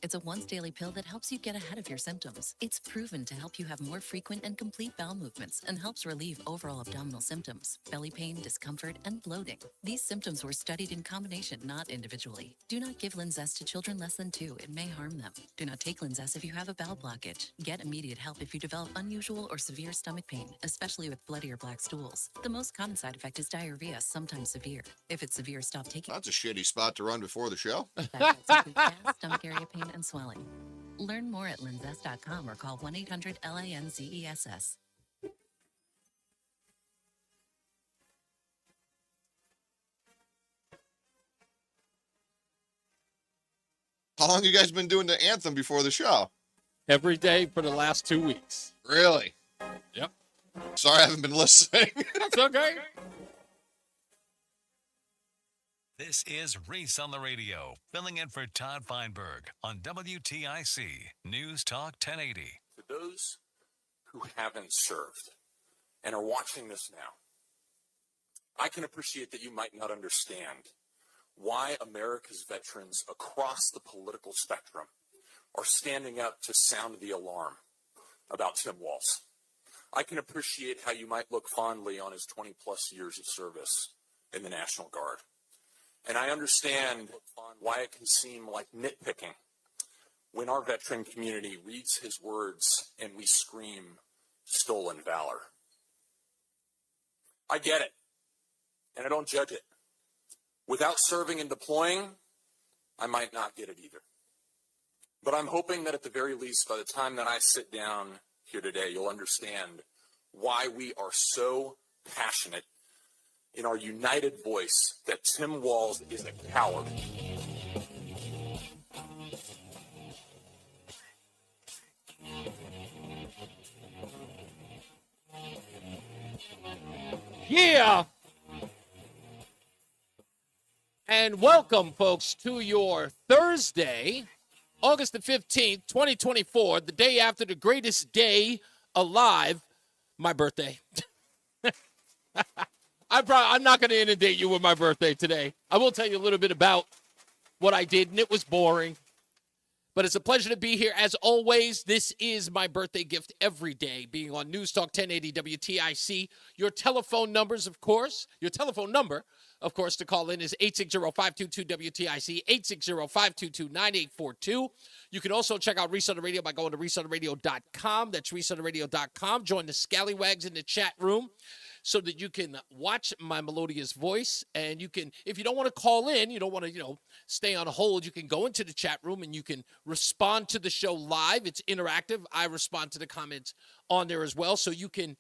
It's a once-daily pill that helps you get ahead of your symptoms. It's proven to help you have more frequent and complete bowel movements and helps relieve overall abdominal symptoms, belly pain, discomfort, and bloating. These symptoms were studied in combination, not individually. Do not give Linzess to children less than 2. It may harm them. Do not take Linzess if you have a bowel blockage. Get immediate help if you develop unusual or severe stomach pain, especially with bloody or black stools. The most common side effect is diarrhea, sometimes severe. If it's severe, stop taking it. That's a shitty spot to run before the show. That include gas, stomach area pain, and swelling. Learn more at linzess.com or call 1-800-LANZESS. How long you guys been doing the anthem before the show? Every day for the last 2 weeks. Really? Yep. Sorry, I haven't been listening. That's okay. This is Reese on the Radio, filling in for Todd Feinberg on WTIC News Talk 1080. For those who haven't served and are watching this now, I can appreciate that you might not understand why America's veterans across the political spectrum are standing up to sound the alarm about Tim Walz. I can appreciate how you might look fondly on his 20-plus years of service in the National Guard. And I understand why it can seem like nitpicking when our veteran community reads his words and we scream stolen valor. I get it, and I don't judge it. Without serving and deploying, I might not get it either. But I'm hoping that at the very least, by the time that I sit down here today, you'll understand why we are so passionate in our united voice that Tim Walz is a coward. Yeah. And welcome, folks, to your Thursday, August the 15th, 2024, the day after the greatest day alive, my birthday. I'm not going to inundate you with my birthday today. I will tell you a little bit about what I did, and it was boring. But it's a pleasure to be here. As always, this is my birthday gift every day, being on NewsTalk 1080 WTIC. Your telephone numbers, of course. Your telephone number, of course, to call in is 860-522-WTIC, 860-522-9842. You can also check out Reese on the Radio by going to reasonthereradio.com. That's reasonthereradio.com. Join the scallywags in the chat room so that you can watch my melodious voice. And you can, if you don't want to call in, you don't want to, stay on hold, you can go into the chat room and you can respond to the show live. It's interactive. I respond to the comments on there as well. So you can,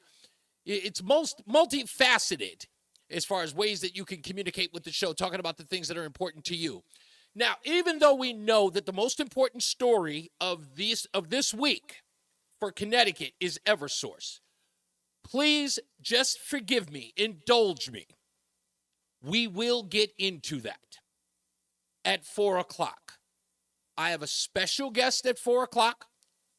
it's multifaceted as far as ways that you can communicate with the show, talking about the things that are important to you. Now, even though we know that the most important story of this week for Connecticut is Eversource, please just forgive me, indulge me. We will get into that at 4 o'clock. I have a special guest at 4 o'clock.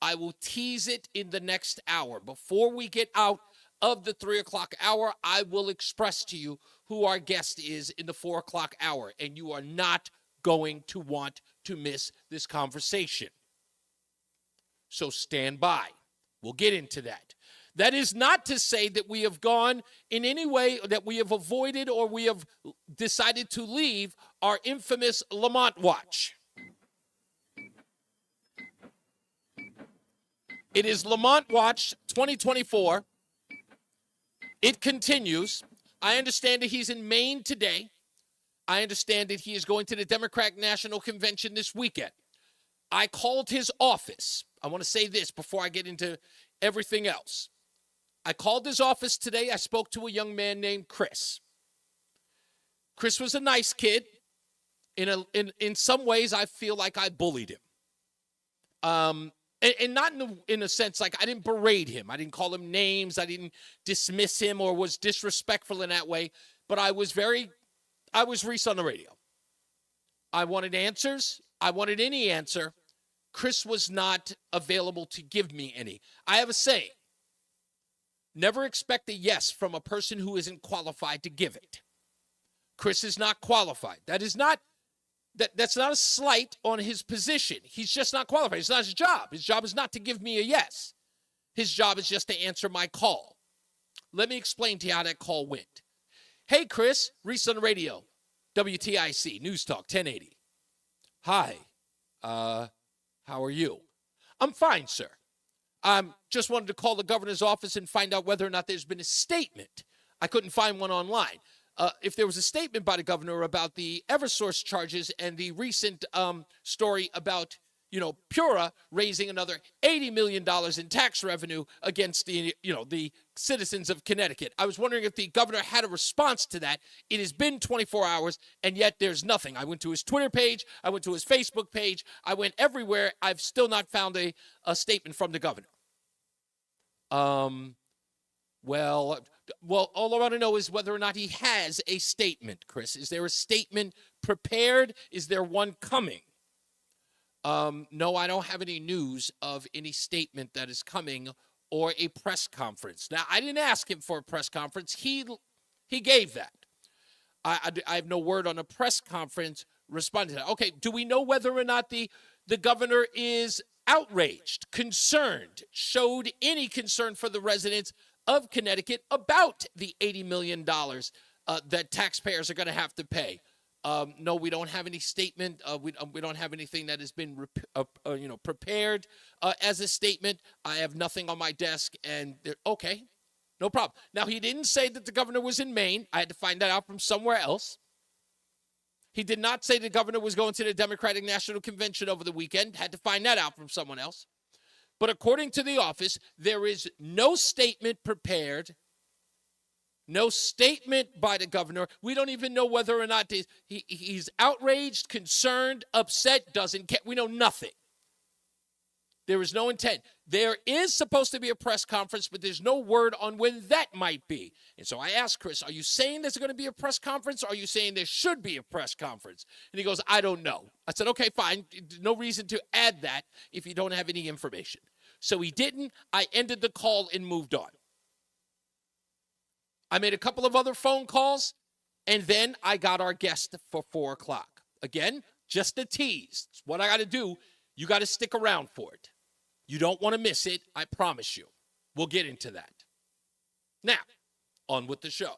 I will tease it in the next hour. Before we get out of the 3 o'clock hour, I will express to you who our guest is in the 4 o'clock hour, and you are not going to want to miss this conversation. So stand by. We'll get into that. That is not to say that we have gone in any way, that we have avoided or we have decided to leave our infamous Lamont Watch. It is Lamont Watch 2024. It continues. I understand that he's in Maine today. I understand that he is going to the Democratic National Convention this weekend. I called his office. I want to say this before I get into everything else. I called his office today. I spoke to a young man named Chris. Chris was a nice kid. In some ways, I feel like I bullied him. And not in a sense like I didn't berate him. I didn't call him names. I didn't dismiss him or was disrespectful in that way. But I was Reese on the Radio. I wanted answers. I wanted any answer. Chris was not available to give me any. I have a saying. Never expect a yes from a person who isn't qualified to give it. Chris is not qualified. That is not That's not a slight on his position. He's just not qualified. It's not his job. His job is not to give me a yes. His job is just to answer my call. Let me explain to you how that call went. Hey, Chris, Reese on the Radio, WTIC, NewsTalk, 1080. Hi, how are you? I'm fine, sir. Just wanted to call the governor's office and find out whether or not there's been a statement. I couldn't find one online. If there was a statement by the governor about the Eversource charges and the recent story about, Pura raising another $80 million in tax revenue against the citizens of Connecticut. I was wondering if the governor had a response to that. It has been 24 hours, and yet there's nothing. I went to his Twitter page. I went to his Facebook page. I went everywhere. I've still not found a statement from the governor. Well, all I want to know is whether or not he has a statement, Chris. Is there a statement prepared? Is there one coming? No, I don't have any news of any statement that is coming or a press conference. Now, I didn't ask him for a press conference. He gave that. I have no word on a press conference responding to that. Okay, do we know whether or not the governor is outraged, concerned, showed any concern for the residents of Connecticut about the $80 million that taxpayers are going to have to pay? No, we don't have any statement. We don't have anything that has been prepared as a statement. I have nothing on my desk, and okay, no problem. Now, he didn't say that the governor was in Maine. I had to find that out from somewhere else. He did not say the governor was going to the Democratic National Convention over the weekend. Had to find that out from someone else. But according to the office, there is no statement prepared, no statement by the governor. We don't even know whether or not he's outraged, concerned, upset, doesn't care. We know nothing. There is no intent. There is supposed to be a press conference, but there's no word on when that might be. And so I asked Chris, are you saying there's going to be a press conference, or are you saying there should be a press conference? And he goes, I don't know. I said, okay, fine. No reason to add that if you don't have any information. So he didn't. I ended the call and moved on. I made a couple of other phone calls, and then I got our guest for 4 o'clock. Again, just a tease. It's what I got to do. You got to stick around for it. You don't want to miss it, I promise you. We'll get into that. Now, on with the show.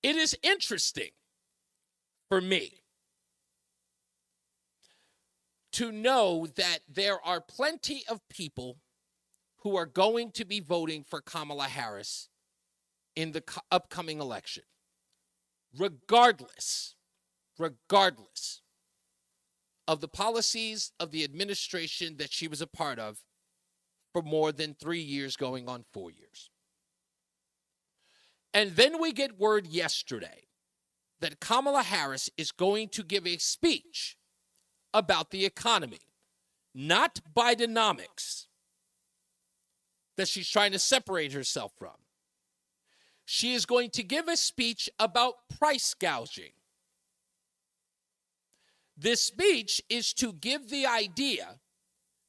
It is interesting for me to know that there are plenty of people who are going to be voting for Kamala Harris in the upcoming election, regardless of the policies of the administration that she was a part of for more than 3 years, going on 4 years. And then we get word yesterday that Kamala Harris is going to give a speech about the economy, not Bidenomics, that she's trying to separate herself from. She is going to give a speech about price gouging. This speech is to give the idea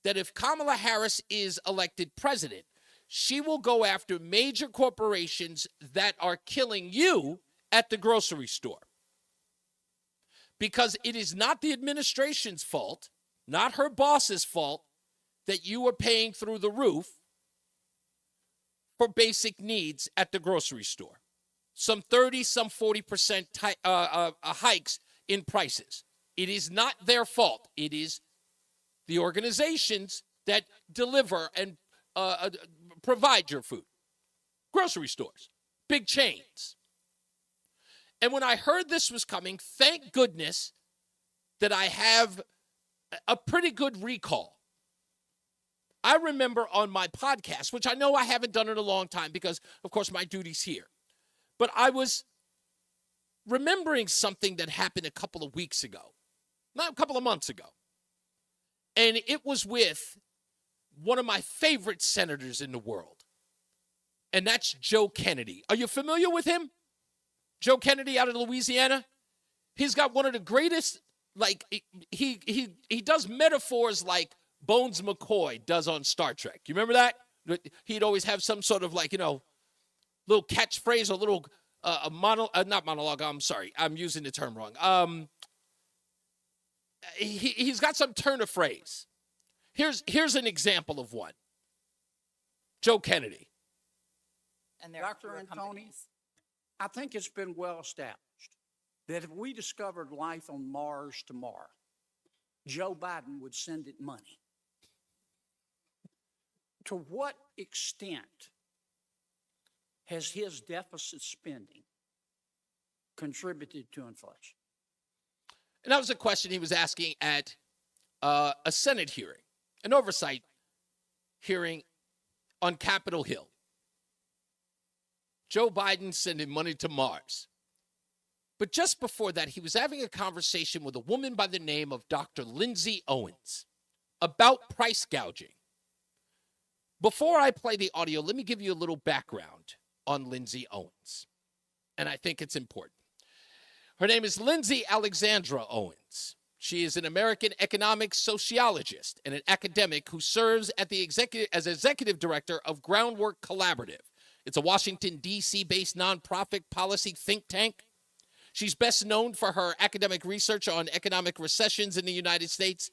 that if Kamala Harris is elected president, she will go after major corporations that are killing you at the grocery store. Because it is not the administration's fault, not her boss's fault, that you are paying through the roof for basic needs at the grocery store. Some 30, some 40% hikes in prices. It is not their fault. It is the organizations that deliver and provide your food. Grocery stores, big chains. And when I heard this was coming, thank goodness that I have a pretty good recall. I remember on my podcast, which I know I haven't done in a long time because, of course, my duty's here. But I was remembering something that happened a couple of weeks ago. Not a couple of months ago. And it was with one of my favorite senators in the world. And that's Joe Kennedy. Are you familiar with him? Joe Kennedy out of Louisiana? He's got one of the greatest, he does metaphors like Bones McCoy does on Star Trek. You remember that? He'd always have some sort of little catchphrase or little not monologue. I'm sorry, I'm using the term wrong. He's got some turn of phrase. Here's an example of one. Joe Kennedy. And there Dr. are Antoni, companies. I think it's been well established that if we discovered life on Mars tomorrow, Joe Biden would send it money. To what extent has his deficit spending contributed to inflation? And that was a question he was asking at a Senate hearing, an oversight hearing on Capitol Hill. Joe Biden sending money to Mars. But just before that, he was having a conversation with a woman by the name of Dr. Lindsay Owens about price gouging. Before I play the audio, let me give you a little background on Lindsay Owens. And I think it's important. Her name is Lindsay Alexandra Owens. She is an American economic sociologist and an academic who serves at the as executive director of Groundwork Collaborative. It's a Washington, D.C.-based nonprofit policy think tank. She's best known for her academic research on economic recessions in the United States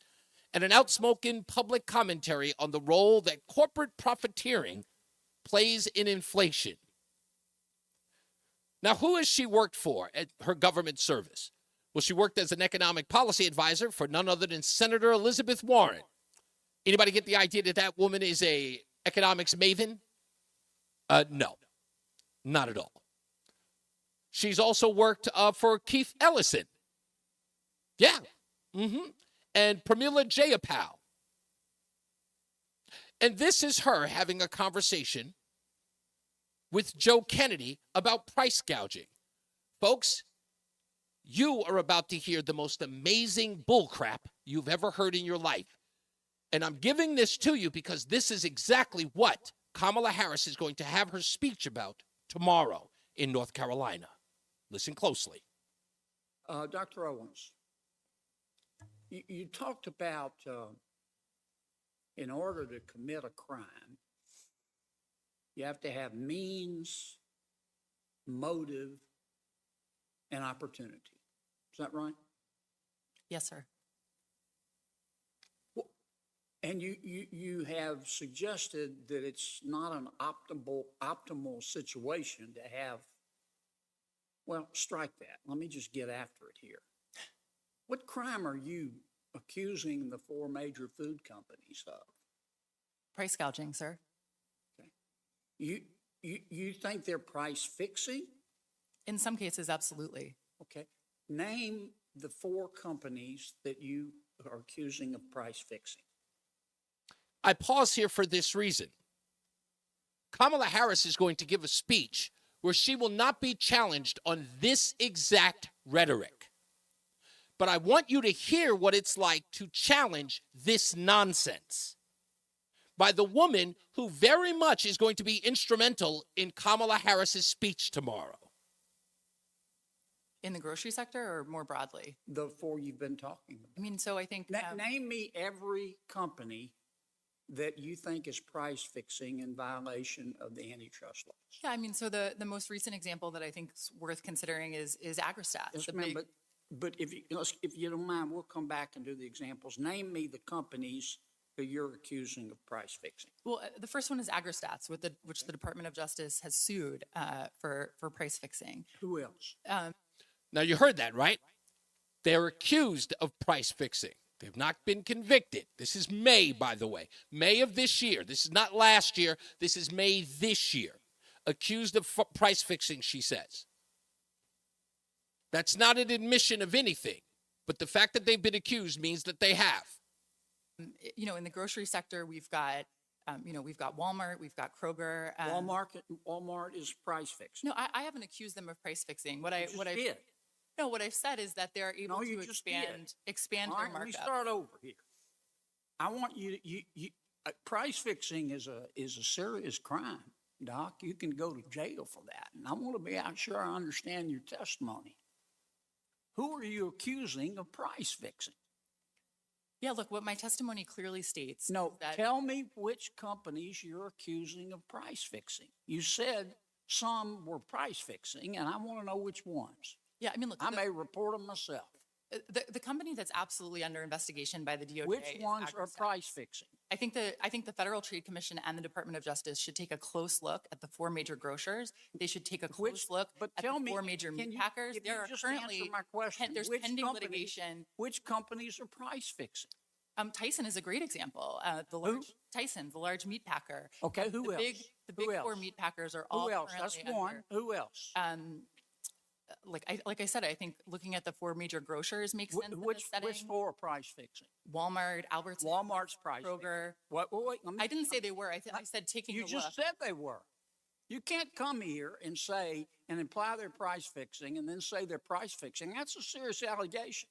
and an outspoken public commentary on the role that corporate profiteering plays in inflation. Now, who has she worked for at her government service? Well, she worked as an economic policy advisor for none other than Senator Elizabeth Warren. Anybody get the idea that that woman is a economics maven? No, not at all. She's also worked for Keith Ellison. Yeah. And Pramila Jayapal. And this is her having a conversation with Joe Kennedy about price gouging. Folks, you are about to hear the most amazing bullcrap you've ever heard in your life. And I'm giving this to you because this is exactly what Kamala Harris is going to have her speech about tomorrow in North Carolina. Listen closely. Dr. Owens, you talked about in order to commit a crime, you have to have means, motive, and opportunity. Is that right? Yes, sir. And you have suggested that it's not an optimal situation to have. Well, strike that. Let me just get after it here. What crime are you accusing the four major food companies of? Price gouging, sir. Okay. You think they're price fixing? In some cases, absolutely. Okay. Name the four companies that you are accusing of price fixing. I pause here for this reason. Kamala Harris is going to give a speech where she will not be challenged on this exact rhetoric. But I want you to hear what it's like to challenge this nonsense by the woman who very much is going to be instrumental in Kamala Harris's speech tomorrow. In the grocery sector or more broadly? The four you've been talking about. I mean, so I think... Name me every company that you think is price fixing in violation of the antitrust laws. Yeah, I mean, so the most recent example that I think is worth considering is Agristat. Yes, ma'am, but if you don't mind, we'll come back and do the examples. Name me the companies that you're accusing of price fixing. Well, the first one is Agristats, which the Department of Justice has sued for price fixing. Who else? Now, you heard that, right? They're accused of price fixing. They've not been convicted. This is May, by the way. May of this year. This is not last year. This is May this year. Accused of price fixing, she says. That's not an admission of anything. But the fact that they've been accused means that they have. You know, in the grocery sector, we've got Walmart, we've got Kroger. Walmart is price fixing. No, I haven't accused them of price fixing. What I've said is that they're able to expand All their right, markup. let me start over here. I want you price fixing is a serious crime, Doc. You can go to jail for that. And I want to be sure I understand your testimony. Who are you accusing of price fixing? Yeah, look, what my testimony clearly states. No, tell me which companies you're accusing of price fixing. You said some were price fixing, and I want to know which ones. Yeah, I mean, look, I may report them myself. the company that's absolutely under investigation by the DOJ. Which is ones are AgriStats. price fixing? I think the Federal Trade Commission and the Department of Justice should take a close look at the 4 major grocers. They should take a close look But at tell the me, 4 major can meat you- packers. if There you are just currently answer my question, there's which pending companies- litigation. Which companies are price fixing? Tyson is a great example. Tyson, the large meat packer. Okay, who the else? The big Who 4 else? meat packers are all Who else? That's currently one. under. Who else? Like I said, I think looking at the 4 major grocers makes sense. in this Which setting. 4 are price fixing? Walmart, Albertsons, Walmart's price fixing. Kroger. Wait, let me- I didn't say they were. I said taking You a just look. said they were. You can't come here and say and imply they're price fixing and then say they're price fixing. That's a serious allegation.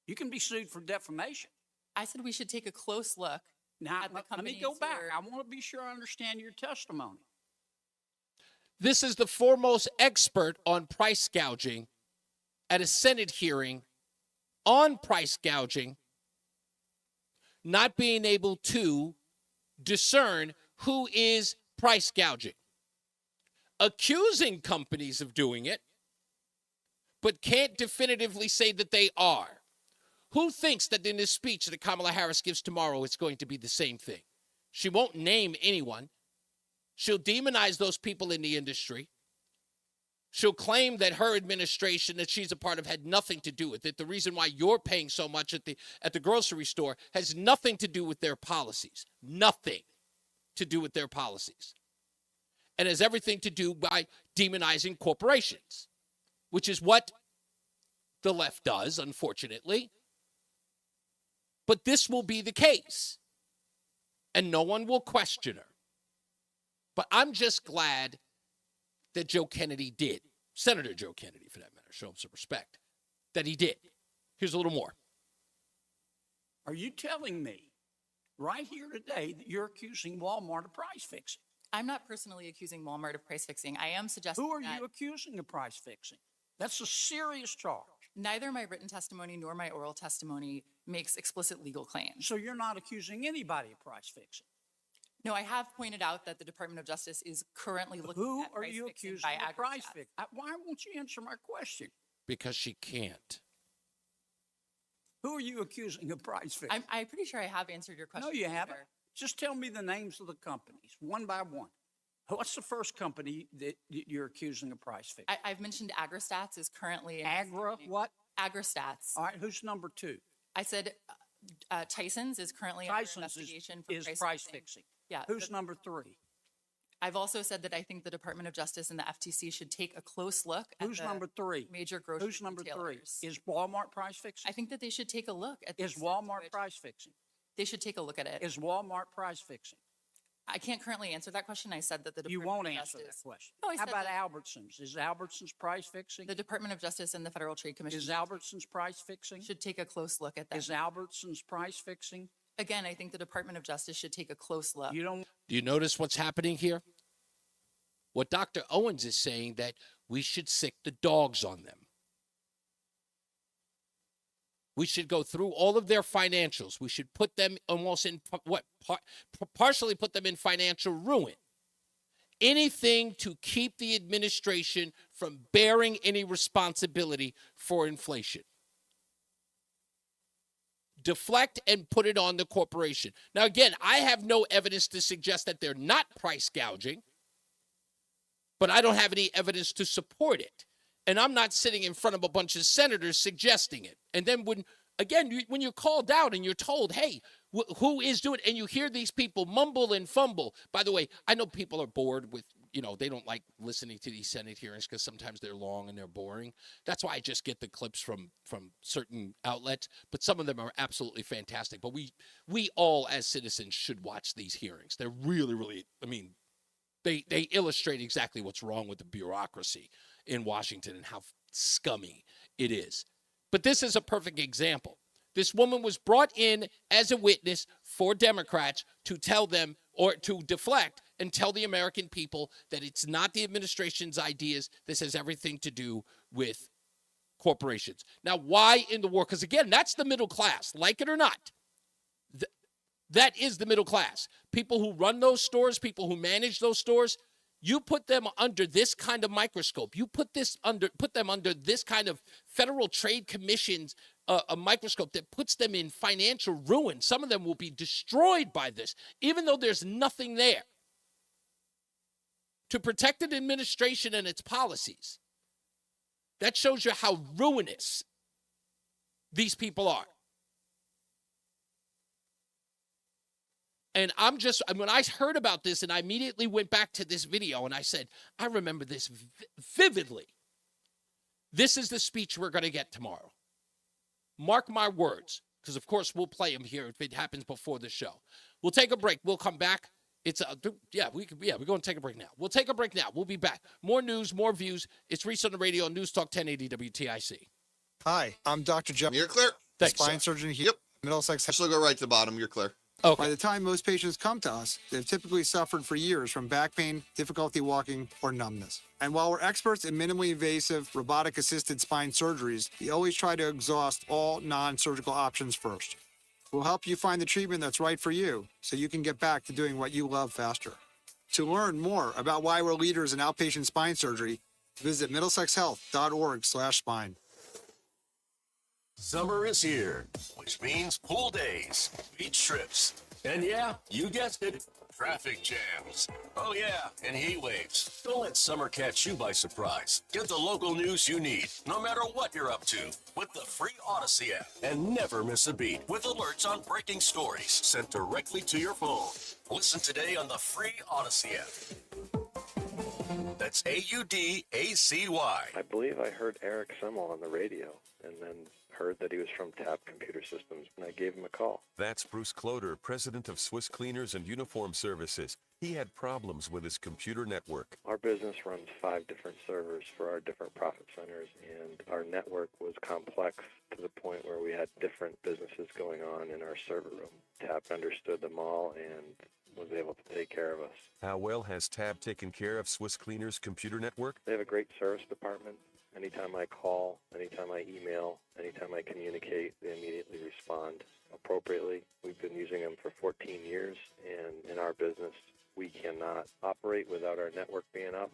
You can be sued for defamation. I said we should take a close look Now, at the let me companies go back. who are- I want to be sure I understand your testimony. This is the foremost expert on price gouging at a Senate hearing on price gouging, not being able to discern who is price gouging, accusing companies of doing it, but can't definitively say that they are. Who thinks that in this speech that Kamala Harris gives tomorrow, it's going to be the same thing? She won't name anyone. She'll demonize those people in the industry. She'll claim that her administration that she's a part of had nothing to do with it. The reason why you're paying so much at the grocery store has nothing to do with their policies. Nothing to do with their policies. And has everything to do by demonizing corporations, which is what the left does, unfortunately. But this will be the case, and no one will question her. But I'm just glad that Joe Kennedy did, Senator Joe Kennedy, for that matter, show him some respect, that he did. Here's a little more. Are you telling me right here today that you're accusing Walmart of price fixing? I'm not personally accusing Walmart of price fixing. I am suggesting Who are that you accusing of price fixing? That's a serious charge. neither my written testimony nor my oral testimony makes explicit legal claims. So you're not accusing anybody of price fixing. No, I have pointed out that the Department of Justice is currently looking Who at are price you fixing accusing by of price AgriStats. fixing? Why won't you answer my question? Because she can't. Who are you accusing of price fixing? I'm pretty sure I have answered your question. No, you haven't. Senator. Just tell me the names of the companies, one by one. What's the first company that you're accusing of price fixing? I've mentioned AgriStats is currently Agra, what? AgriStats. All right, who's number 2? I said Tyson's is currently under Tyson's investigation for is price fixing. Yeah. Who's number 3? I've also said that I think the Department of Justice and the FTC should take a close look at Who's the number 3? major grocery Who's number 3? retailers. Is Walmart price fixing? I think that they should take a look at the Is extent to Walmart which price fixing? They should take a look at it. Is Walmart price fixing? I can't currently answer that question. I said that the You Department won't of answer that Justice. question. No, I How said about that Albertsons? Is Albertsons price fixing? the Department of Justice and the Federal Trade Commission Is Albertsons price fixing? should take a close look at that. Is Albertsons price fixing? Again, I think the Department of Justice should take a close look. You don't. Do you notice what's happening here? What Dr. Owens is saying that we should sick the dogs on them. We should go through all of their financials. We should put them almost in partially put them in financial ruin. Anything to keep the administration from bearing any responsibility for inflation. Deflect and put it on the corporation. Now, again, I have no evidence to suggest that they're not price gouging, but I don't have any evidence to support it. And I'm not sitting in front of a bunch of senators suggesting it. And then when you're called out and you're told, hey, who is doing it? And you hear these people mumble and fumble. By the way, I know people are bored with, they don't like listening to these Senate hearings because sometimes they're long and they're boring. That's why I just get the clips from certain outlets. But some of them are absolutely fantastic. But we all as citizens should watch these hearings. They're really, really, they illustrate exactly what's wrong with the bureaucracy in Washington and how scummy it is. But this is a perfect example. This woman was brought in as a witness for Democrats to tell them or to deflect and tell the American people that it's not the administration's ideas. This has everything to do with corporations. Now, why in the war? Because again, that's the middle class, like it or not. That is the middle class. People who run those stores, people who manage those stores, You put them under this kind of microscope. You put them under this kind of Federal Trade Commission's a microscope that puts them in financial ruin. Some of them will be destroyed by this, even though there's nothing there to protect an administration and its policies. That shows you how ruinous these people are. And when I heard about this, and I immediately went back to this video and I said, I remember this vividly. This is the speech we're going to get tomorrow. Mark my words, because of course we'll play them here if it happens before the show. We'll take a break. We'll come back. We're going to take a break now. We'll take a break now. We'll be back. More news, more views. It's Reese on the Radio, NewsTalk 1080 WTIC. Hi, I'm Dr. Jeff. You're clear. Thanks, spine sir. surgeon here. Yep. Middlesex. Just go right to the bottom. You're clear. Okay. By the time most patients come to us, they've typically suffered for years from back pain, difficulty walking, or numbness. And while we're experts in minimally invasive, robotic-assisted spine surgeries, we always try to exhaust all non-surgical options first. We'll help you find the treatment that's right for you so you can get back to doing what you love faster. To learn more about why we're leaders in outpatient spine surgery, visit middlesexhealth.org/spine. Summer is here, which means pool days, beach trips, and yeah, you guessed it, traffic jams. Oh yeah, and heat waves. Don't let summer catch you by surprise. Get the local news you need, no matter what you're up to, with the free Odyssey app. And never miss a beat with alerts on breaking stories sent directly to your phone. Listen today on the free Odyssey app. That's AUDACY. I believe I heard Eric Semmel on the radio and then heard that he was from TAP Computer Systems, and I gave him a call. That's Bruce Cloder, president of Swiss Cleaners and Uniform Services. He had problems with his computer network. Our business runs 5 different servers for our different profit centers, and our network was complex to the point where we had different businesses going on in our server room. TAP understood them all and was able to take care of us. How well has TAB taken care of Swiss Cleaners' computer network? They have a great service department. Anytime I call, anytime I email, anytime I communicate, they immediately respond appropriately. We've been using them for 14 years, and in our business, we cannot operate without our network being up.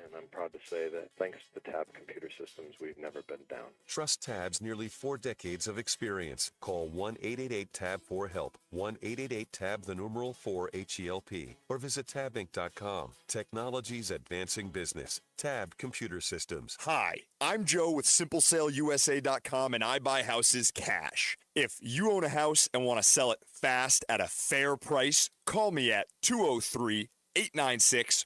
And I'm proud to say that thanks to TAB Computer Systems, we've never been down. Trust TAB's nearly 4 decades of experience. Call 1-888-TAB-4-HELP, 1-888-TAB-4-HELP, or visit tabinc.com. Technology's advancing business. TAB Computer Systems. Hi, I'm Joe with SimpleSaleUSA.com, and I buy houses cash. If you own a house and want to sell it fast at a fair price, call me at 203-896-4000.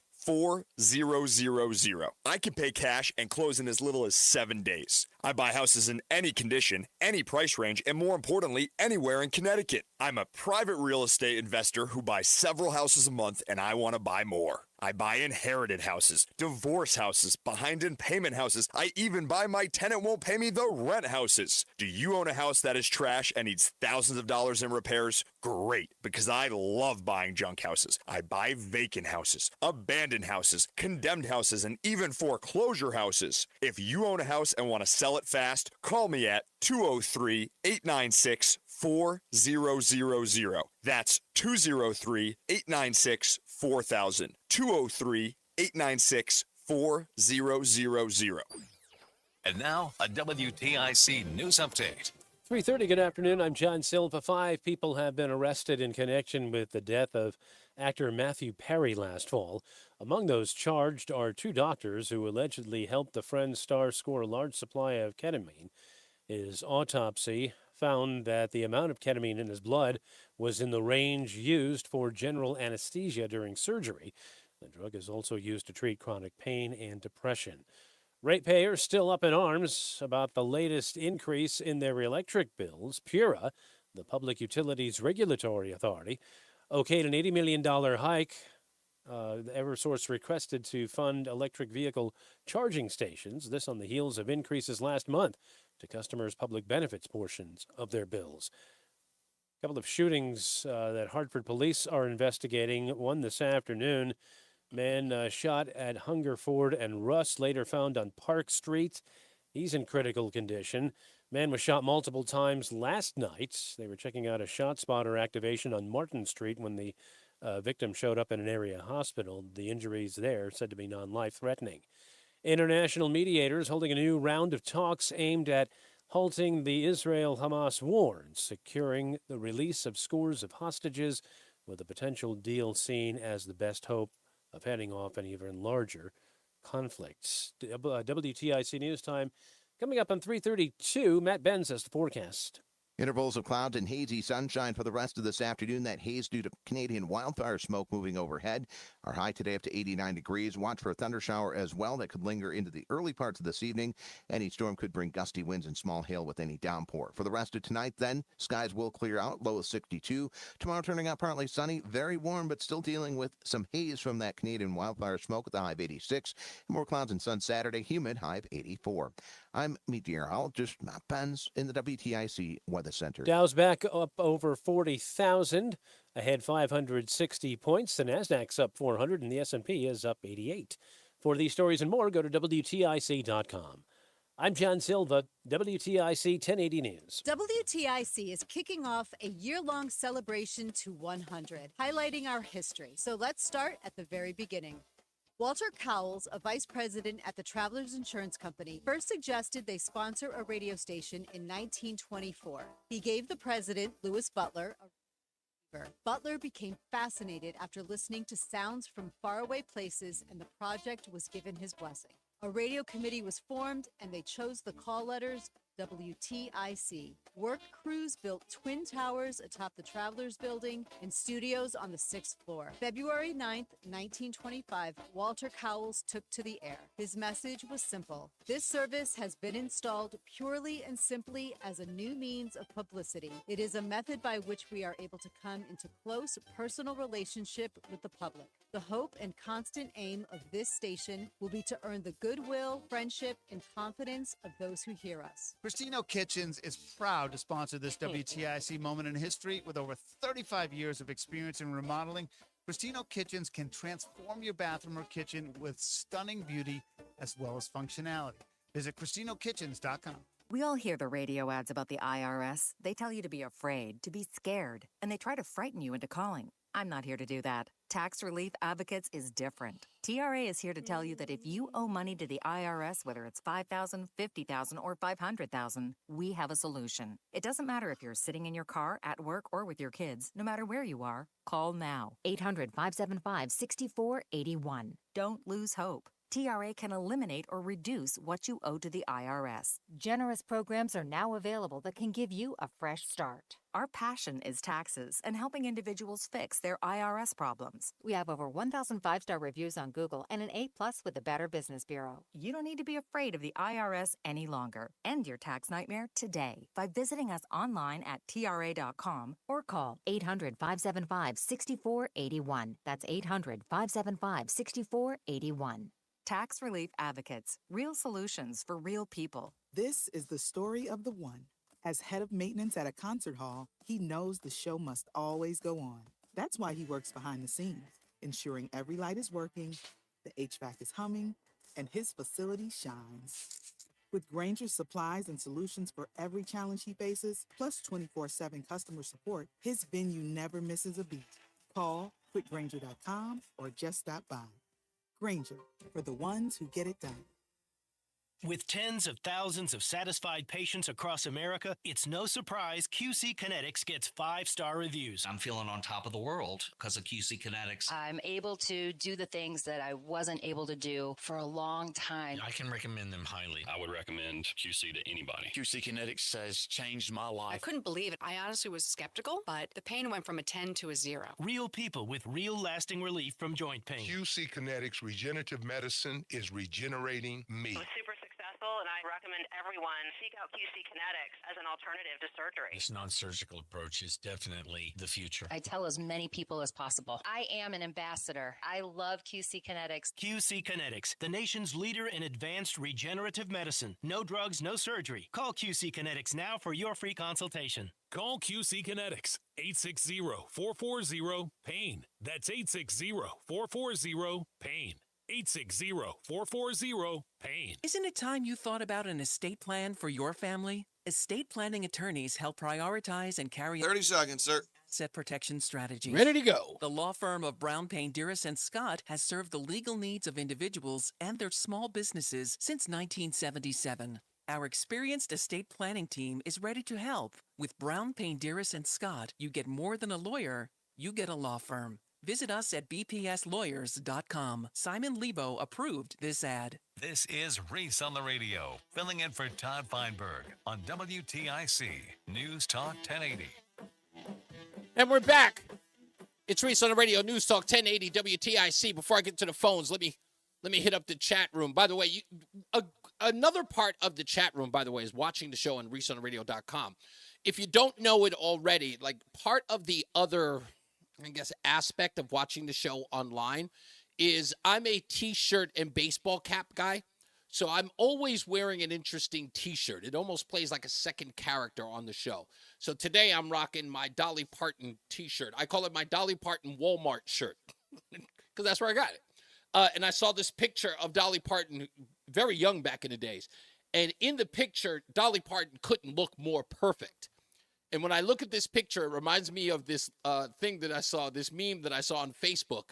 I can pay cash and close in as little as 7 days. I buy houses in any condition, any price range, and more importantly, anywhere in Connecticut. I'm a private real estate investor who buys several houses a month, and I want to buy more. I buy inherited houses, divorce houses, behind in payment houses. I even buy my tenant won't pay me the rent houses. Do you own a house that is trash and needs thousands of dollars in repairs? Great, because I love buying junk houses. I buy vacant houses, abandoned houses, condemned houses, and even foreclosure houses. If you own a house and want to sell it fast, call me at 203-896-4000. That's 203-896-4000. 203-896-4000. And now, a WTIC news update. 3:30, good afternoon. I'm John Silva. 5 people have been arrested in connection with the death of actor Matthew Perry last fall. Among those charged are 2 doctors who allegedly helped the Friends star score a large supply of ketamine. His autopsy found that the amount of ketamine in his blood was in the range used for general anesthesia during surgery. The drug is also used to treat chronic pain and depression. Ratepayers still up in arms about the latest increase in their electric bills. PURA, the Public Utilities Regulatory Authority, okayed an $80 million hike. Eversource requested to fund electric vehicle charging stations, this on the heels of increases last month to customers' public benefits portions of their bills. A couple of shootings that Hartford police are investigating. One this afternoon. Man shot at Hungerford and Russ, later found on Park Street. He's in critical condition. Man was shot multiple times last night. They were checking out a shot spotter activation on Martin Street when the Victim showed up in an area hospital. The injuries there said to be non-life-threatening. International mediators holding a new round of talks aimed at halting the Israel-Hamas war and securing the release of scores of hostages, with a potential deal seen as the best hope of heading off an even larger conflict. WTIC News Time coming up on 3:32. Matt Benz has the forecast. Intervals of clouds and hazy sunshine for the rest of this afternoon. That haze due to Canadian wildfire smoke moving overhead. Our high today up to 89 degrees. Watch for a thunder shower as well that could linger into the early parts of this evening. Any storm could bring gusty winds and small hail with any downpour. For the rest of tonight, then, skies will clear out, low of 62. Tomorrow turning out partly sunny, very warm, but still dealing with some haze from that Canadian wildfire smoke with a high of 86. More clouds and sun Saturday, humid, high of 84. I'm meteorologist Matt Benz in the WTIC Weather Center. Dow's back up over 40,000, ahead 560 points. The Nasdaq's up 400, and the S&P is up 88. For these stories and more, go to WTIC.com. I'm John Silva, WTIC 1080 News. WTIC is kicking off a year-long celebration to 100, highlighting our history. So let's start at the very beginning. Walter Cowles, a vice president at the Travelers Insurance Company, first suggested they sponsor a radio station in 1924. He gave the president, Louis Butler, a receiver. Butler became fascinated after listening to sounds from faraway places, and the project was given his blessing. A radio committee was formed, and they chose the call letters WTIC. Work crews built twin towers atop the Travelers Building and studios on the 6th floor. February 9th, 1925, Walter Cowles took to the air. His message was simple. This service has been installed purely and simply as a new means of publicity. It is a method by which we are able to come into close personal relationship with the public. The hope and constant aim of this station will be to earn the goodwill, friendship, and confidence of those who hear us. Cristino Kitchens is proud to sponsor this WTIC moment in history. With over 35 years of experience in remodeling, Cristino Kitchens can transform your bathroom or kitchen with stunning beauty as well as functionality. Visit CristinoKitchens.com. We all hear the radio ads about the IRS. They tell you to be afraid, to be scared, and they try to frighten you into calling. I'm not here to do that. Tax Relief Advocates is different. TRA is here to tell you that if you owe money to the IRS, whether it's $5,000, $50,000, or $500,000, we have a solution. It doesn't matter if you're sitting in your car, at work, or with your kids. No matter where you are, call now. 800-575-6481. Don't lose hope. TRA can eliminate or reduce what you owe to the IRS. Generous programs are now available that can give you a fresh start. Our passion is taxes and helping individuals fix their IRS problems. We have over 1,000 5-star reviews on Google and an A+ with the Better Business Bureau. You don't need to be afraid of the IRS any longer. End your tax nightmare today by visiting us online at TRA.com or call 800-575-6481. That's 800-575-6481. Tax Relief Advocates. Real solutions for real people. This is the story of the one. As head of maintenance at a concert hall, he knows the show must always go on. That's why he works behind the scenes, ensuring every light is working, the HVAC is humming, and his facility shines. With Granger's supplies and solutions for every challenge he faces, plus 24/7 customer support, his venue never misses a beat. Call quickgranger.com or just stop by. Granger, for the ones who get it done. With tens of thousands of satisfied patients across America, it's no surprise QC Kinetics gets 5-star reviews. I'm feeling on top of the world because of QC Kinetics. I'm able to do the things that I wasn't able to do for a long time. I can recommend them highly. I would recommend QC to anybody. QC Kinetics has changed my life. I couldn't believe it. I honestly was skeptical, but the pain went from a 10 to a 0. Real people with real lasting relief from joint pain. QC Kinetics Regenerative Medicine is regenerating me. I'm super successful, and I recommend everyone seek out QC Kinetics as an alternative to surgery. This non-surgical approach is definitely the future. I tell as many people as possible. I am an ambassador. I love QC Kinetics. QC Kinetics, the nation's leader in advanced regenerative medicine. No drugs, no surgery. Call QC Kinetics now for your free consultation. Call QC Kinetics, 860-440-PAIN. That's 860-440-PAIN. 860-440-PAIN. Isn't it time you thought about an estate plan for your family? Estate planning attorneys help prioritize and carry 30 seconds, sir. asset protection strategies. Ready to go. The law firm of Brown, Payne, Dearest, and Scott has served the legal needs of individuals and their small businesses since 1977. Our experienced estate planning team is ready to help. With Brown, Payne, Dearest, and Scott, you get more than a lawyer, you get a law firm. Visit us at bpslawyers.com. Simon Lebo approved this ad. This is Reese on the Radio, filling in for Todd Feinberg on WTIC News Talk 1080. And we're back. It's Reese on the Radio, News Talk 1080 WTIC. Before I get to the phones, let me hit up the chat room. By the way, another part of the chat room, by the way, is watching the show on ReeseOnTheRadio.com. If you don't know it already, like part of the other, I guess, aspect of watching the show online is I'm a T-shirt and baseball cap guy. So I'm always wearing an interesting T-shirt. It almost plays like a second character on the show. So today I'm rocking my Dolly Parton T-shirt. I call it my Dolly Parton Walmart shirt because that's where I got it. And I saw this picture of Dolly Parton, very young back in the days. And in the picture, Dolly Parton couldn't look more perfect. And when I look at this picture, it reminds me of this thing that I saw, this meme that I saw on Facebook,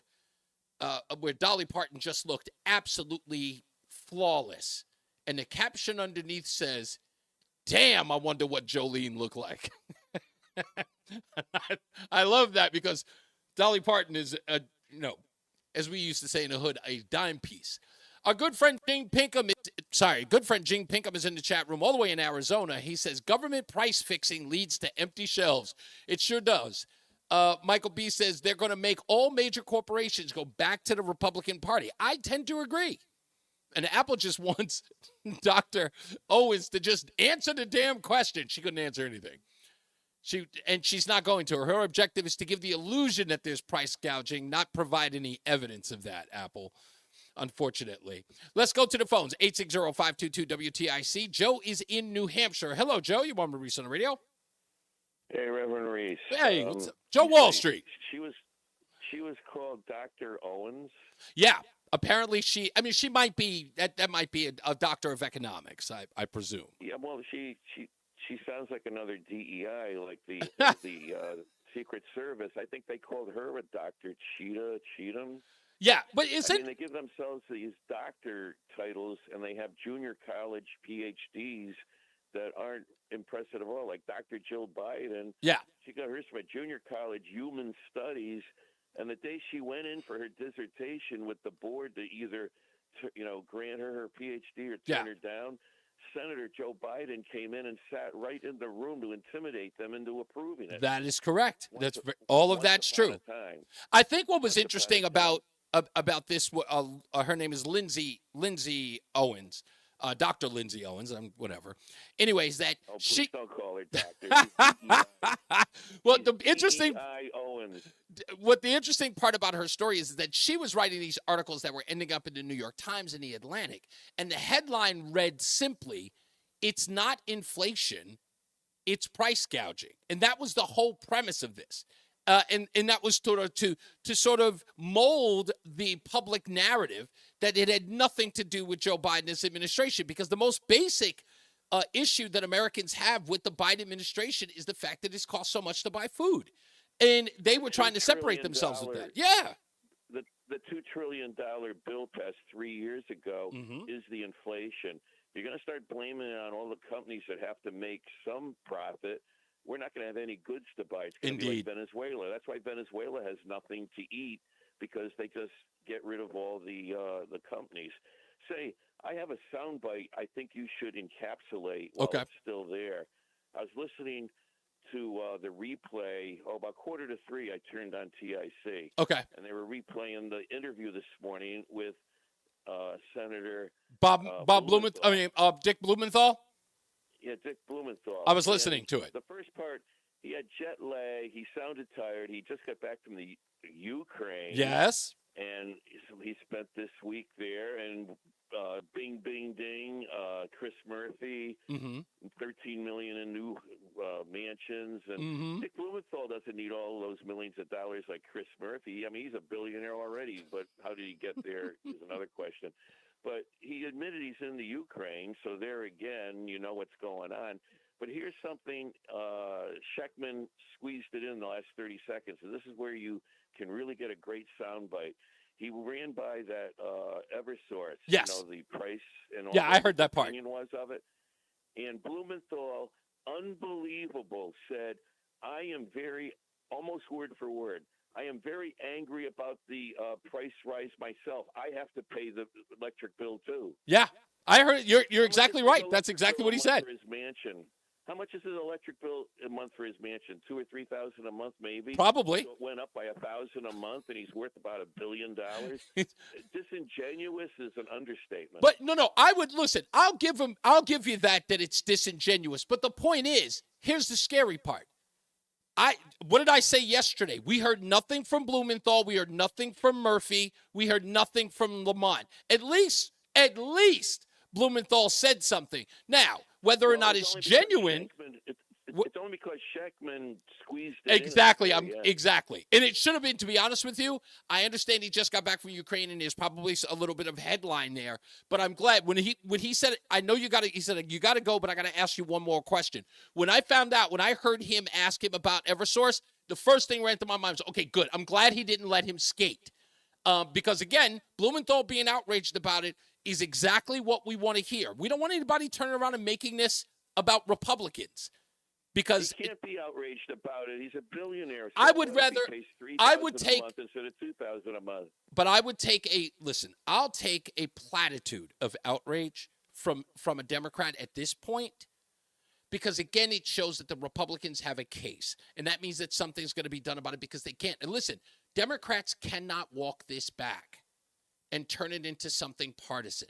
where Dolly Parton just looked absolutely flawless. And the caption underneath says, "Damn, I wonder what Jolene looked like." I love that because Dolly Parton is, as we used to say in the hood, a dime piece. Our good friend Jing Pinkham is in the chat room all the way in Arizona. He says, government price fixing leads to empty shelves. It sure does. Michael B. says they're going to make all major corporations go back to the Republican Party. I tend to agree. And Apple just wants Dr. Owens to just answer the damn question. She couldn't answer anything. She's not going to. Her objective is to give the illusion that there's price gouging, not provide any evidence of that, Apple, unfortunately. Let's go to the phones. 860-522-WTIC. Joe is in New Hampshire. Hello, Joe. You want me to Reese on the Radio? Hey, Reverend Reese. Hey, what's up? Joe Wall Street. She was called Dr. Owens. Yeah. Apparently she might be, that might be a doctor of economics, I presume. Yeah, well, she sounds like another DEI, like the Secret Service. I think they called her a Dr. Cheatham. Yeah, but they give themselves these doctor titles, and they have junior college PhDs that aren't impressive at all, like Dr. Jill Biden. Yeah. She got hers from a junior college human studies, and the day she went in for her dissertation with the board to either, grant her PhD or turn her down, Senator Joe Biden came in and sat right in the room to intimidate them into approving it. That is correct. That's true. I think what was interesting about this, her name is Lindsay Owens. Dr. Lindsay Owens, whatever. Anyways, that please don't call her doctor. Well, the interesting Owens. What the interesting part about her story is that she was writing these articles that were ending up in the New York Times and the Atlantic, and the headline read simply, "It's not inflation, it's price gouging," and that was the whole premise of this. And that was to sort of mold the public narrative that it had nothing to do with Joe Biden's administration, because the most basic issue that Americans have with the Biden administration is the fact that it's cost so much to buy food. And they were trying to separate themselves with that. Yeah. The $2 trillion bill passed 3 years ago is the inflation. You're going to start blaming it on all the companies that have to make some profit. We're not going to have any goods to buy. It's going to be like Venezuela. That's why Venezuela has nothing to eat, because they just get rid of all the companies. Say, I have a soundbite I think you should encapsulate while it's still there. I was listening to the replay, about 2:45, I turned on TIC. Okay. And they were replaying the interview this morning with Senator Dick Blumenthal? Yeah, Dick Blumenthal. I was listening to it. The first part, he had jet lag. He sounded tired. He just got back from the Ukraine. Yes. And he spent this week there. And bing, bing, ding, Chris Murphy, $13 million in new mansions. And Dick Blumenthal doesn't need all those millions of dollars like Chris Murphy. I mean, he's a billionaire already, but how did he get there is another question. But he admitted he's in the Ukraine, so there again, you know what's going on. But here's something, Schechtman squeezed it in the last 30 seconds, and this is where you can really get a great soundbite. He ran by that Eversource, yes. The price and all yeah, I heard that part. Opinion was of it. And Blumenthal, unbelievable, said, I am almost word for word, I am very angry about the price rise myself. I have to pay the electric bill too. Yeah, I heard it. You're exactly right. That's exactly what he said. For his mansion. How much is his electric bill a month for his mansion? $2,000 or $3,000 a month, maybe. Probably. So it went up by $1,000 a month, and he's worth about $1 billion. Disingenuous is an understatement. But no. I would listen. I'll give you that it's disingenuous. But the point is, here's the scary part. What did I say yesterday? We heard nothing from Blumenthal. We heard nothing from Murphy. We heard nothing from Lamont. At least Blumenthal said something. Now, whether or not it's genuine. It's only because Schechtman squeezed it exactly. in. Exactly. And it should have been, to be honest with you, I understand he just got back from Ukraine and there's probably a little bit of headline there. But I'm glad when he said it, I know he said, you got to go, but I got to ask you one more question. When I heard him ask him about Eversource, the first thing ran through my mind was, okay, good. I'm glad he didn't let him skate. Because again, Blumenthal being outraged about it is exactly what we want to hear. We don't want anybody turning around and making this about Republicans. Because he can't be outraged about it. He's a billionaire. So I would rather. I would take a month instead of $2,000 a month. But I would take I'll take a platitude of outrage from a Democrat at this point, because again, it shows that the Republicans have a case, and that means that something's going to be done about it because they can't. And listen, Democrats cannot walk this back and turn it into something partisan.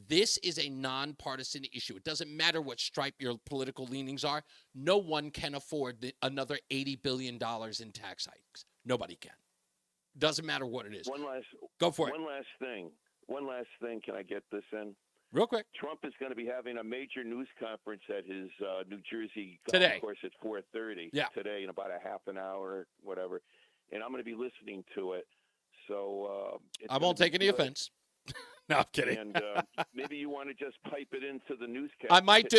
This is a nonpartisan issue. It doesn't matter what stripe your political leanings are. No one can afford another $80 billion in tax hikes. Nobody can. Doesn't matter what it is. Go for it. One last thing. Can I get this in? Real quick. Trump is going to be having a major news conference at his New Jersey golf course at 4:30 today in about a half an hour, whatever. And I'm going to be listening to it. So I won't take any offense. No, I'm kidding. And maybe you want to just pipe it into the newscast. I might do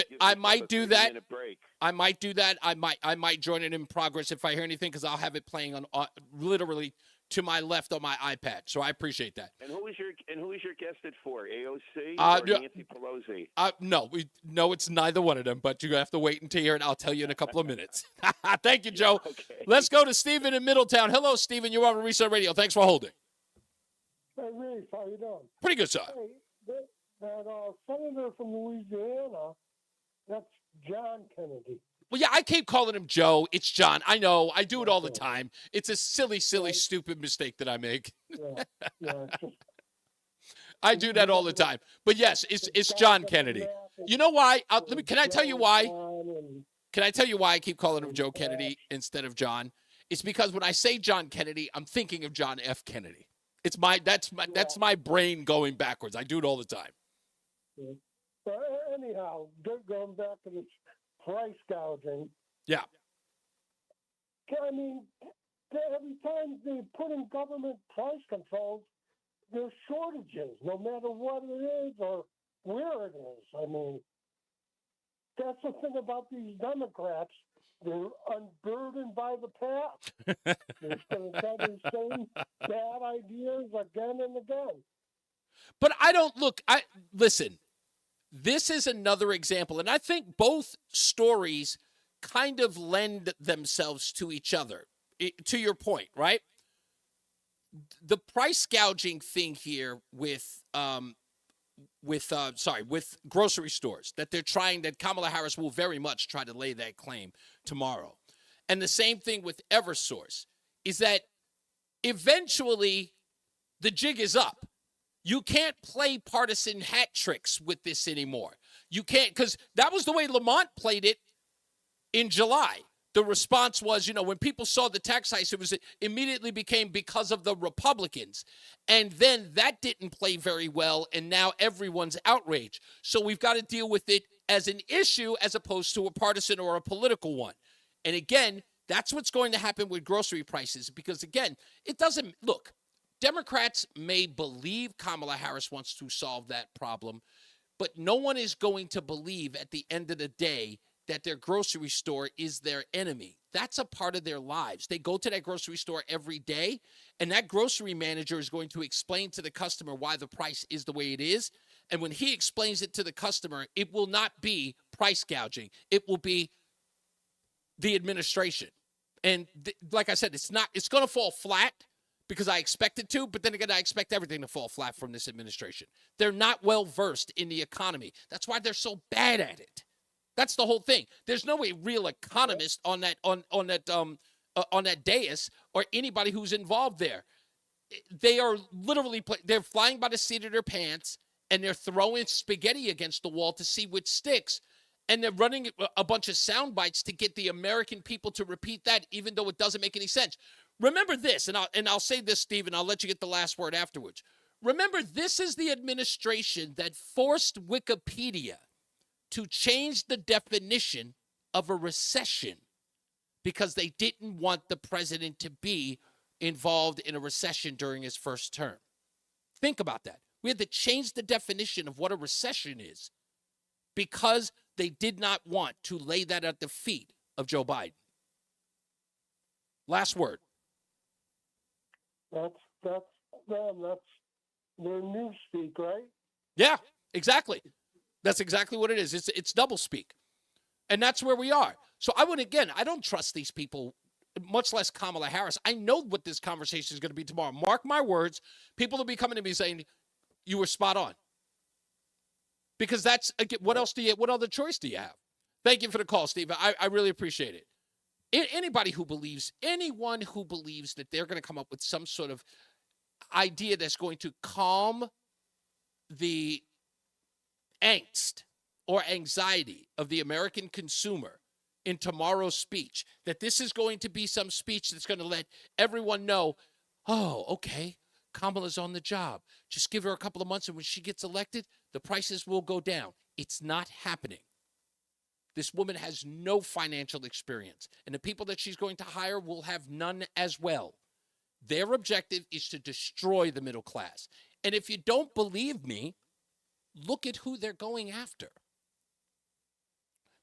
that. I might do that. I might join it in progress if I hear anything, because I'll have it playing on literally to my left on my iPad. So I appreciate that. And who is your guest at 4? AOC or Nancy Pelosi? No, it's neither one of them. But you have to wait until you hear it. I'll tell you in a couple of minutes. Thank you, Joe. Okay. Let's go to Stephen in Middletown. Hello, Stephen. You're on Reese On Radio. Thanks for holding. Hey, Reese, how you doing? Pretty good, sir. Hey, that senator from Louisiana, that's John Kennedy. Well, yeah, I keep calling him Joe. It's John. I know. I do it all the time. It's a silly, stupid mistake that I make. I do that all the time. But yes, it's John Kennedy. You know why? Can I tell you why? Can I tell you why I keep calling him Joe Kennedy instead of John? It's because when I say John Kennedy, I'm thinking of John F. Kennedy. That's my brain going backwards. I do it all the time. Yeah. But anyhow, going back to this price gouging. Yeah. I mean, every time they put in government price controls, there's shortages, no matter what it is or where it is. I mean, that's the thing about these Democrats. They're unburdened by the past. They're going to tell the same bad ideas again and again. But listen, this is another example, and I think both stories kind of lend themselves to each other, to your point, right? The price gouging thing here with grocery stores, that Kamala Harris will very much try to lay that claim tomorrow. And the same thing with Eversource is that eventually the jig is up. You can't play partisan hat tricks with this anymore. You can't, because that was the way Lamont played it in July. The response was, when people saw the tax hikes, it immediately became because of the Republicans. And then that didn't play very well, and now everyone's outraged. So we've got to deal with it as an issue as opposed to a partisan or a political one. And again, that's what's going to happen with grocery prices, because again, look, Democrats may believe Kamala Harris wants to solve that problem, but no one is going to believe at the end of the day that their grocery store is their enemy. That's a part of their lives. They go to that grocery store every day, and that grocery manager is going to explain to the customer why the price is the way it is. And when he explains it to the customer, it will not be price gouging. It will be the administration. And like I said, it's going to fall flat because I expect it to, but then again, I expect everything to fall flat from this administration. They're not well versed in the economy. That's why they're so bad at it. That's the whole thing. There's no real economist on that dais or anybody who's involved there. They are literally they're flying by the seat of their pants, and they're throwing spaghetti against the wall to see which sticks. And they're running a bunch of sound bites to get the American people to repeat that, even though it doesn't make any sense. Remember this, and I'll say this, Steve, and I'll let you get the last word afterwards. Remember, this is the administration that forced Wikipedia to change the definition of a recession because they didn't want the president to be involved in a recession during his first term. Think about that. We had to change the definition of what a recession is because they did not want to lay that at the feet of Joe Biden. Last word. That's them. That's their newspeak, right? Yeah, exactly. That's exactly what it is. It's doublespeak. And that's where we are. So I don't trust these people, much less Kamala Harris. I know what this conversation is going to be tomorrow. Mark my words. People will be coming to me saying, you were spot on. Because that's, again, what other choice do you have? Thank you for the call, Steve. I really appreciate it. Anyone who believes that they're going to come up with some sort of idea that's going to calm the angst or anxiety of the American consumer in tomorrow's speech, that this is going to be some speech that's going to let everyone know, oh, okay, Kamala's on the job. Just give her a couple of months, and when she gets elected, the prices will go down. It's not happening. This woman has no financial experience, and the people that she's going to hire will have none as well. Their objective is to destroy the middle class. And if you don't believe me, look at who they're going after.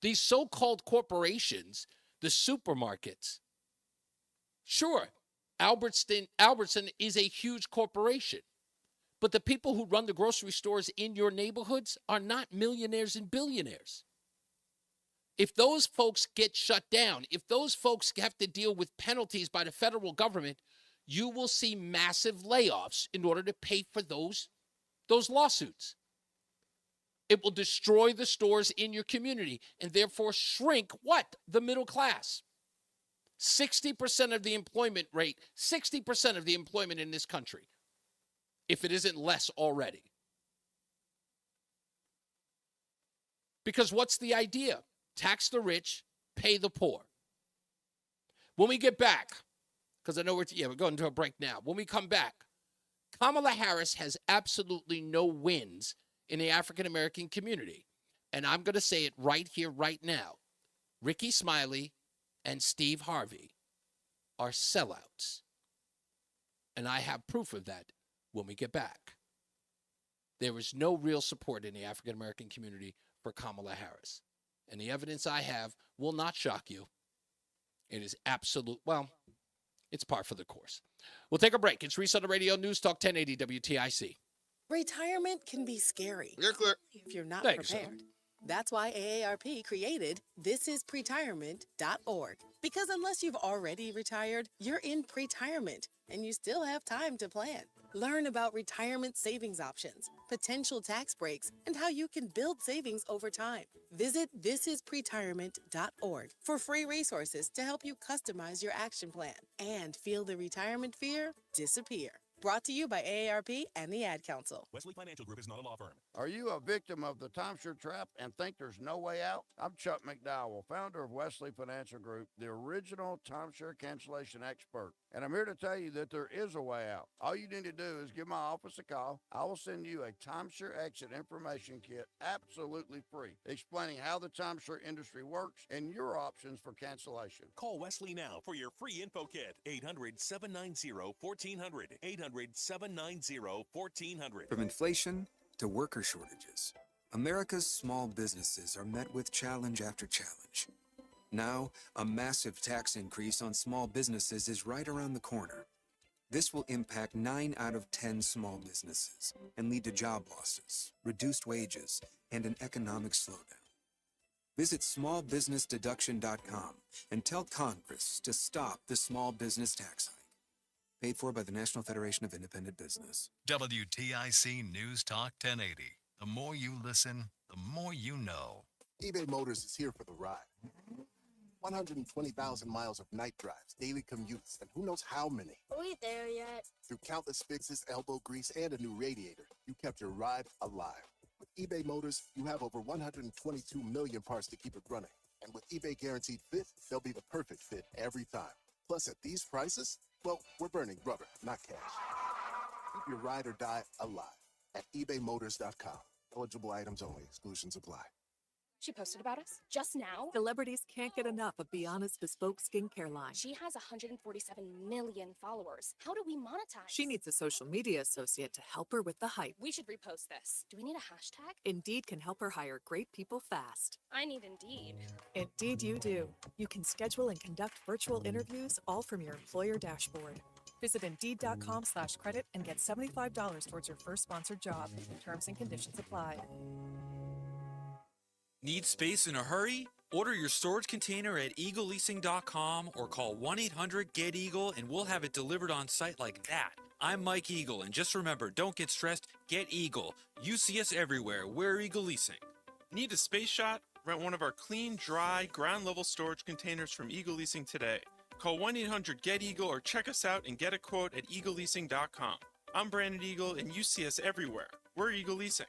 These so-called corporations, the supermarkets. Sure, Albertson is a huge corporation. But the people who run the grocery stores in your neighborhoods are not millionaires and billionaires. If those folks get shut down, if those folks have to deal with penalties by the federal government, you will see massive layoffs in order to pay for those lawsuits. It will destroy the stores in your community and therefore shrink what? The middle class. 60% of the employment rate, 60% of the employment in this country, if it isn't less already. Because what's the idea? Tax the rich, pay the poor. When we get back, because I know we're going to a break now. When we come back, Kamala Harris has absolutely no wins in the African-American community. And I'm going to say it right here, right now. Ricky Smiley and Steve Harvey are sellouts. And I have proof of that when we get back. There is no real support in the African-American community for Kamala Harris. And the evidence I have will not shock you. It is absolute, well, it's par for the course. We'll take a break. It's Reese on the Radio, News Talk 1080 WTIC. Retirement can be scary. You're clear. If you're not Thanks, prepared. That's why AARP created thisispretirement.org. Because unless you've already retired, you're in pretirement and you still have time to plan. Learn about retirement savings options, potential tax breaks, and how you can build savings over time. Visit thisispretirement.org for free resources to help you customize your action plan and feel the retirement fear disappear. Brought to you by AARP and the Ad Council. Wesley Financial Group is not a law firm. Are you a victim of the timeshare trap and think there's no way out? I'm Chuck McDowell, founder of Wesley Financial Group, the original timeshare cancellation expert. And I'm here to tell you that there is a way out. All you need to do is give my office a call. I will send you a timeshare exit information kit absolutely free, explaining how the timeshare industry works and your options for cancellation. Call Wesley now for your free info kit. 800-790-1400. 800-790-1400. From inflation to worker shortages, America's small businesses are met with challenge after challenge. Now, a massive tax increase on small businesses is right around the corner. This will impact 9 out of 10 small businesses and lead to job losses, reduced wages, and an economic slowdown. Visit smallbusinessdeduction.com and tell Congress to stop the small business tax hike. Paid for by the National Federation of Independent Business. WTIC News Talk 1080. The more you listen, the more you know. eBay Motors is here for the ride. 120,000 miles of night drives, daily commutes, and who knows how many. Are we there yet? Through countless fixes, elbow grease, and a new radiator, you kept your ride alive. With eBay Motors, you have over 122 million parts to keep it running. And with eBay Guaranteed Fit, they'll be the perfect fit every time. Plus, at these prices, well, we're burning rubber, not cash. Keep your ride or die alive at ebaymotors.com. Eligible items only. Exclusions apply. She posted about us just now. Celebrities can't get enough of Bianna's bespoke skincare line. She has 147 million followers. How do we monetize? She needs a social media associate to help her with the hype. We should repost this. Do we need a hashtag? Indeed can help her hire great people fast. I need Indeed. Indeed you do. You can schedule and conduct virtual interviews all from your employer dashboard. Visit Indeed.com/credit and get $75 towards your first sponsored job. Terms and conditions apply. Need space in a hurry? Order your storage container at eagleleasing.com or call 1-800-GET-EAGLE and we'll have it delivered on site like that. I'm Mike Eagle, and just remember, don't get stressed, get Eagle. You see us everywhere. We're Eagle Leasing. Need a space shot? Rent one of our clean, dry, ground-level storage containers from Eagle Leasing today. Call 1-800-GET-EAGLE or check us out and get a quote at eagleleasing.com. I'm Brandon Eagle, and you see us everywhere. We're Eagle Leasing.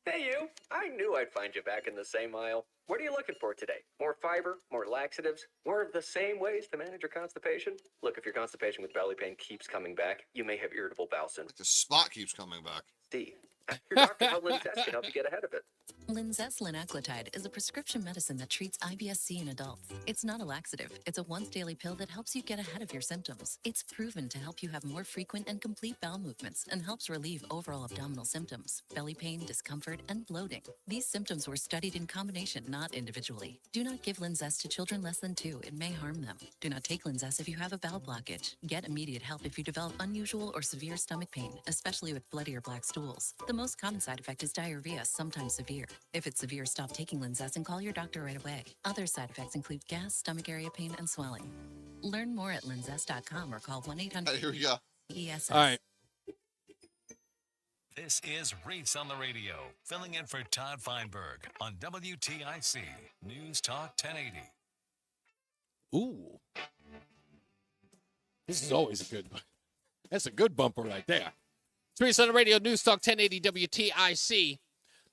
Hey you, I knew I'd find you back in the same aisle. What are you looking for today? More fiber, more laxatives, more of the same ways to manage your constipation? Look, if your constipation with belly pain keeps coming back, you may have irritable bowel syndrome. The spot keeps coming back. See, your doctor Helen Linzess can help you get ahead of it. Linzess linaclotide is a prescription medicine that treats IBS-C in adults. It's not a laxative. It's a once-daily pill that helps you get ahead of your symptoms. It's proven to help you have more frequent and complete bowel movements and helps relieve overall abdominal symptoms, belly pain, discomfort, and bloating. These symptoms were studied in combination, not individually. Do not give Linzess to children less than 2. It may harm them. Do not take Linzess if you have a bowel blockage. Get immediate help if you develop unusual or severe stomach pain, especially with bloody or black stools. The most common side effect is diarrhea, sometimes severe. If it's severe, stop taking Linzess and call your doctor right away. Other side effects include gas, stomach area pain, and swelling. Learn more at linzess.com or call 1-800. Here we go. ESS. All right. This is Reese on the Radio, filling in for Todd Feinberg on WTIC News Talk 1080. Ooh. This is always a good one. That's a good bumper right there. It's Reese on the Radio, News Talk 1080 WTIC.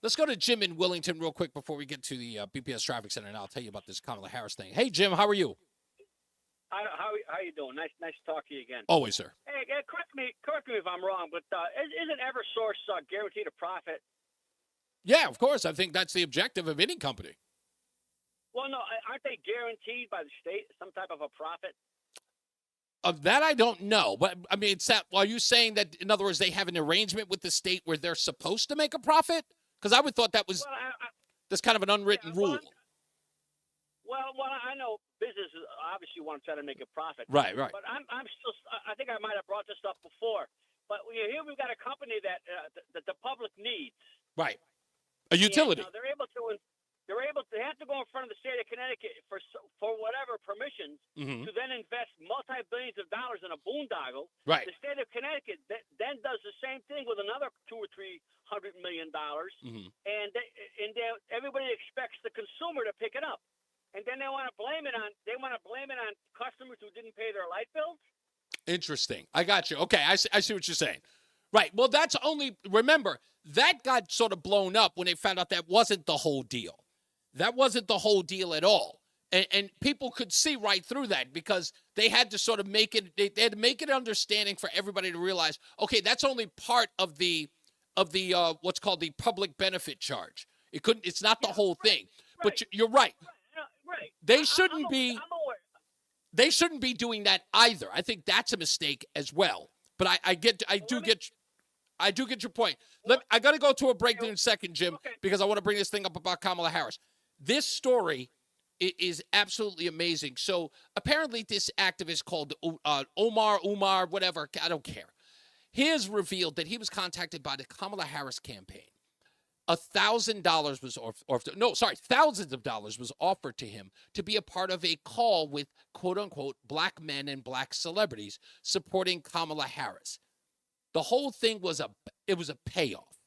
Let's go to Jim in Willington real quick before we get to the BPS Traffic Center, and I'll tell you about this Kamala Harris thing. Hey, Jim, how are you? How you doing? Nice to talk to you again. Always, sir. Hey, correct me if I'm wrong, but isn't EverSource guaranteed a profit? Yeah, of course. I think that's the objective of any company. Well, no, aren't they guaranteed by the state some type of a profit? Of that, I don't know. But, I mean, are you saying that, in other words, they have an arrangement with the state where they're supposed to make a profit? Because I would thought that was that's kind of an unwritten rule. Well, I know businesses obviously want to try to make a profit. Right. But I'm still. I think I might have brought this up before. But here we've got a company that the public needs. Right. A utility. And, they have to go in front of the state of Connecticut for whatever permissions to then invest multi-billions of dollars in a boondoggle. Right. The state of Connecticut then does the same thing with another $200 or $300 million, and everybody expects the consumer to pick it up, and then they want to blame it on customers who didn't pay their light bills. Interesting. I got you. Okay, I see what you're saying. Right. Well, that's only, remember, that got sort of blown up when they found out that wasn't the whole deal. That wasn't the whole deal at all. And people could see right through that because they had to sort of make it, they had to make it understanding for everybody to realize, okay, that's only part of the what's called the public benefit charge. It's not the whole thing. But you're right. Right. They shouldn't be doing that either. I think that's a mistake as well. But I do get I do get your point. I got to go to a break in a second, Jim, because I want to bring this thing up about Kamala Harris. This story is absolutely amazing. So apparently this activist called Umar, whatever, I don't care. He has revealed that he was contacted by the Kamala Harris campaign. $1,000 was thousands of dollars was offered to him to be a part of a call with quote unquote black men and black celebrities supporting Kamala Harris. The whole thing was a payoff.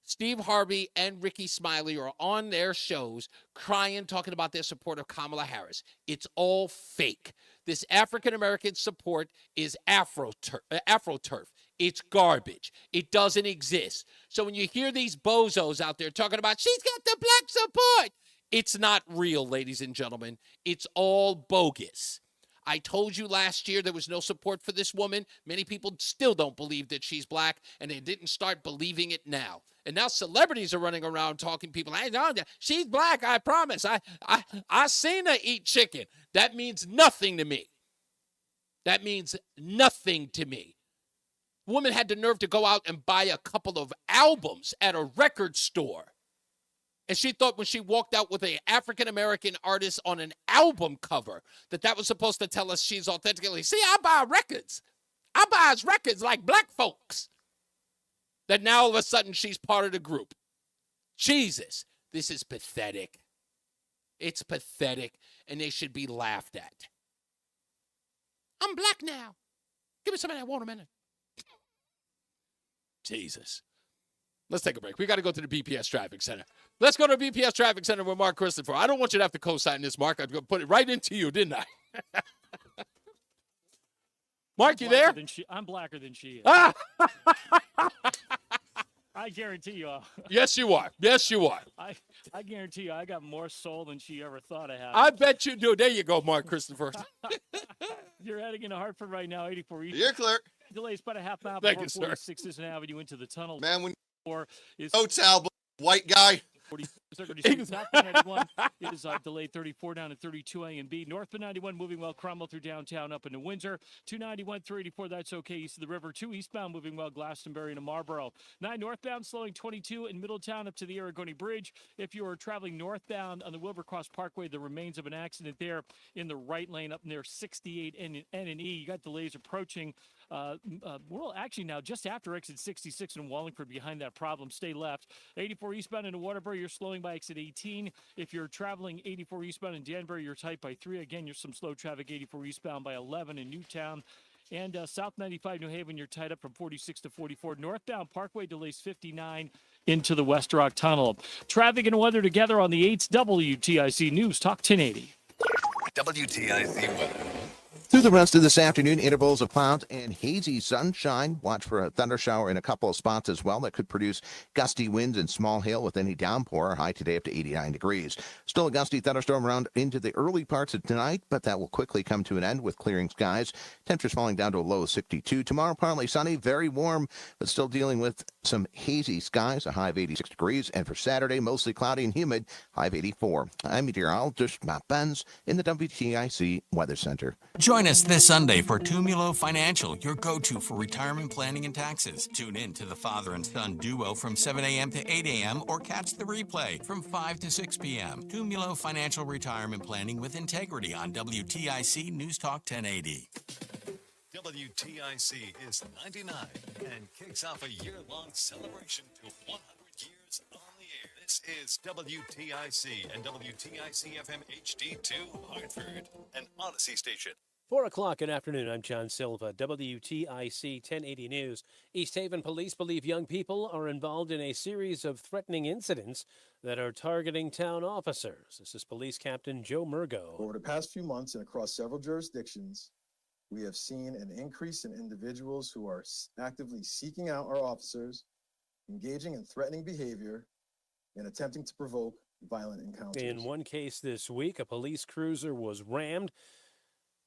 Steve Harvey and Ricky Smiley are on their shows crying, talking about their support of Kamala Harris. It's all fake. This African-American support is AfroTurf. It's garbage. It doesn't exist. So when you hear these bozos out there talking about, she's got the black support, it's not real, ladies and gentlemen. It's all bogus. I told you last year there was no support for this woman. Many people still don't believe that she's black, and they didn't start believing it now. And now celebrities are running around talking people, I know she's black, I promise. I seen her eat chicken. That means nothing to me. That means nothing to me. Woman had the nerve to go out and buy a couple of albums at a record store. And she thought when she walked out with an African-American artist on an album cover that was supposed to tell us she's authentically, see, I buy records. I buy records like black folks. That now all of a sudden she's part of the group. Jesus, this is pathetic. It's pathetic, and they should be laughed at. I'm black now. Give me some of that watermelon. Jesus. Let's take a break. We got to go to the BPS Traffic Center. Let's go to the BPS Traffic Center with Mark Christopher. I don't want you to have to co-sign this, Mark. I'm going to put it right into you, didn't I? Mark, you there? I'm blacker than she is. Ah! I guarantee you. Yes, you are. Yes, you are. I guarantee you I got more soul than she ever thought I had. I bet you do. There you go, Mark Christopher. You're heading into Hartford right now, 84 East. You're clear. Delays about a half mile Thank before you, sir. 46th Avenue into the tunnel. Man, when is hotel white guy. 40 91 is delayed 34 down to 32 A and B. Northbound 91 moving well, Cromwell through downtown up into Windsor. 291, 384, that's okay east of the river. 2 eastbound moving well, Glastonbury to Marlboro. 9 northbound slowing 22 in Middletown up to the Aragoni Bridge. If you are traveling northbound on the Wilbercross Parkway, the remains of an accident there in the right lane up near 68 N and E. You got delays approaching. Well, actually now just after exit 66 in Wallingford behind that problem. Stay left. 84 eastbound into Waterbury, you're slowing by exit 18. If you're traveling 84 eastbound in Danbury, you're tight by 3. Again, you're some slow traffic 84 eastbound by 11 in Newtown. And South 95 New Haven, you're tied up from 46 to 44. Northbound Parkway delays 59 into the West Rock Tunnel. Traffic and weather together on the 8th WTIC News Talk 1080. WTIC weather. Through the rest of this afternoon, intervals of clouds and hazy sunshine. Watch for a thunder shower in a couple of spots as well that could produce gusty winds and small hail with any downpour. High today up to 89 degrees. Still a gusty thunderstorm around into the early parts of tonight, but that will quickly come to an end with clearing skies. Temperatures falling down to a low of 62. Tomorrow, partly sunny, very warm, but still dealing with some hazy skies, a high of 86 degrees. And for Saturday, mostly cloudy and humid, high of 84. I'm meteorologist Matt Benz in the WTIC Weather Center. Join us this Sunday for Tumulo Financial, your go-to for retirement planning and taxes. Tune in to the father and son duo from 7 a.m. to 8 a.m. or catch the replay from 5 to 6 p.m. Tumulo Financial Retirement Planning with Integrity on WTIC News Talk 1080. WTIC is 99 and kicks off a year-long celebration to 100 years on the air. This is WTIC and WTIC FM HD2 Hartford, an Odyssey station. 4 o'clock good afternoon. I'm John Silva, WTIC 1080 News. East Haven police believe young people are involved in a series of threatening incidents that are targeting town officers. This is Police Captain Joe Murgo. Over the past few months and across several jurisdictions, we have seen an increase in individuals who are actively seeking out our officers, engaging in threatening behavior, and attempting to provoke violent encounters. In one case this week, a police cruiser was rammed,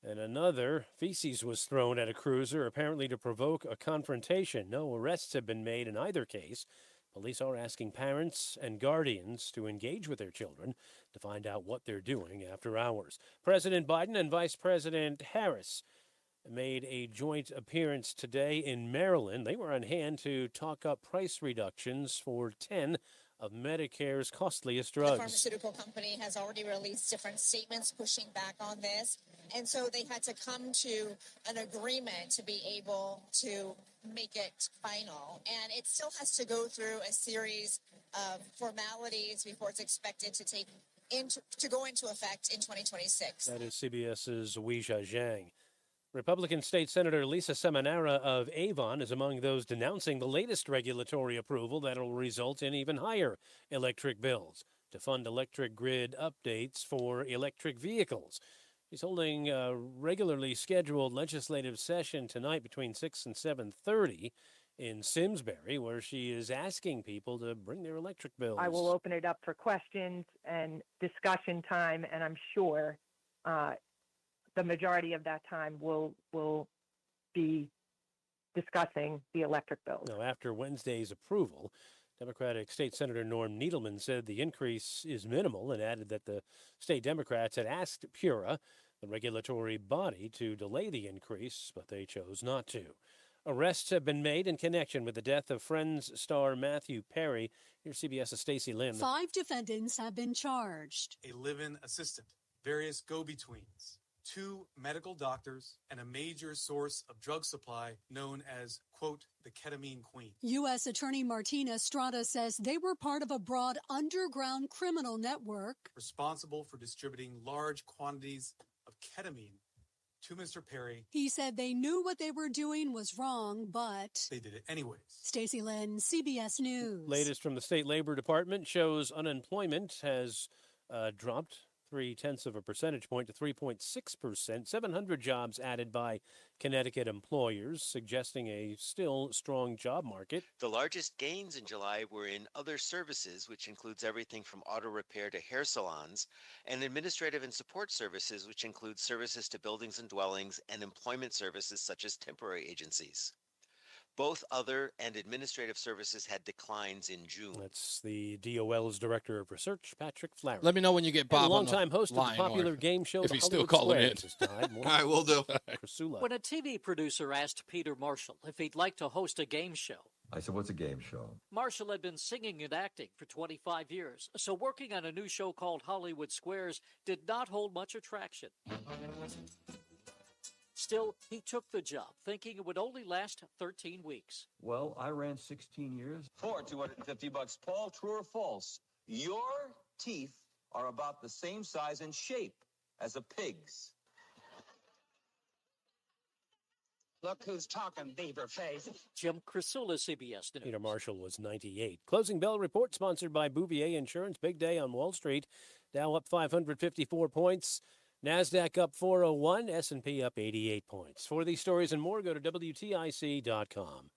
and another, feces was thrown at a cruiser, apparently to provoke a confrontation. No arrests have been made in either case. Police are asking parents and guardians to engage with their children to find out what they're doing after hours. President Biden and Vice President Harris made a joint appearance today in Maryland. They were on hand to talk up price reductions for 10 of Medicare's costliest drugs. The pharmaceutical company has already released different statements pushing back on this. And so they had to come to an agreement to be able to make it final. And it still has to go through a series of formalities before it's expected to go into effect in 2026. That is CBS's Weijia Zhang. Republican State Senator Lisa Seminara of Avon is among those denouncing the latest regulatory approval that will result in even higher electric bills to fund electric grid updates for electric vehicles. She's holding a regularly scheduled legislative session tonight between 6 and 7:30 in Simsbury, where she is asking people to bring their electric bills. I will open it up for questions and discussion time, and I'm sure the majority of that time will be discussing the electric bills. Now, after Wednesday's approval, Democratic State Senator Norm Needleman said the increase is minimal and added that the state Democrats had asked PURA, the regulatory body, to delay the increase, but they chose not to. Arrests have been made in connection with the death of Friends star Matthew Perry. Here's CBS's Stacey Lynn. 5 defendants have been charged. A live-in assistant, various go-betweens, 2 medical doctors, and a major source of drug supply known as, quote, the ketamine queen. U.S. Attorney Martina Estrada says they were part of a broad underground criminal network responsible for distributing large quantities of ketamine to Mr. Perry. He said they knew what they were doing was wrong, but they did it anyways. Stacey Lynn, CBS News. Latest from the State Labor Department shows unemployment has dropped 0.3 of a percentage point to 3.6%. 700 jobs added by Connecticut employers, suggesting a still strong job market. The largest gains in July were in other services, which includes everything from auto repair to hair salons, and administrative and support services, which includes services to buildings and dwellings, and employment services such as temporary agencies. Both other and administrative services had declines in June. That's the DOL's Director of Research, Patrick Flower. Let me know when you get Bob and a on the longtime host of the line, popular or game show, if The he's still Hollywood calling Squares, in. has died. All right, we'll do. Priscilla. When a TV producer asked Peter Marshall if he'd like to host a game show, I said, what's a game show? Marshall had been singing and acting for 25 years, so working on a new show called Hollywood Squares did not hold much attraction. Still, he took the job, thinking it would only last 13 weeks. Well, I ran 16 years. For $250, Paul, true or false? Your teeth are about the same size and shape as a pig's. Look who's talking, beaver face. Jim Crisula, CBS News. Peter Marshall was 98. Closing bell report sponsored by Bouvier Insurance. Big day on Wall Street. Dow up 554 points. NASDAQ up 401, S&P up 88 points. For these stories and more, go to WTIC.com.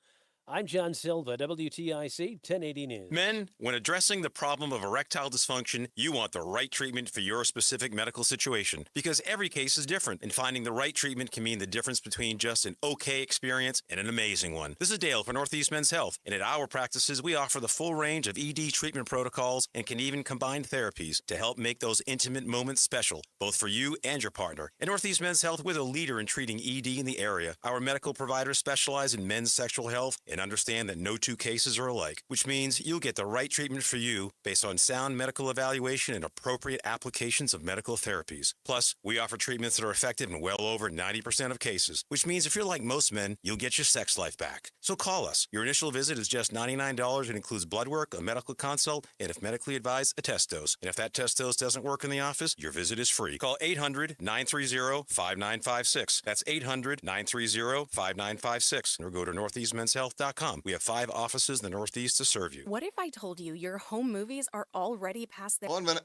I'm John Silva, WTIC 1080 News. Men, when addressing the problem of erectile dysfunction, you want the right treatment for your specific medical situation because every case is different, and finding the right treatment can mean the difference between just an okay experience and an amazing one. This is Dale for Northeast Men's Health, and at our practices, we offer the full range of ED treatment protocols and can even combine therapies to help make those intimate moments special, both for you and your partner. At Northeast Men's Health, we're the leader in treating ED in the area. Our medical providers specialize in men's sexual health and understand that no two cases are alike, which means you'll get the right treatment for you based on sound medical evaluation and appropriate applications of medical therapies. Plus, we offer treatments that are effective in well over 90% of cases, which means if you're like most men, you'll get your sex life back. So call us. Your initial visit is just $99 and includes blood work, a medical consult, and if medically advised, a test dose. And if that test dose doesn't work in the office, your visit is free. Call 800-930-5956. That's 800-930-5956. Or go to northeastmenshealth.com. We have 5 offices in the Northeast to serve you. What if I told you your home movies are already past their... 1 minute.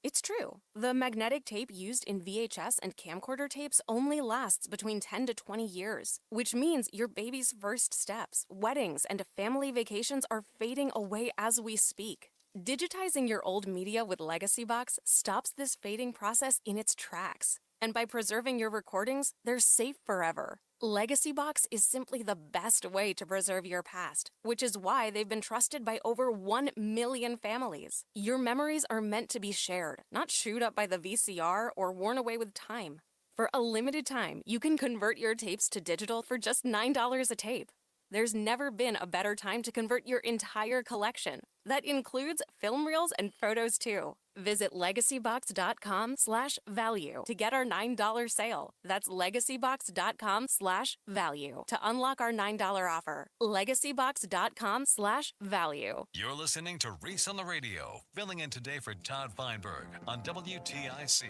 It's true. The magnetic tape used in VHS and camcorder tapes only lasts between 10 to 20 years, which means your baby's first steps, weddings, and family vacations are fading away as we speak. Digitizing your old media with Legacy Box stops this fading process in its tracks. And by preserving your recordings, they're safe forever. Legacy Box is simply the best way to preserve your past, which is why they've been trusted by over 1 million families. Your memories are meant to be shared, not chewed up by the VCR or worn away with time. For a limited time, you can convert your tapes to digital for just $9 a tape. There's never been a better time to convert your entire collection. That includes film reels and photos too. Visit legacybox.com/value to get our $9 sale. That's legacybox.com/value to unlock our $9 offer. legacybox.com/value. You're listening to Reese on the Radio, filling in today for Todd Feinberg on WTIC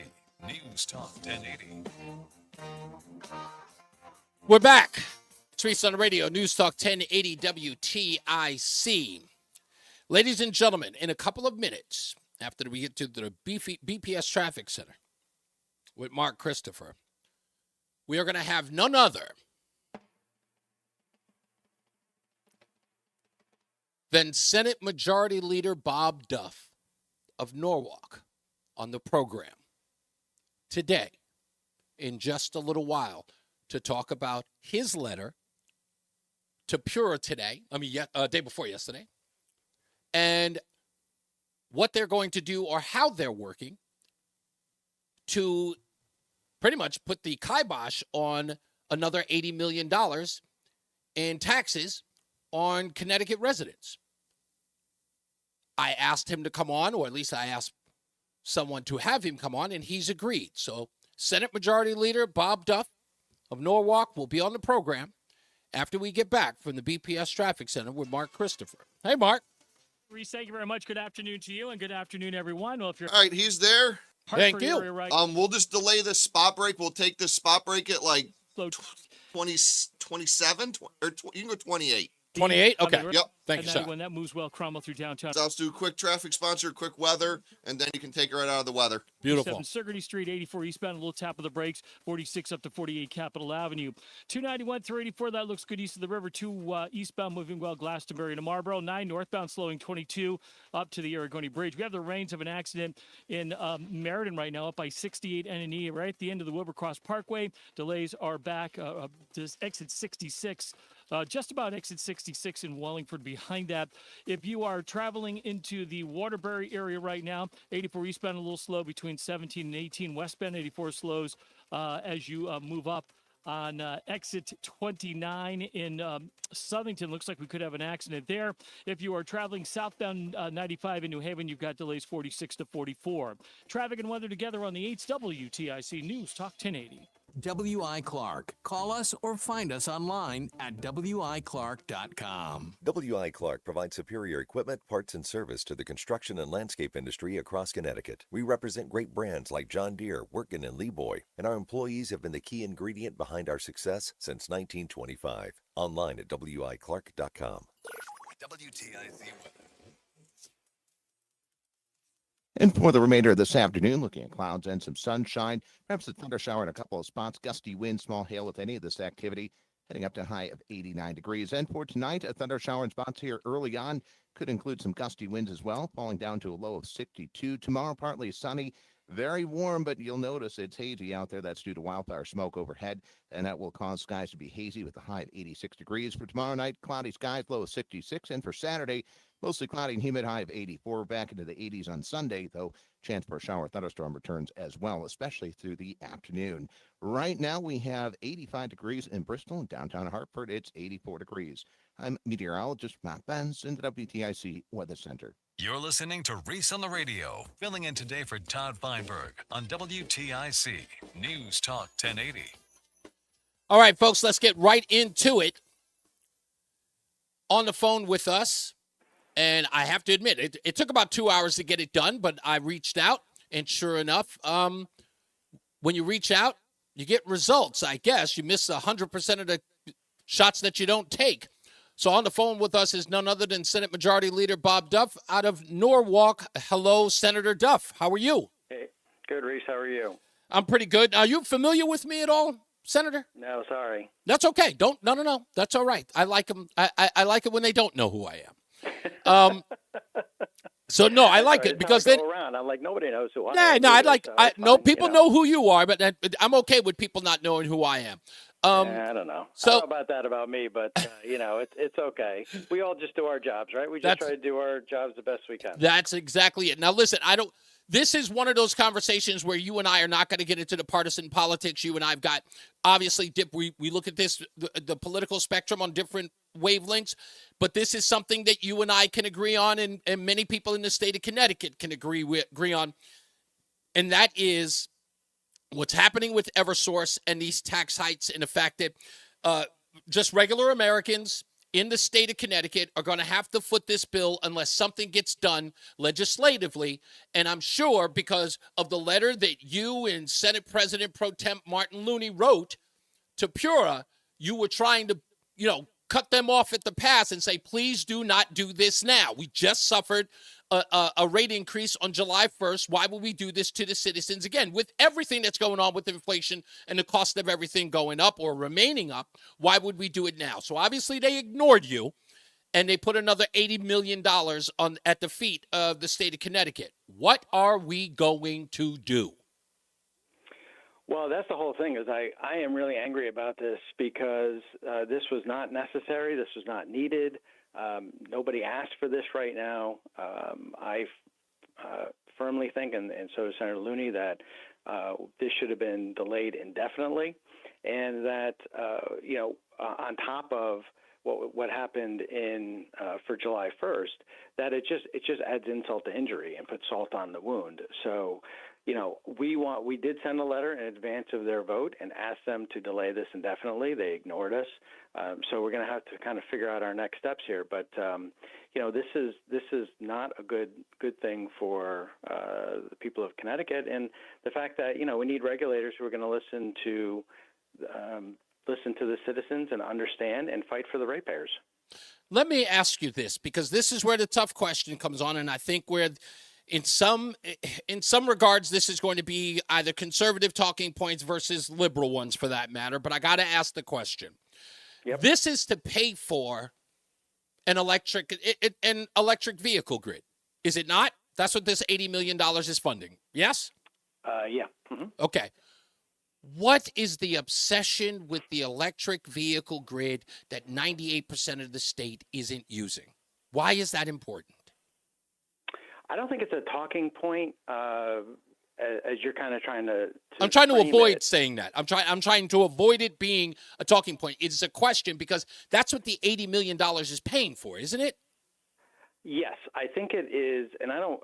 News Talk 1080. We're back. It's Reese on the Radio, News Talk 1080 WTIC. Ladies and gentlemen, in a couple of minutes, after we get to the BPS Traffic Center with Mark Christopher, we are going to have none other than Senate Majority Leader Bob Duff of Norwalk on the program today, in just a little while, to talk about his letter to Pura today, day before yesterday, and what they're going to do or how they're working to pretty much put the kibosh on another $80 million in taxes on Connecticut residents. I asked him to come on, or at least I asked someone to have him come on, and he's agreed. So Senate Majority Leader Bob Duff of Norwalk will be on the program after we get back from the BPS Traffic Center with Mark Christopher. Hey, Mark. Reese, thank you very much. Good afternoon to you, and good afternoon, everyone. Well, if you're All right, he's there. Thank you. Area, right, We'll just delay the spot break. We'll take this spot break at like slow 27, or you can go 28. 28? Okay. Yep. Thank you, sir. When that moves well, Cromwell through downtown. So let's do a quick traffic sponsor, quick weather, and then you can take it right out of the weather. Beautiful. 7 Sigourney Street, 84 eastbound, a little tap of the brakes, 46 up to 48 Capitol Avenue. 291, 384, that looks good east of the river. 2 eastbound moving well, Glastonbury to Marlboro. 9 northbound slowing 22 up to the Aragoni Bridge. We have the reins of an accident in Meriden right now, up by 68 N&E, right at the end of the Wilbur Cross Parkway. Delays are back to exit 66. Just about exit 66 in Wallingford behind that. If you are traveling into the Waterbury area right now, 84 eastbound a little slow between 17 and 18. Westbound 84 slows as you move up on exit 29 in Southington. Looks like we could have an accident there. If you are traveling southbound 95 in New Haven, you've got delays 46 to 44. Traffic and weather together on the 8th WTIC News Talk 1080. W.I. Clark. Call us or find us online at wiclark.com. W.I. Clark provides superior equipment, parts, and service to the construction and landscape industry across Connecticut. We represent great brands like John Deere, Wirtgen, and Leeboy, and our employees have been the key ingredient behind our success since 1925. Online at wiclark.com. WTIC weather. And for the remainder of this afternoon, looking at clouds and some sunshine, perhaps a thunder shower in a couple of spots, gusty wind, small hail with any of this activity, heading up to a high of 89 degrees. And for tonight, a thunder shower in spots here early on could include some gusty winds as well, falling down to a low of 62. Tomorrow, partly sunny, very warm, but you'll notice it's hazy out there. That's due to wildfire smoke overhead, and that will cause skies to be hazy with a high of 86 degrees. For tomorrow night, cloudy skies, low of 66. And for Saturday, mostly cloudy and humid, high of 84. Back into the 80s on Sunday, though, chance for a shower thunderstorm returns as well, especially through the afternoon. Right now, we have 85 degrees in Bristol and downtown Hartford. It's 84 degrees. I'm meteorologist Matt Benz in the WTIC Weather Center. You're listening to Reese on the Radio, filling in today for Todd Feinberg on WTIC News Talk 1080. All right, folks, let's get right into it. On the phone with us, and I have to admit, it took about 2 hours to get it done, but I reached out, and sure enough, when you reach out, you get results, I guess. You miss 100% of the shots that you don't take. So on the phone with us is none other than Senate Majority Leader Bob Duff out of Norwalk. Hello, Senator Duff. How are you? Hey, good, Reese. How are you? I'm pretty good. Are you familiar with me at all, Senator? No, sorry. That's okay. No. That's all right. I like them. I like it when they don't know who I am. So no, I like it because then around. I'm like, nobody knows who I am. No, people know who you are, but I'm okay with people not knowing who I am. I don't know. So, I don't know about that about me, but it's okay. We all just do our jobs, right? We just try to do our jobs the best we can. That's exactly it. Now, listen, This is one of those conversations where you and I are not going to get into the partisan politics. You and I have got, obviously, we look at this, the political spectrum on different wavelengths, but this is something that you and I can agree on, and many people in the state of Connecticut can agree on, and that is what's happening with Eversource and these tax hikes, and the fact that just regular Americans in the state of Connecticut are going to have to foot this bill unless something gets done legislatively. And I'm sure because of the letter that you and Senate President Pro Temp Martin Looney wrote to Pura, you were trying to, cut them off at the pass and say, please do not do this now. We just suffered a rate increase on July 1st. Why would we do this to the citizens again? With everything that's going on with inflation and the cost of everything going up or remaining up, why would we do it now? So obviously they ignored you, and they put another $80 million at the feet of the state of Connecticut. What are we going to do? Well, that's the whole thing. Is I am really angry about this because this was not necessary. This was not needed. Nobody asked for this right now. I firmly think, and so does Senator Looney, that this should have been delayed indefinitely, and that on top of what happened for July 1st, that it just adds insult to injury and puts salt on the wound. So, we did send a letter in advance of their vote and asked them to delay this indefinitely. They ignored us. So we're going to have to kind of figure out our next steps here. But this is not a good thing for the people of Connecticut, and the fact that we need regulators who are going to listen to the citizens and understand and fight for the ratepayers. Let me ask you this, because this is where the tough question comes on, and I think where in some regards this is going to be either conservative talking points versus liberal ones for that matter, but I got to ask the question. Yep. This is to pay for an electric vehicle grid, is it not? That's what this $80 million is funding, yes? Yeah. Mm-hmm. Okay. What is the obsession with the electric vehicle grid that 98% of the state isn't using? Why is that important? I don't think it's a talking point, as you're kind of trying to I'm trying to avoid saying that. I'm trying to avoid it being a talking point. It's a question because that's what the $80 million is paying for, isn't it? Yes, I think it is, and I don't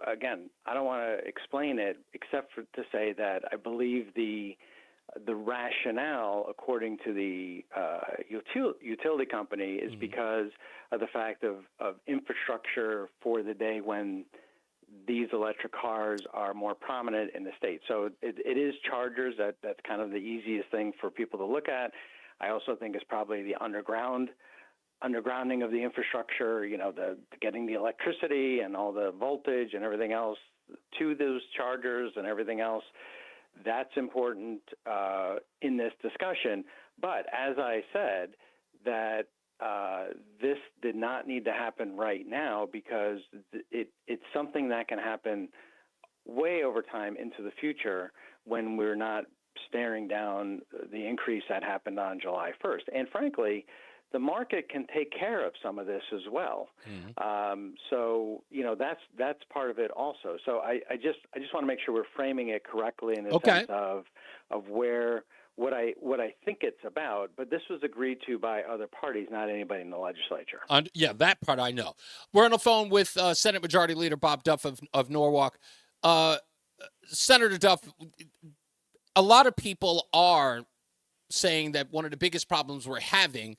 want to explain it except to say that I believe the rationale, according to the utility company, is because of the fact of infrastructure for the day when these electric cars are more prominent in the state. So it is chargers. That's kind of the easiest thing for people to look at. I also think it's probably the undergrounding of the infrastructure, the getting the electricity and all the voltage and everything else to those chargers and everything else. That's important in this discussion. But as I said, that this did not need to happen right now because it's something that can happen way over time into the future when we're not staring down the increase that happened on July 1st. And frankly, the market can take care of some of this as well. Mm-hmm. So that's part of it also. So I just want to make sure we're framing it correctly in the sense of where what I think it's about. But this was agreed to by other parties, not anybody in the legislature. Yeah, that part I know. We're on the phone with Senate Majority Leader Bob Duff of Norwalk. Senator Duff, a lot of people are saying that one of the biggest problems we're having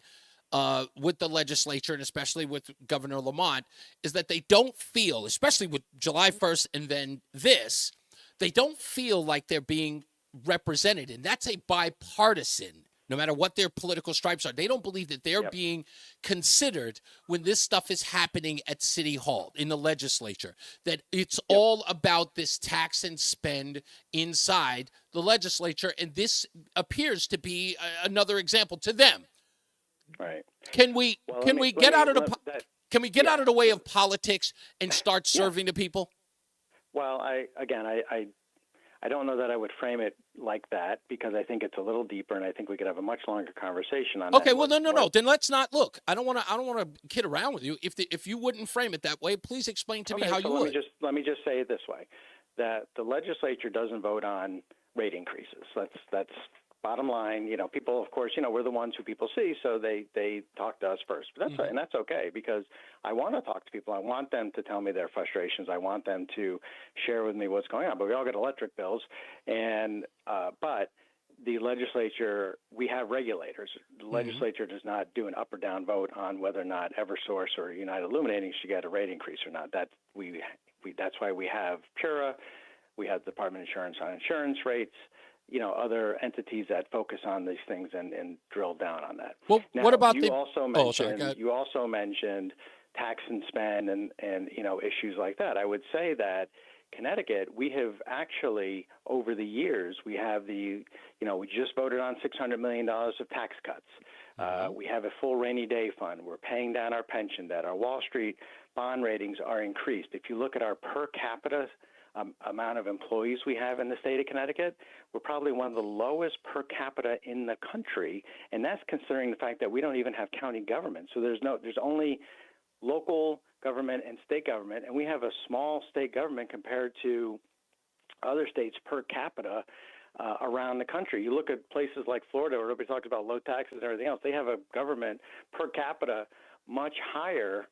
with the legislature, and especially with Governor Lamont, is that they don't feel, especially with July 1st and then this, they don't feel like they're being represented. And that's a bipartisan, no matter what their political stripes are. They don't believe that they're being considered when this stuff is happening at City Hall, in the legislature, that it's all about this tax and spend inside the legislature. And this appears to be another example to them. Right. Can we get out of the way of politics and start serving the people? Well, I don't know that I would frame it like that because I think it's a little deeper, and I think we could have a much longer conversation on that. Okay, well, no. Then let's not look. I don't want to kid around with you. If you wouldn't frame it that way, please explain to me how you would. Let me just say it this way: that the legislature doesn't vote on rate increases. That's bottom line. People, of course, we're the ones who people see, so they talk to us first. But that's and that's okay, because I want to talk to people. I want them to tell me their frustrations. I want them to share with me what's going on. But we all get electric bills, and but the legislature, we have regulators. The legislature does not do an up or down vote on whether or not EverSource or United Illuminating should get a rate increase or not. That's why we have PURA, we have the Department of Insurance on insurance rates, other entities that focus on these things and drill down on that. Well, now, what about you also mentioned tax and spend and issues like that. I would say that Connecticut, we have actually, over the years, we have we just voted on $600 million of tax cuts. We have a full rainy day fund. We're paying down our pension debt. Our Wall Street bond ratings are increased. If you look at our per capita amount of employees we have in the state of Connecticut, we're probably one of the lowest per capita in the country, and that's considering the fact that we don't even have county government. So there's only local government and state government, and we have a small state government compared to other states per capita around the country. You look at places like Florida, where everybody talks about low taxes and everything else. They have a government per capita much higher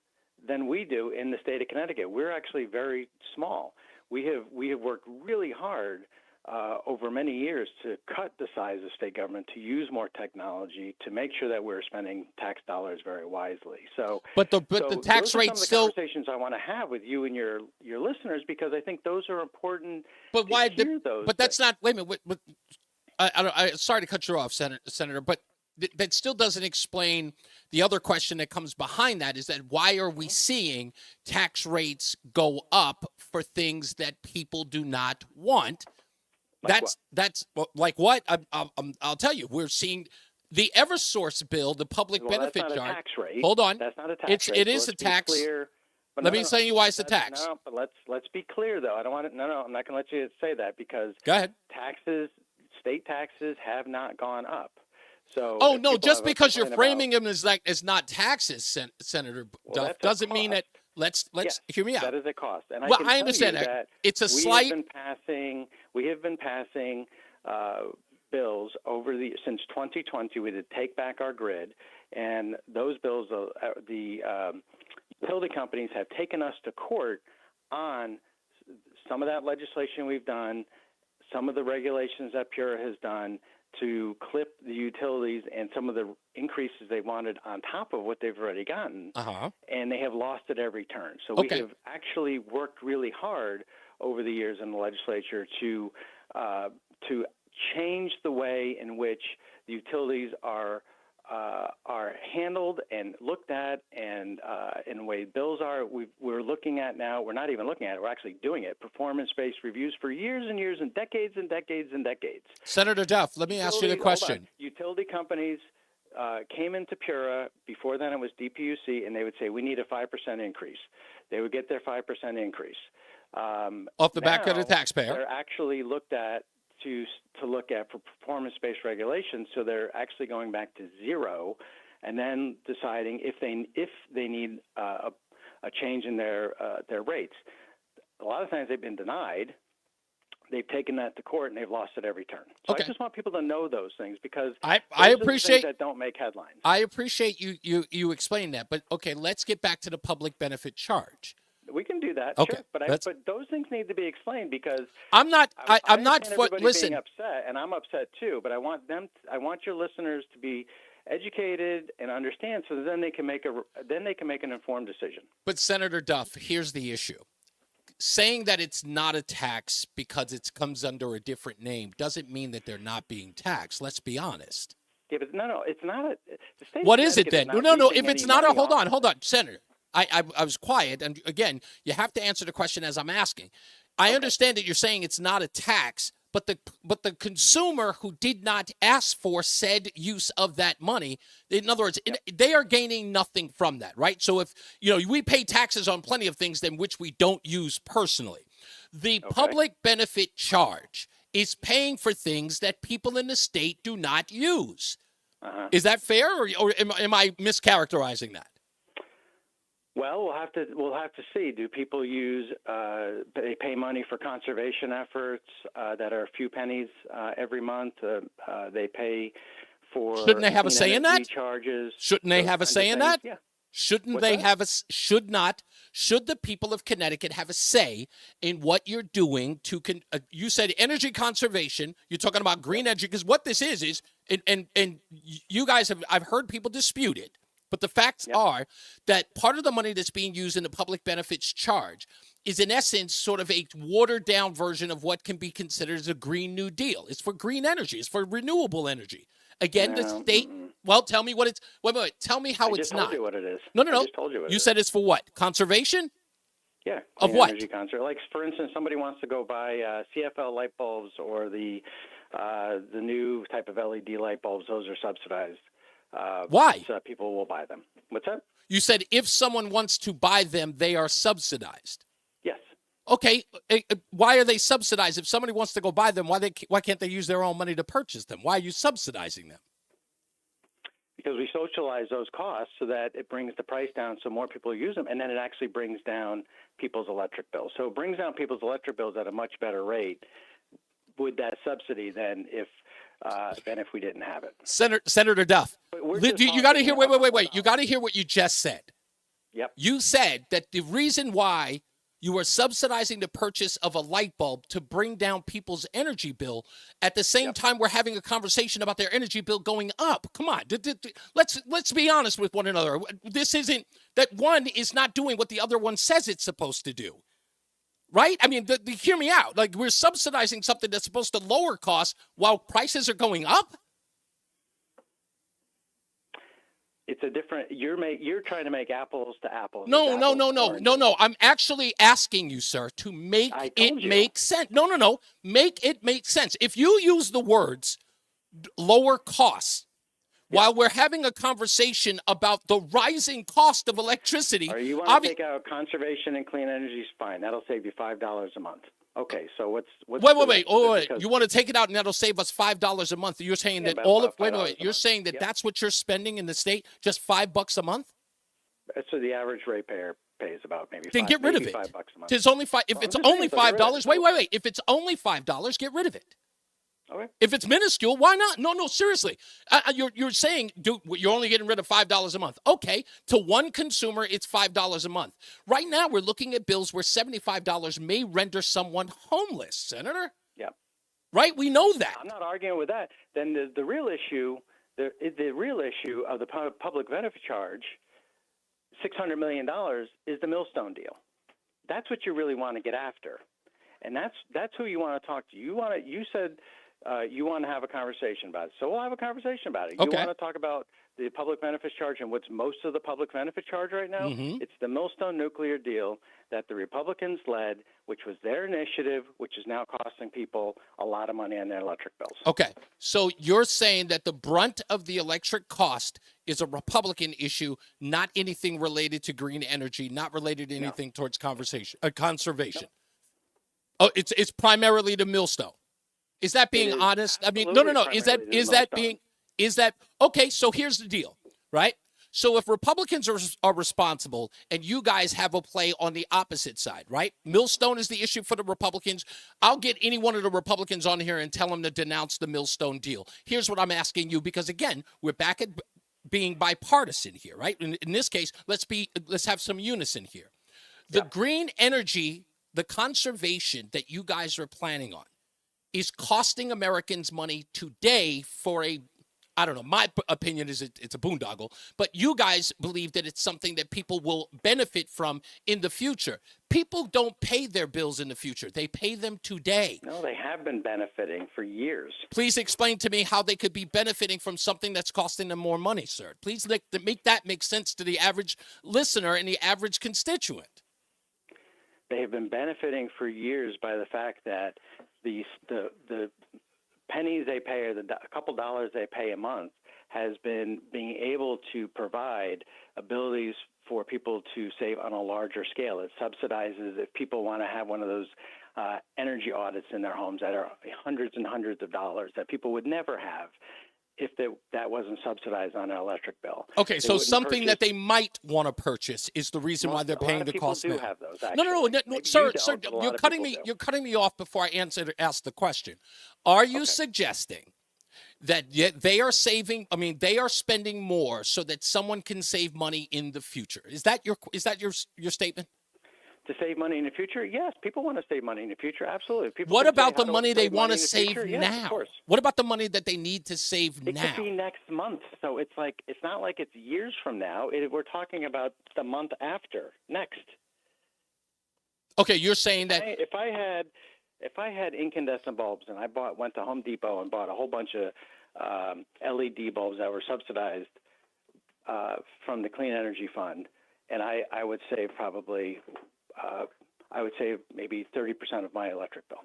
than we do in the state of Connecticut. We're actually very small. We have worked really hard over many years to cut the size of state government, to use more technology, to make sure that we're spending tax dollars very wisely. So, but the tax those are rate some of the still. Conversations I want to have with you and your listeners, because I think those are important. But why? Those but that's not. Wait a minute. I sorry to cut you off, Senator, but that still doesn't explain the other question that comes behind that, is that why are we seeing tax rates go up for things that people do not want? That's like what? I'll tell you. We're seeing the EverSource bill, the public benefit that's not charge. A tax rate. Hold on. That's not a tax rate. It is a tax. Let me tell you why it's a tax. No, but let's be clear though. I don't want to. No, I'm not going to let you say that, because go ahead. State taxes have not gone up. So oh no, just because you're framing them as not taxes, Senator Duff, doesn't mean that. Let's hear me out. That is a cost, and I understand that. It's a slight. We have been passing bills since 2020. We did Take Back Our Grid, and those bills, the utility companies have taken us to court on some of that legislation we've done, some of the regulations that PURA has done, to clip the utilities and some of the increases they wanted on top of what they've already gotten, and they have lost at every turn. So we have actually worked really hard over the years in the legislature to change the way in which the utilities are handled and looked at, and in the way bills are. We're looking at now. We're not even looking at it. We're actually doing it. Performance-based reviews for years and years and decades and decades and decades. Senator Duff, let me ask you the question. Utility companies came into PURA. Before then, it was DPUC, and they would say, we need a 5% increase. They would get their 5% increase. Off the back of the taxpayer. They're actually looked at to look at for performance-based regulations, so they're actually going back to zero, and then deciding if they need a change in their rates. A lot of times they've been denied. They've taken that to court, and they've lost at every turn. So I just want people to know those things, because I appreciate are the things that don't make headlines. I appreciate you explaining that, but okay, let's get back to the public benefit charge. We can do that, okay. Sure, but those things need to be explained, because I'm not. I'm not. Listen, being upset, and I'm upset too. But I want your listeners to be educated and understand, so then they can make an informed decision. But Senator Duff, here's the issue: saying that it's not a tax because it comes under a different name doesn't mean that they're not being taxed. Let's be honest. Yeah, but no, it's not. What is it then? No. If it's not hold on, Senator. I was quiet, and again, you have to answer the question as I'm asking. I understand that you're saying it's not a tax, but the consumer who did not ask for said use of that money, in other words, they are gaining nothing from that, right? So if we pay taxes on plenty of things then which we don't use personally. The public benefit charge is paying for things that people in the state do not use. Is that fair, or am I mischaracterizing that? Well, we'll have to see. Do people use? They pay money for conservation efforts that are a few pennies every month. They pay for. Shouldn't they have a clean say in energy that? Charges. Shouldn't they those have a kinds of say in things. that? Yeah. Shouldn't What's they that? have a should the people of Connecticut have a say in what you're doing to you said energy conservation, you're talking about green energy, because what this is and you guys I've heard people dispute it, but the facts are that part of the money that's being used in the public benefits charge is in essence sort of a watered down version of what can be considered as a Green New Deal. It's for green energy, it's for renewable energy. Again, the state. Well, tell me what it's. Wait. Tell me how I it's just not. told you what it is. No. I just told you what it You is. said it's for what? Conservation? Yeah. Of clean what? Energy concert. Like, for instance, somebody wants to go buy CFL light bulbs or the new type of LED light bulbs. Those are subsidized. Why? So people will buy them. What's that? You said if someone wants to buy them, they are subsidized. Yes. Okay. Why are they subsidized? If somebody wants to go buy them, why can't they use their own money to purchase them? Why are you subsidizing them? Because we socialize those costs so that it brings the price down so more people use them, and then it actually brings down people's electric bills. So it brings down people's electric bills at a much better rate with that subsidy than if we didn't have it. Senator Duff, you got to hear. Wait. You got to hear what you just said. Yep. You said that the reason why you are subsidizing the purchase of a light bulb to bring down people's energy bill at the same time we're having a conversation about their energy bill going up. Come on. Let's be honest with one another. This isn't that one is not doing what the other one says it's supposed to do. Right? I mean, hear me out. Like, we're subsidizing something that's supposed to lower costs while prices are going up. It's a different. You're trying to make apples to apples. No. I'm actually asking you, sir, to make it make sense. No. Make it make sense. If you use the words lower costs while we're having a conversation about the rising cost of electricity, Or you want to take out conservation and clean energy? Fine. That'll save you $5 a month. Okay, so what's wait. You want to take it out and that'll save us $5 a month? You're saying that all of You're saying that that's what you're spending in the state, just $5 a month? That's what the average ratepayer pays, about maybe. Then get rid of it. $5 a month. It's only five. If it's only $5, wait. If it's only $5, get rid of it. Okay. If it's minuscule, why not? No, seriously. You're saying you're only getting rid of $5 a month. Okay, to one consumer, it's $5 a month. Right now, we're looking at bills where $75 may render someone homeless, Senator. Yeah. Right? We know that. I'm not arguing with that. Then the real issue, the real issue of the public benefit charge, $600 million, is the Millstone deal. That's what you really want to get after, and that's who you want to talk to. You said. You want to have a conversation about it. So we'll have a conversation about it. Okay. You want to talk about the public benefits charge and what's most of the public benefit charge right now? Mm-hmm. It's the Millstone nuclear deal that the Republicans led, which was their initiative, which is now costing people a lot of money on their electric bills. Okay. So you're saying that the brunt of the electric cost is a Republican issue, not anything related to green energy, not related to anything towards conservation. No. Oh, it's primarily the Millstone. Is that being honest? I mean, no. Is that okay? So here's the deal, right? So if Republicans are responsible and you guys have a play on the opposite side, right? Millstone is the issue for the Republicans. I'll get any one of the Republicans on here and tell them to denounce the Millstone deal. Here's what I'm asking you, because again, we're back at being bipartisan here, right? In this case, let's have some unison here. The green energy, the conservation that you guys are planning on, is costing Americans money today for I don't know, my opinion is it's a boondoggle, but you guys believe that it's something that people will benefit from in the future. People don't pay their bills in the future. They pay them today. No, they have been benefiting for years. Please explain to me how they could be benefiting from something that's costing them more money, sir. Please make that make sense to the average listener and the average constituent. They have been benefiting for years by the fact that the pennies they pay, or a couple dollars they pay a month, has been being able to provide abilities for people to save on a larger scale. It subsidizes if people want to have one of those energy audits in their homes that are hundreds and hundreds of dollars that people would never have that wasn't subsidized on an electric bill. Okay, They so wouldn't something that purchase- they might want to purchase is the reason why they're a lot paying of the people cost do now. have those, No, Maybe sir, you don't, sir, but a lot you're of cutting people me. do. You're cutting me off before I ask the question. Are you suggesting that they are saving? I mean, they are spending more so that someone can save money in the future. Is that your statement? To save money in the future, yes, people want to save money in the future. Absolutely. People What can say, about "How the do I money they save want money to in the save future?" Yes, of now? course. What about the money that they need to save It now? could be next month, so it's not like it's years from now. We're talking about the month after, next. Okay, you're saying that If I had incandescent bulbs and I went to Home Depot and bought a whole bunch of LED bulbs that were subsidized from the Clean Energy Fund, and I would save probably. I would save maybe 30% of my electric bill.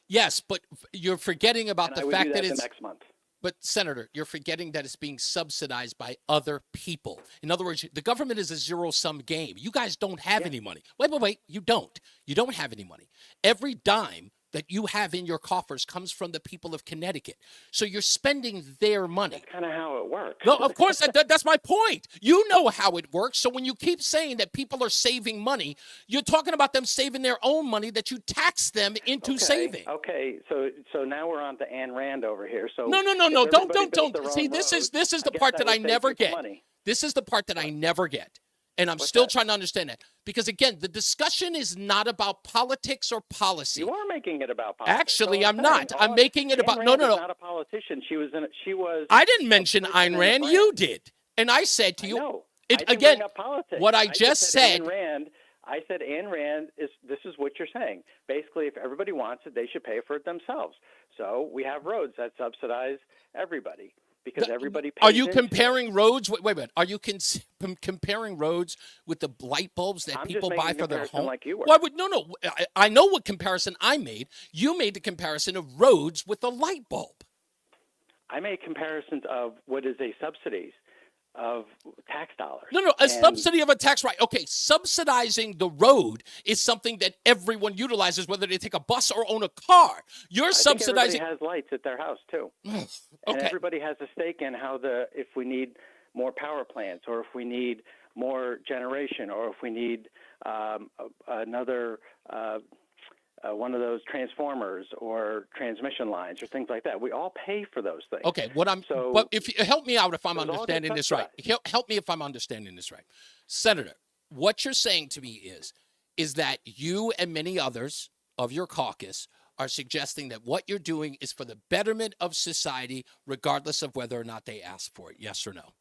yes, but you're forgetting about And the I would fact do that the it's next month. But, Senator, you're forgetting that it's being subsidized by other people. In other words, the government is a zero-sum game. You guys don't have any money. Wait. You don't. You don't have any money. Every dime that you have in your coffers comes from the people of Connecticut. So you're spending their money. That's kind of how it works. No, of course, that's my point. You know how it works. So when you keep saying that people are saving money, you're talking about them saving their own money that you tax them into saving. Okay, so now we're on to Ayn Rand over here. So No. if Don't. everybody built their See, own this is roads, the guess part that I would save never people get. money. This is the part that I never get. And I'm still trying to understand that. Because, again, the discussion is not about politics or policy. You are making it about politics. Actually, So I'm not. I'm making it Ayn about... Rand No. is not a politician. She was... I didn't mention Ayn Rand. You did. And I said to you... No, I didn't again, bring up politics. what I just said... I said Ayn Rand this is what you're saying. Basically, if everybody wants it, they should pay for it themselves. So we have roads that subsidize everybody. Because everybody pays. Are you comparing roads? Wait a minute. Are you comparing roads with the light bulbs that I'm people just buy making for a their comparison home? like you were. No. I know what comparison I made. You made the comparison of roads with a light bulb. I made comparisons of what is a subsidies of tax dollars. No, a subsidy of a tax, right. Okay, subsidizing the road is something that everyone utilizes, whether they take a bus or own a car. You're subsidizing. Everybody has lights at their house, too. Okay. And everybody has a stake in if we need more power plants or if we need more generation or if we need another one of those transformers or transmission lines or things like that. We all pay for those things. Okay, but if you help me out if I'm understanding this right. Help me if I'm understanding this right. Senator, what you're saying to me is that you and many others of your caucus are suggesting that what you're doing is for the betterment of society, regardless of whether or not they ask for it. Yes or no?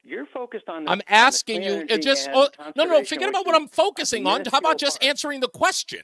You're focused on. I'm asking you. No. Forget about what I'm focusing on. How about just answering the question?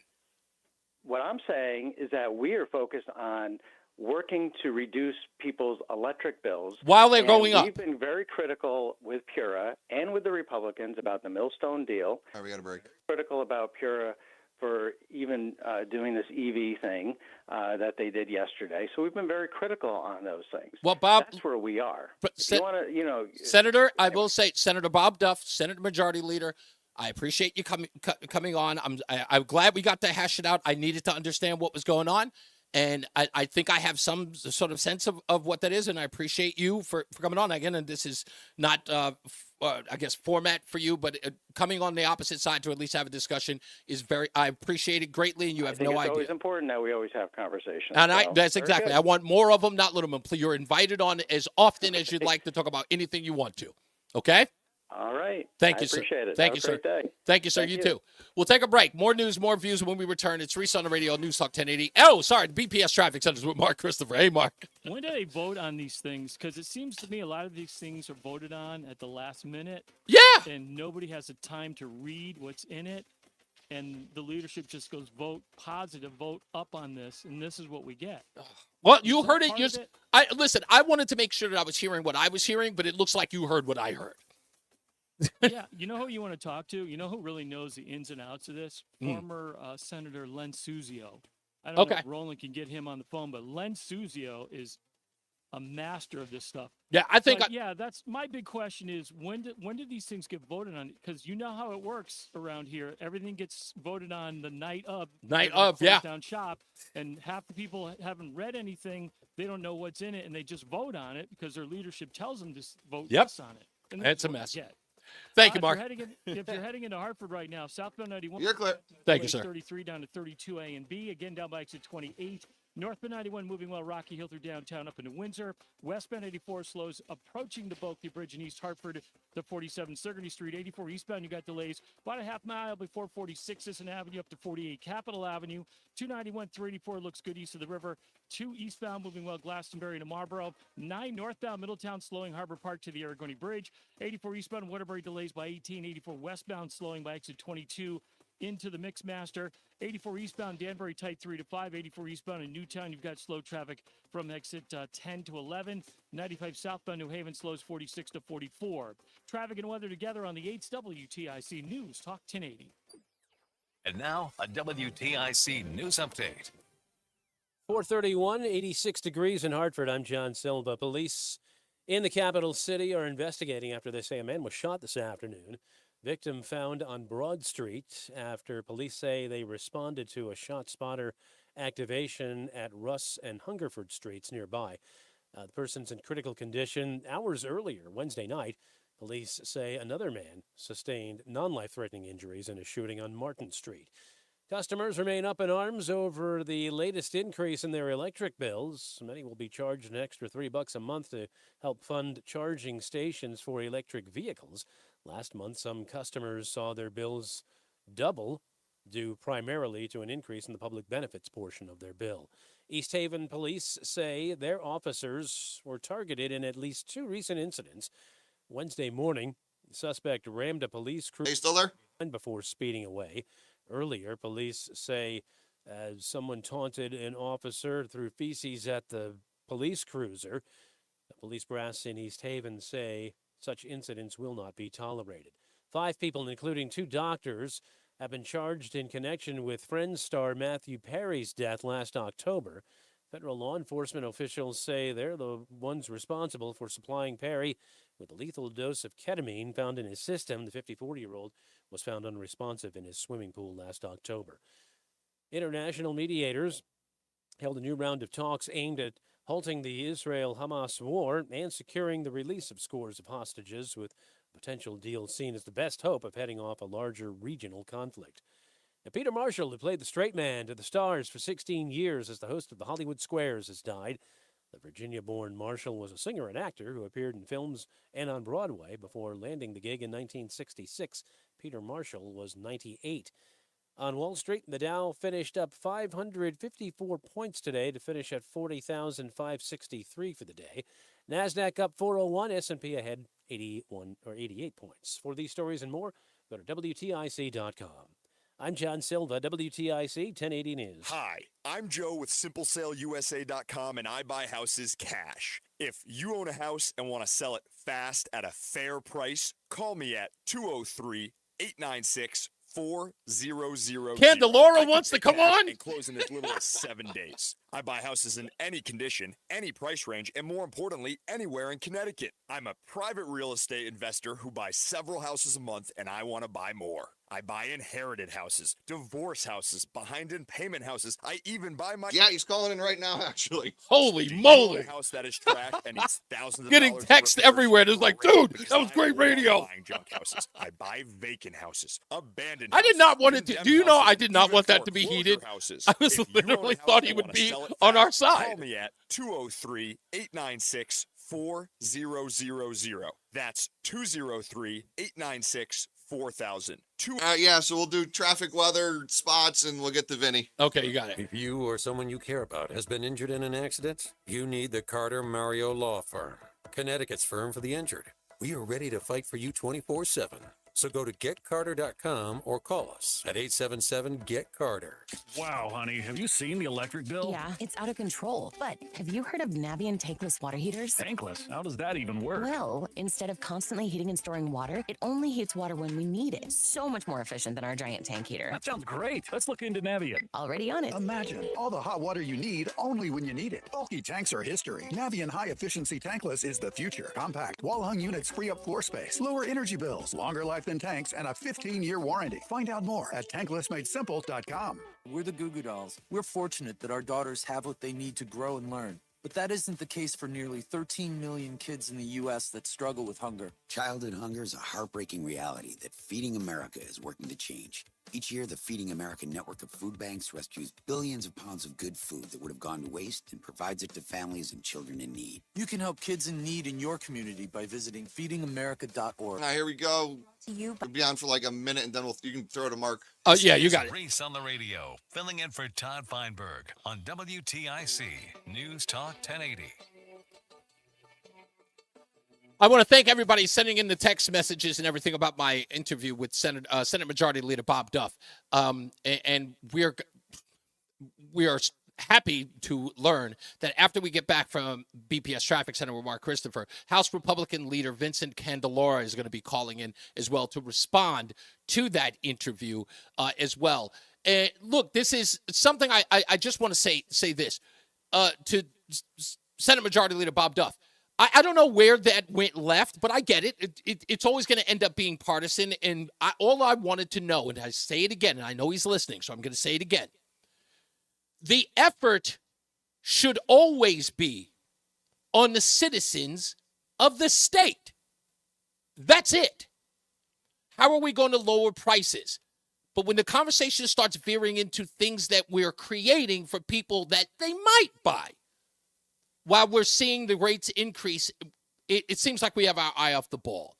What I'm saying is that we are focused on working to reduce people's electric bills while they're going up. We've been very critical with Pura and with the Republicans about the Millstone deal. All right, we got a break. Critical about Pura for even doing this EV thing that they did yesterday. So we've been very critical on those things. Well, Bob, that's where we are. Senator, I will say, Senator Bob Duff, Senate Majority Leader, I appreciate you coming on. I'm glad we got to hash it out. I needed to understand what was going on, and I think I have some sort of sense of what that is, and I appreciate you for coming on again. And this is not, I guess, format for you, but coming on the opposite side to at least have a discussion is I appreciate it greatly, and you have no idea. It's always important that we always have conversations. And that's exactly. I want more of them, not little them. You're invited on as often as you'd like to talk about anything you want to. Okay? All right. Thank you, sir. Appreciate it. Thank Have you, a sir. great day. Thank you, sir. You too. We'll take a break. More news, more views when we return. It's Reese on the Radio, NewsTalk 1080. Oh, sorry, the BPS Traffic Centers with Mark Christopher. Hey, Mark. When do they vote on these things? Because it seems to me a lot of these things are voted on at the last minute. Yeah. And nobody has the time to read what's in it. And the leadership just goes vote positive, vote up on this, and this is what we get. Well, you heard it. Listen, I wanted to make sure that I was hearing what I was hearing, but it looks like you heard what I heard. Yeah, you know who you want to talk to? You know who really knows the ins and outs of this? Former Senator Len Suzio. I don't know if Roland can get him on the phone, but Len Suzio is a master of this stuff. Yeah, I think. That's my big question is when do these things get voted on? Because you know how it works around here. Everything gets voted on the night of. Yeah. Down shop, and half the people haven't read anything they don't know what's in it, and they just vote on it because their leadership tells them to vote Yep. yes on it. And It's that's a what we mess. get. Thank you, If Mark. if you're heading into Hartford right now, southbound 91. You're clear. Thank you, sir. 33 down to 32A and B. Again, down by exit 28. Northbound 91 moving well, Rocky Hill through downtown up into Windsor. Westbound 84 slows approaching the Bulkley Bridge in East Hartford to 47 Sigourney Street. 84 eastbound, you got delays about a half mile before 46 Sisson Avenue up to 48 Capitol Avenue. 291 384 looks good east of the river. 2 eastbound moving well, Glastonbury to Marlboro. 9 northbound Middletown slowing Harbor Park to the Aragoni Bridge. 84 eastbound Waterbury delays by 18. 84 westbound slowing by exit 22 into the Mixmaster. 84 eastbound Danbury tight 3 to 5. 84 eastbound in Newtown, you've got slow traffic from exit 10 to 11. 95 southbound New Haven slows 46 to 44. Traffic and weather together on the 8th WTIC News Talk 1080. And now, a WTIC news update. 431, 86 degrees in Hartford. I'm John Silva. Police in the capital city are investigating after they say a man was shot this afternoon. Victim found on Broad Street after police say they responded to a shot spotter activation at Russ and Hungerford Streets nearby. The person's in critical condition. Hours earlier, Wednesday night, police say another man sustained non-life-threatening injuries in a shooting on Martin Street. Customers remain up in arms over the latest increase in their electric bills. Many will be charged an extra $3 a month to help fund charging stations for electric vehicles. Last month, some customers saw their bills double, due primarily to an increase in the public benefits portion of their bill. East Haven police say their officers were targeted in at least 2 recent incidents. Wednesday morning, the suspect rammed a police cruiser still there? before speeding away. Earlier, police say someone taunted an officer threw feces at the police cruiser. The police brass in East Haven say such incidents will not be tolerated. 5 people, including 2 doctors, have been charged in connection with Friends star Matthew Perry's death last October. Federal law enforcement officials say they're the ones responsible for supplying Perry with a lethal dose of ketamine found in his system. The 54-year-old was found unresponsive in his swimming pool last October. International mediators held a new round of talks aimed at halting the Israel-Hamas war and securing the release of scores of hostages, with a potential deal seen as the best hope of heading off a larger regional conflict. Now, Peter Marshall, who played the straight man to the stars for 16 years as the host of the Hollywood Squares, has died. The Virginia-born Marshall was a singer and actor who appeared in films and on Broadway before landing the gig in 1966. Peter Marshall was 98. On Wall Street, the Dow finished up 554 points today to finish at 40,563 for the day. NASDAQ up 401, S&P ahead 88 points. For these stories and more, go to WTIC.com. I'm John Silva, WTIC 1080 News. Hi, I'm Joe with SimpleSaleUSA.com, and I buy houses cash. If you own a house and want to sell it fast at a fair price, call me at 203-896-4000. Candelora wants to come on? And close in as little as 7 days. I buy houses in any condition, any price range, and more importantly, anywhere in Connecticut. I'm a private real estate investor who buys several houses a month, and I want to buy more. I buy inherited houses, divorce houses, behind in payment houses. I even buy my... Yeah, he's calling in right now, actually. Holy Do you moly. own a house that is trashed and needs thousands of Getting dollars of text repairs? everywhere. There's like, dude, that was great I love radio. buying junk houses. I buy vacant houses, abandoned I did houses, not want it to. condemned Do you know houses, I did not even want that to be foreclosure heated? houses. I was If you own a literally house thought and he would wanna be sell it on our fast, side. Call me at 203-896-4000. That's 203-896-4000. Yeah, so we'll do traffic, weather, spots, and we'll get to Vinny. Okay, you got it. If you or someone you care about has been injured in an accident, you need the Carter Mario Law Firm, Connecticut's firm for the injured. We are ready to fight for you 24/7. So go to getcarter.com or call us at 877-GET-CARTER. Wow, honey, have you seen the electric bill? Yeah, it's out of control. But have you heard of Navien tankless water heaters? Tankless? How does that even work? Well, instead of constantly heating and storing water, it only heats water when we need it. So much more efficient than our giant tank heater. That sounds great. Let's look into Navien. Already on it. Imagine all the hot water you need only when you need it. Bulky tanks are history. Navien high-efficiency tankless is the future. Compact, wall-hung units free up floor space, lower energy bills, longer life than tanks, and a 15-year warranty. Find out more at tanklessmadesimple.com. We're the Goo Goo Dolls. We're fortunate that our daughters have what they need to grow and learn. But that isn't the case for nearly 13 million kids in the U.S. that struggle with hunger. Childhood hunger is a heartbreaking reality that Feeding America is working to change. Each year, the Feeding America network of food banks rescues billions of pounds of good food that would have gone to waste and provides it to families and children in need. You can help kids in need in your community by visiting feedingamerica.org. Now, here we go. We'll be on for like a minute, and then you can throw to Mark. Oh, yeah, you got it. Reese on the radio, filling in for Todd Feinberg on WTIC News Talk 1080. I want to thank everybody sending in the text messages and everything about my interview with Senate Majority Leader Bob Duff. And we are happy to learn that after we get back from BPS Traffic Center with Mark Christopher, House Republican Leader Vincent Candelora is going to be calling in as well to respond to that interview as well. Look, this is something I just want to say this to Senate Majority Leader Bob Duff. I don't know where that went left, but I get it. It's always going to end up being partisan. And all I wanted to know, and I say it again, and I know he's listening, so I'm going to say it again. The effort should always be on the citizens of the state. That's it. How are we going to lower prices? But when the conversation starts veering into things that we're creating for people that they might buy, while we're seeing the rates increase, it seems like we have our eye off the ball.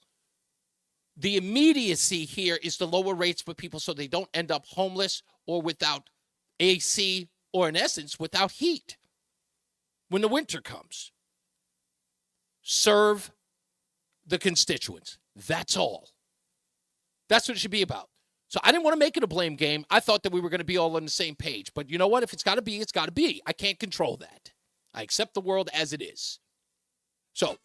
The immediacy here is the lower rates for people so they don't end up homeless or without AC or, in essence, without heat when the winter comes. Serve the constituents. That's all. That's what it should be about. So I didn't want to make it a blame game. I thought that we were going to be all on the same page. But you know what? If it's got to be, it's got to be. I can't control that. I accept the world as it is. So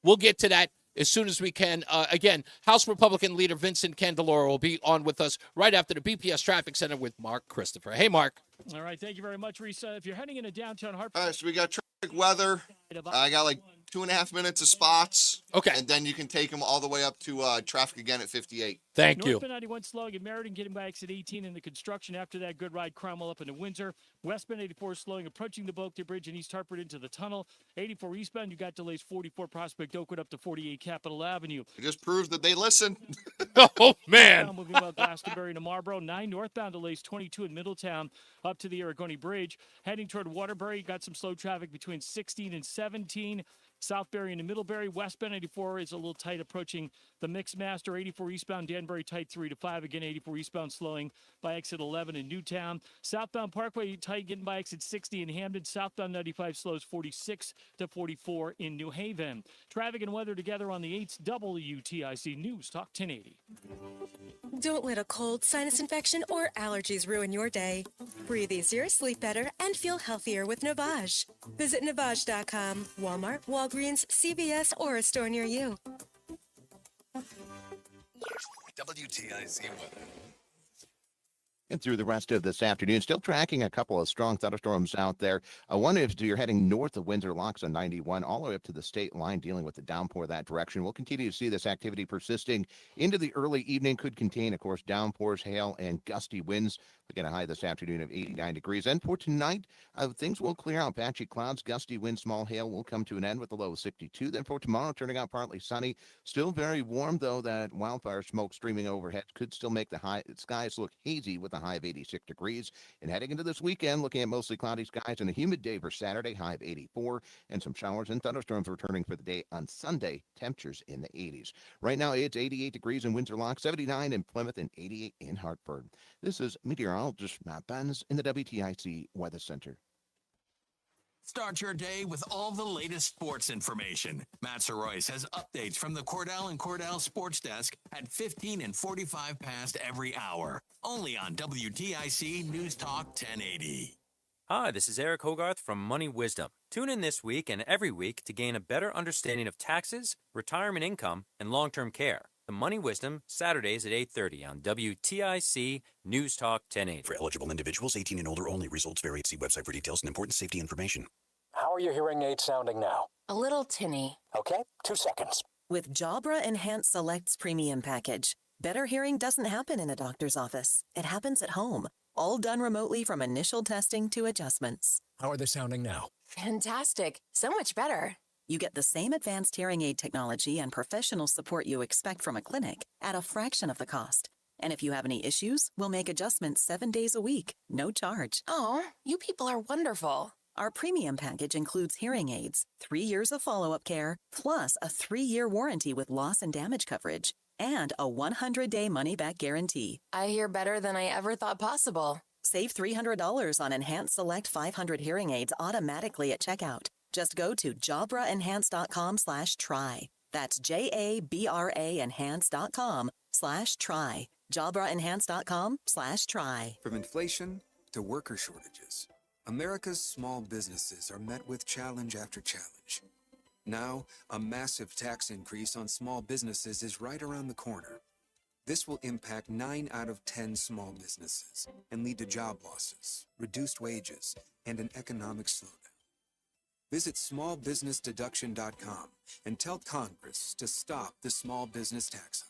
we'll get to that as soon as we can. Again, House Republican Leader Vincent Candelora will be on with us right after the BPS Traffic Center with Mark Christopher. Hey, Mark. All right. Thank you very much, Reese. If you're heading into downtown Hartford. All right, so we got traffic weather. I got like 2.5 minutes of spots. Okay. And then you can take them all the way up to traffic again at 58. Thank you. Northbound 91 slowing in Meriden, getting by exit 18 in the construction. After that, good ride Cromwell up into Windsor. Westbound 84 slowing, approaching the Boakton Bridge in East Hartford into the tunnel. 84 eastbound, you got delays 44 Prospect Oakwood up to 48 Capitol Avenue. It just proves that they listen. Oh, man. Now moving well Glastonbury to Marlboro. 9 northbound delays 22 in Middletown up to the Aragoni Bridge. Heading toward Waterbury, got some slow traffic between 16 and 17. Southbury into Middlebury. Westbound 84 is a little tight approaching the Mixmaster. 84 eastbound Danbury tight 3 to 5. Again, 84 eastbound slowing by exit 11 in Newtown. Southbound Parkway tight getting by exit 60 in Hamden. Southbound 95 slows 46 to 44 in New Haven. Traffic and weather together on the 8th WTIC News Talk 1080. Don't let a cold, sinus infection, or allergies ruin your day. Breathe easier, sleep better, and feel healthier with Navage. Visit Navage.com, Walmart, Walgreens, CVS, or a store near you. WTIC weather. And through the rest of this afternoon, still tracking a couple of strong thunderstorms out there. One if you're heading north of Windsor Locks on 91, all the way up to the state line, dealing with the downpour that direction. We'll continue to see this activity persisting into the early evening. Could contain, of course, downpours, hail, and gusty winds. Again, a high this afternoon of 89 degrees. And for tonight, things will clear out. Patchy clouds, gusty wind, small hail will come to an end with a low of 62. Then for tomorrow, turning out partly sunny. Still very warm, though. That wildfire smoke streaming overhead could still make the skies look hazy with a high of 86 degrees. And heading into this weekend, looking at mostly cloudy skies and a humid day for Saturday, high of 84. And some showers and thunderstorms returning for the day on Sunday, temperatures in the 80s. Right now, it's 88 degrees in Windsor Locks, 79 in Plymouth, and 88 in Hartford. This is meteorologist Matt Benz in the WTIC Weather Center. Start your day with all the latest sports information. Matt Soroyce has updates from the Cordell and Cordell Sports Desk at 15 and 45 past every hour. Only on WTIC News Talk 1080. Hi, this is Eric Hogarth from Money Wisdom. Tune in this week and every week to gain a better understanding of taxes, retirement income, and long-term care. The Money Wisdom, Saturdays at 8:30 on WTIC News Talk 1080. For eligible individuals, 18 and older only. Results vary. See website for details and important safety information. How are your hearing aids sounding now? A little tinny. Okay, 2 seconds. With Jabra Enhanced Selects Premium Package, better hearing doesn't happen in a doctor's office. It happens at home all done remotely from initial testing to adjustments. How are they sounding now? Fantastic. So much better. You get the same advanced hearing aid technology and professional support you expect from a clinic at a fraction of the cost. And if you have any issues, we'll make adjustments 7 days a week, no charge. Oh, you people are wonderful. Our premium package includes hearing aids, 3 years of follow-up care, plus a 3-year warranty with loss and damage coverage, and a 100-day money-back guarantee. I hear better than I ever thought possible. Save $300 on Enhanced Select 500 hearing aids automatically at checkout. Just go to JabraEnhance.com/try. That's JABRA Enhance.com/try. JabraEnhance.com/try. From inflation to worker shortages, America's small businesses are met with challenge after challenge. Now, a massive tax increase on small businesses is right around the corner. This will impact 9 out of 10 small businesses and lead to job losses, reduced wages, and an economic slowdown. Visit smallbusinessdeduction.com and tell Congress to stop the small business tax hike.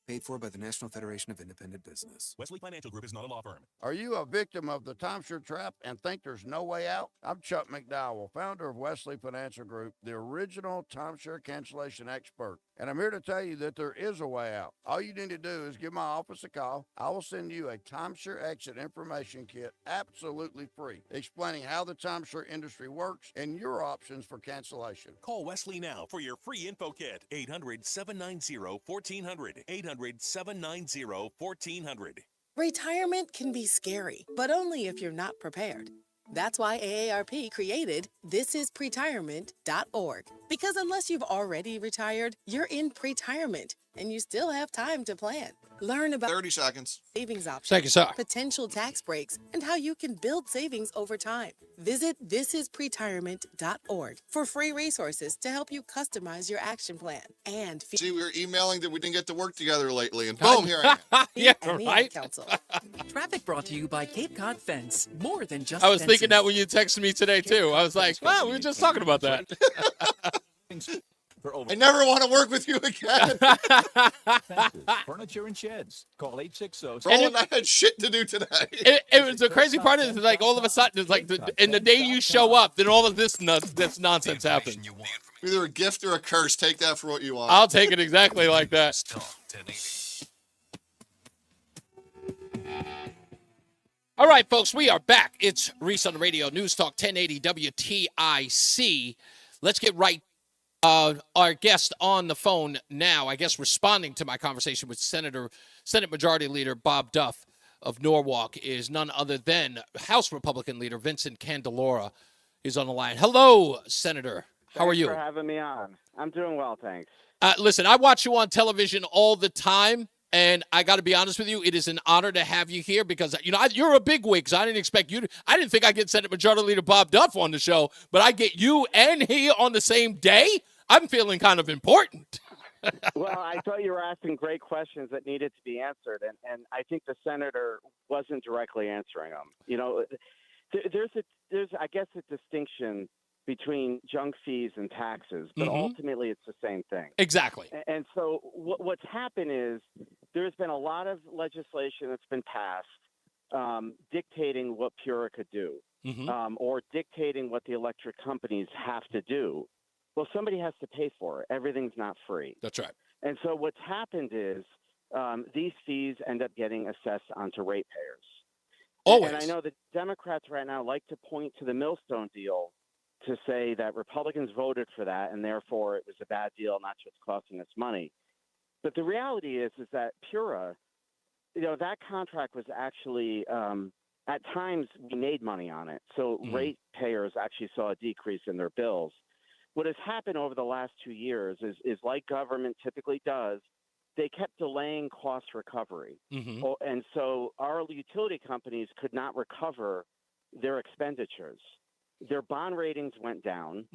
Paid for by the National Federation of Independent Business. Wesley Financial Group is not a law firm. Are you a victim of the timeshare trap and think there's no way out? I'm Chuck McDowell, founder of Wesley Financial Group, the original timeshare cancellation expert. And I'm here to tell you that there is a way out. All you need to do is give my office a call. I will send you a timeshare exit information kit absolutely free, explaining how the timeshare industry works and your options for cancellation. Call Wesley now for your free info kit. 800-790-1400. 800-790-1400. Retirement can be scary, but only if you're not prepared. That's why AARP created thisispretirement.org. Because unless you've already retired, you're in pretirement, and you still have time to plan. Learn about 30 seconds. Savings options, Thank you, sir. potential tax breaks, and how you can build savings over time. Visit thisispretirement.org for free resources to help you customize your action plan. And See, we were emailing that we didn't get to work together lately, and boom, here I am. Yeah, right. Council. Traffic brought to you by Cape Cod Fence. More than just I was thinking fencing. that when you texted me today, too. I was like, wow, we were just talking about that. I never want to work with you again. Furniture and sheds. Call 860. Roland, I had shit to do today. It was the crazy part is like all of a sudden it's like and the day you show up, then all of this nonsense happens. Either a gift or a curse. Take that for what you want. I'll take it exactly like that. All right, folks, we are back. It's Reese on the Radio, News Talk 1080 WTIC. Let's get right our guest on the phone now, I guess responding to my conversation with Senate Majority Leader Bob Duff of Norwalk is none other than House Republican Leader Vincent Candelora is on the line. Hello, Senator. How are you? Thanks for having me on. I'm doing well, thanks. Listen, I watch you on television all the time, and I got to be honest with you, it is an honor to have you here because, you're a bigwig, so I didn't expect you to. I didn't think I'd get Senate Majority Leader Bob Duff on the show, but I get you and he on the same day. I'm feeling kind of important. Well, I thought you were asking great questions that needed to be answered, and I think the senator wasn't directly answering them. There's I guess a distinction between junk fees and taxes, but ultimately it's the same thing. Exactly. And so what's happened is there's been a lot of legislation that's been passed dictating what Pura could do, or dictating what the electric companies have to do. Well, somebody has to pay for it. Everything's not free. That's right. And so what's happened is these fees end up getting assessed onto ratepayers. Always. And I know the Democrats right now like to point to the Millstone deal to say that Republicans voted for that, and therefore it was a bad deal, not just costing us money. But the reality is that Pura, that contract was actually at times we made money on it. So ratepayers actually saw a decrease in their bills. What has happened over the last 2 years is like government typically does, they kept delaying cost recovery. And so our utility companies could not recover their expenditures. Their bond ratings went down.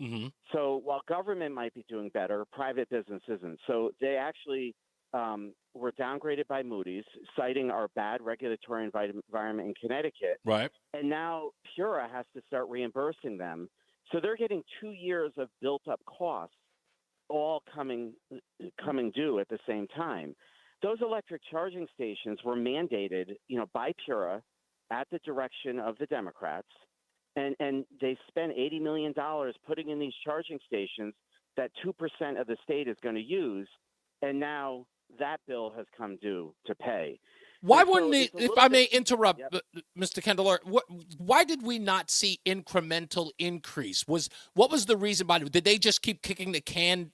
So while government might be doing better, private business isn't. So they actually were downgraded by Moody's, citing our bad regulatory environment in Connecticut. Right. And now Pura has to start reimbursing them. So they're getting 2 years of built-up costs all coming due at the same time. Those electric charging stations were mandated, by Pura at the direction of the Democrats, and they spent $80 million putting in these charging stations that 2% of the state is going to use, and now that bill has come due to pay. Why And so wouldn't it's it, a if little I may bit- interrupt, Yep. Mr. Kendall, why did we not see incremental increase? What was the reason behind it? Did they just keep kicking the can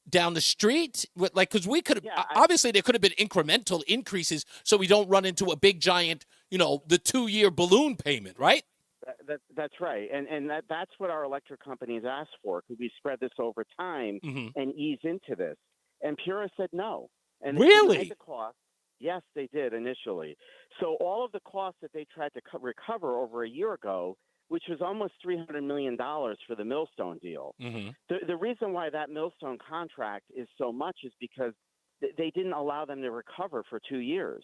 down the street? Because we could have, obviously there could have been incremental increases so we don't run into a big giant, the 2-year balloon payment, right? That's right, and that's what our electric companies asked for. Could we spread this over time and ease into this? And Pura said no. And they Really? denied the cost. Yes, they did initially. So all of the costs that they tried to recover over a year ago, which was almost $300 million for the Millstone deal. The reason why that Millstone contract is so much is because they didn't allow them to recover for 2 years.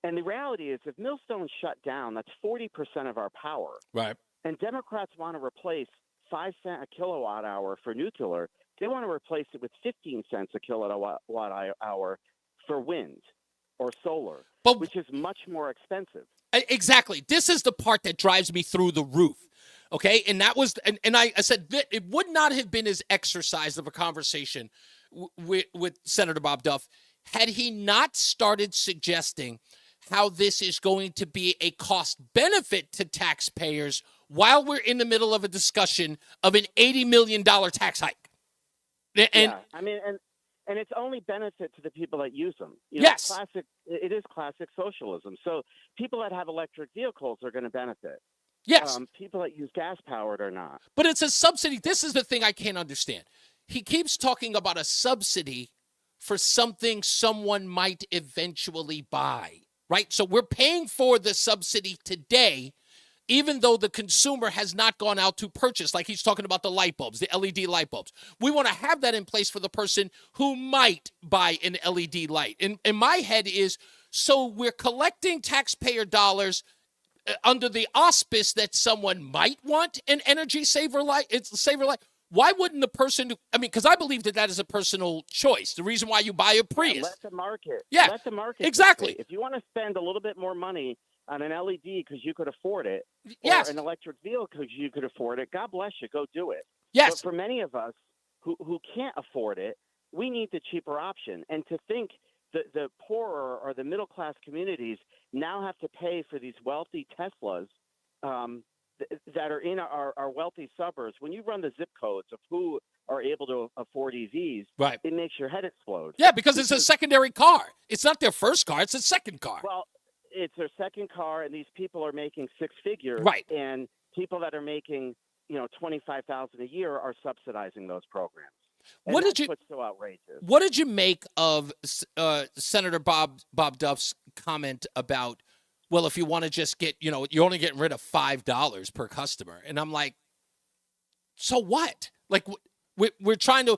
And the reality is, if Millstone shut down, that's 40% of our power. Right. And Democrats want to replace 5 cents a kilowatt hour for nuclear. They want to replace it with 15 cents a kilowatt hour for wind or solar, which is much more expensive. Exactly. This is the part that drives me through the roof. Okay. And that was, and I said that it would not have been as exercise of a conversation with Senator Bob Duff had he not started suggesting how this is going to be a cost benefit to taxpayers while we're in the middle of a discussion of an $80 million tax hike. And I mean, and it's only benefit to the people that use them. Yes. It is classic socialism. So people that have electric vehicles are going to benefit. Yes. People that use gas-powered are not. But it's a subsidy. This is the thing I can't understand. He keeps talking about a subsidy for something someone might eventually buy, right? So we're paying for the subsidy today, even though the consumer has not gone out to purchase, like he's talking about the light bulbs, the LED light bulbs. We want to have that in place for the person who might buy an LED light. And my head is, so we're collecting taxpayer dollars under the auspice that someone might want an energy saver light. Why wouldn't the person because I believe that is a personal choice. The reason why you buy a Prius. Let the market. Yeah, let the market. Exactly. Dictate. If you want to spend a little bit more money on an LED because you could afford it, yes, or an electric vehicle because you could afford it, God bless you, go do it. Yes. But for many of us who can't afford it, we need the cheaper option. And to think that the poorer or the middle-class communities now have to pay for these wealthy Teslas that are in our wealthy suburbs. When you run the zip codes of who are able to afford EVs, right, it makes your head explode. Yeah, because it's a secondary car. It's not their first car. It's a second car. Well, it's their second car, and these people are making six figures. Right. And people that are making, $25,000 a year are subsidizing those programs. And What that's did you? what's so outrageous. What did you make of Senator Bob Duff's comment about? Well, if you want to just get, you're only getting rid of $5 per customer, and I'm like, so what? Like, we're trying to.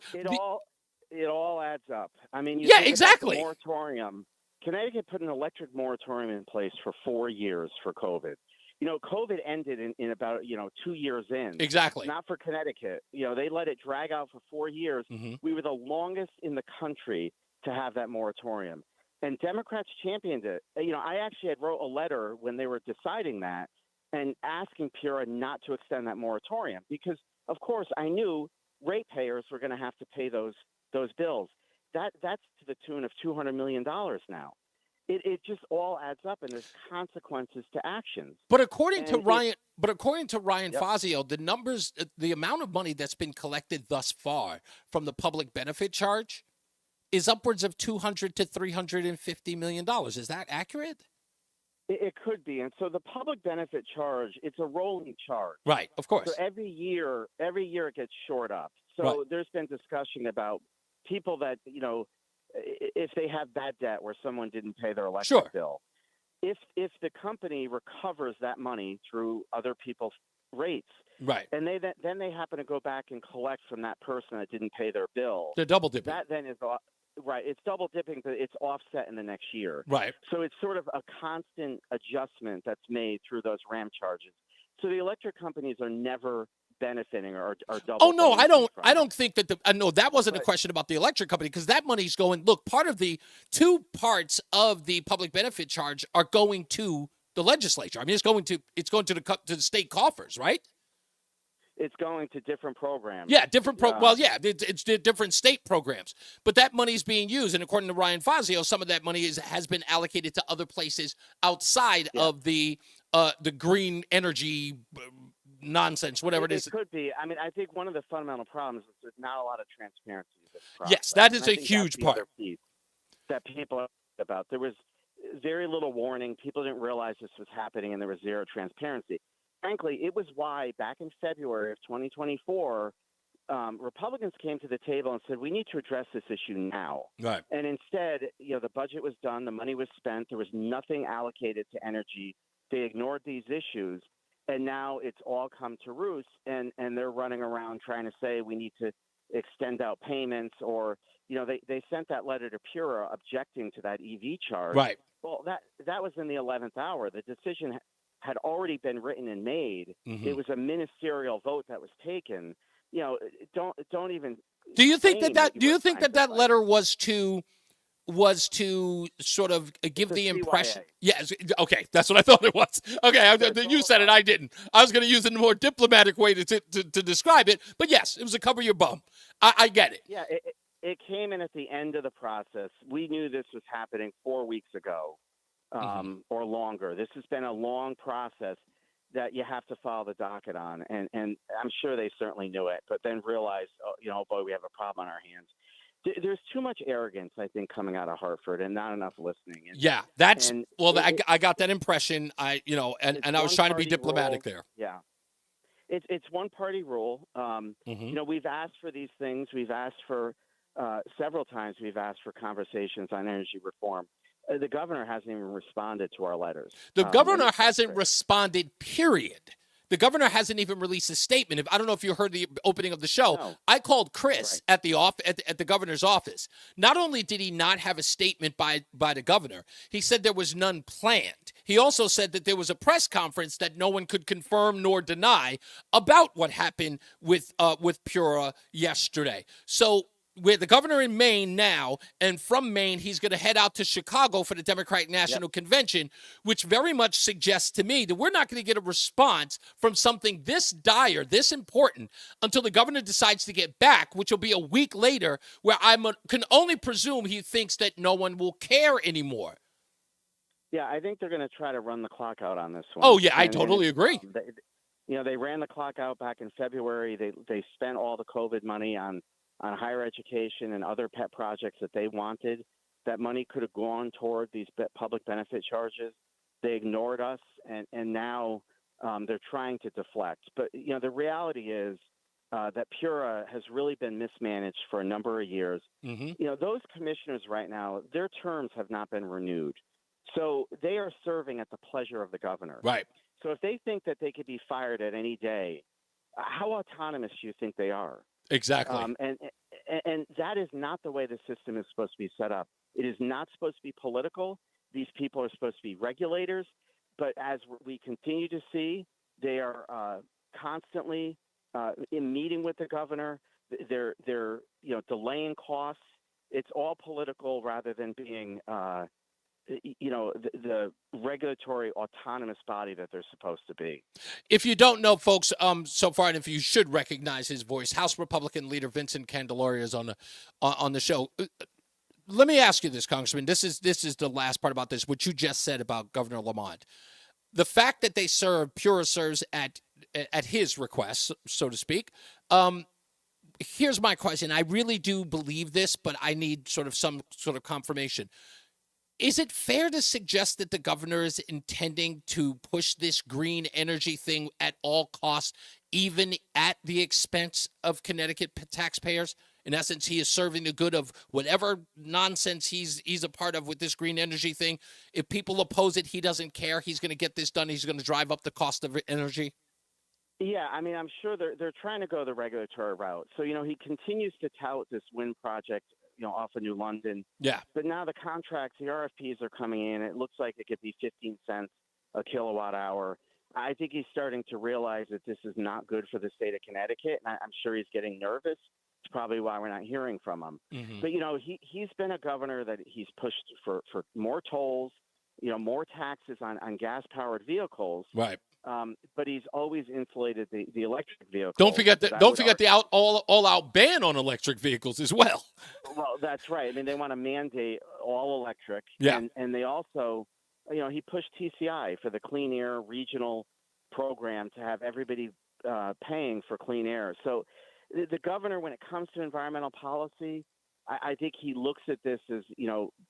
It all adds up. I mean, you Yeah, think about exactly. the moratorium. Connecticut put an electric moratorium in place for 4 years for COVID. COVID ended in about 2 years in. Exactly. Not for Connecticut. They let it drag out for 4 years. Mm-hmm. We were the longest in the country to have that moratorium. And Democrats championed it. I actually had wrote a letter when they were deciding that and asking Pura not to extend that moratorium because, of course, I knew ratepayers were going to have to pay those bills. That's to the tune of $200 million now. It just all adds up, and there's consequences to actions. But according to Ryan Yep. Fazio, the numbers, the amount of money that's been collected thus far from the public benefit charge is upwards of $200 to $350 million. Is that accurate? It could be. And so the public benefit charge, it's a rolling charge. Right, of course. So every year it gets shored up. So Right. there's been discussion about people that, if they have bad debt where someone didn't pay their electric bill, if the company recovers that money through other people's rates, right, and then they happen to go back and collect from that person that didn't pay their bill, they're double dipping. That then is right. It's double dipping, but it's offset in the next year. Right. So it's sort of a constant adjustment that's made through those RAM charges. So the electric companies are never benefiting or double. Oh no, I bonusing from don't think that no, that wasn't a question about the electric company because that money's going. Look, part of the two parts of the public benefit charge are going to the legislature. I mean, it's going to to the state coffers, right? It's going to different programs. Yeah, it's different state programs. But that money is being used, and according to Ryan Fazio, some of that money has been allocated to other places outside of the green energy nonsense, whatever it is. It could be. I mean, I think one of the fundamental problems is there's not a lot of transparency in this process. Yes, that is and I a think huge that's the part. other piece that people are about. There was very little warning. People didn't realize this was happening, and there was zero transparency. Frankly, it was why back in February of 2024, Republicans came to the table and said, we need to address this issue now. Right. And instead, the budget was done. The money was spent. There was nothing allocated to energy. They ignored these issues. And now it's all come to roost, and they're running around trying to say we need to extend out payments, or, they sent that letter to Pura objecting to that EV charge. Right. Well, that was in the 11th hour. The decision had already been written and made. Mhm. It was a ministerial vote that was taken. Don't even. Do you think claim that you were trying to that letter was to sort of give the impression? CYA. Yes. Okay, that's what I thought it was. Okay, you said it. I didn't. I was going to use a more diplomatic way to describe it. But yes, it was a cover your bum. I get it. Yeah, it came in at the end of the process. We knew this was happening 4 weeks ago, or longer. This has been a long process that you have to follow the docket on, and I'm sure they certainly knew it, but then realized, oh boy, we have a problem on our hands. There's too much arrogance, I think, coming out of Hartford, and not enough listening. I got that impression. I was trying to be diplomatic there. Yeah, it's one party rule. We've asked for these things. We've asked for several times. We've asked for conversations on energy reform. The governor hasn't even responded to our letters. The governor hasn't responded, period. The governor hasn't even released a statement. I don't know if you heard the opening of the show. No. I called Chris at the governor's office. Not only did he not have a statement by the governor, he said there was none planned. He also said that there was a press conference that no one could confirm nor deny about what happened with Pura yesterday. So we're the governor in Maine now, and from Maine, he's going to head out to Chicago for the Democratic National Convention, which very much suggests to me that we're not going to get a response from something this dire, this important, until the governor decides to get back, which will be a week later, where I can only presume he thinks that no one will care anymore. Yeah, I think they're going to try to run the clock out on this one. Oh, yeah, I totally agree. They ran the clock out back in February. They spent all the COVID money on higher education and other pet projects that they wanted. That money could have gone toward these public benefit charges. They ignored us, and now they're trying to deflect. But, the reality is that Pura has really been mismanaged for a number of years. Mm-hmm. Those commissioners right now, their terms have not been renewed. So they are serving at the pleasure of the governor. Right. So if they think that they could be fired at any day, how autonomous do you think they are? Exactly. And that is not the way the system is supposed to be set up. It is not supposed to be political. These people are supposed to be regulators. But as we continue to see, they are constantly in meeting with the governor. They're delaying costs. It's all political rather than being the regulatory autonomous body that they're supposed to be. If you don't know, folks, so far, and if you should recognize his voice, House Republican leader Vincent Candelaria is on the show. Let me ask you this, Congressman. This is the last part about this, what you just said about Governor Lamont. The fact that they Pura serves at his request, so to speak. Here's my question. I really do believe this, but I need some sort of confirmation. Is it fair to suggest that the governor is intending to push this green energy thing at all costs, even at the expense of Connecticut taxpayers? In essence, he is serving the good of whatever nonsense he's a part of with this green energy thing. If people oppose it, he doesn't care. He's going to get this done. He's going to drive up the cost of energy. Yeah, I mean, I'm sure they're trying to go the regulatory route. So, he continues to tout this wind project, off of New London. Yeah. But now the contracts, the RFPs are coming in. It looks like it could be 15 cents a kilowatt hour. I think he's starting to realize that this is not good for the state of Connecticut, and I'm sure he's getting nervous. It's probably why we're not hearing from him. Mm-hmm. But, he's been a governor that he's pushed for more tolls. more taxes on gas-powered vehicles. Right. But he's always insulated the electric vehicles. Don't forget the all-out ban on electric vehicles as well. Well, that's right. I mean, they want to mandate all electric. Yeah. And they also, he pushed TCI for the Clean Air Regional Program to have everybody paying for clean air. So the governor, when it comes to environmental policy, I think he looks at this as,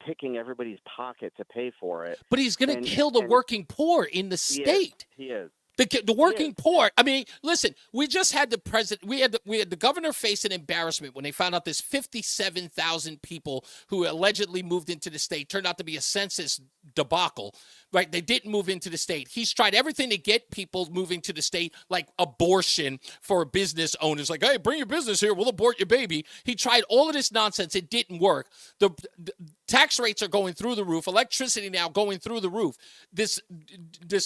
picking everybody's pocket to pay for it. But he's going to kill the working poor in the state. He is. The working poor. I mean, listen. We just had the president. We had the governor face an embarrassment when they found out there's 57,000 people who allegedly moved into the state. Turned out to be a census debacle. Right? They didn't move into the state. He's tried everything to get people moving to the state, like abortion for business owners. Like, hey, bring your business here. We'll abort your baby. He tried all of this nonsense. It didn't work. The tax rates are going through the roof. Electricity now going through the roof. This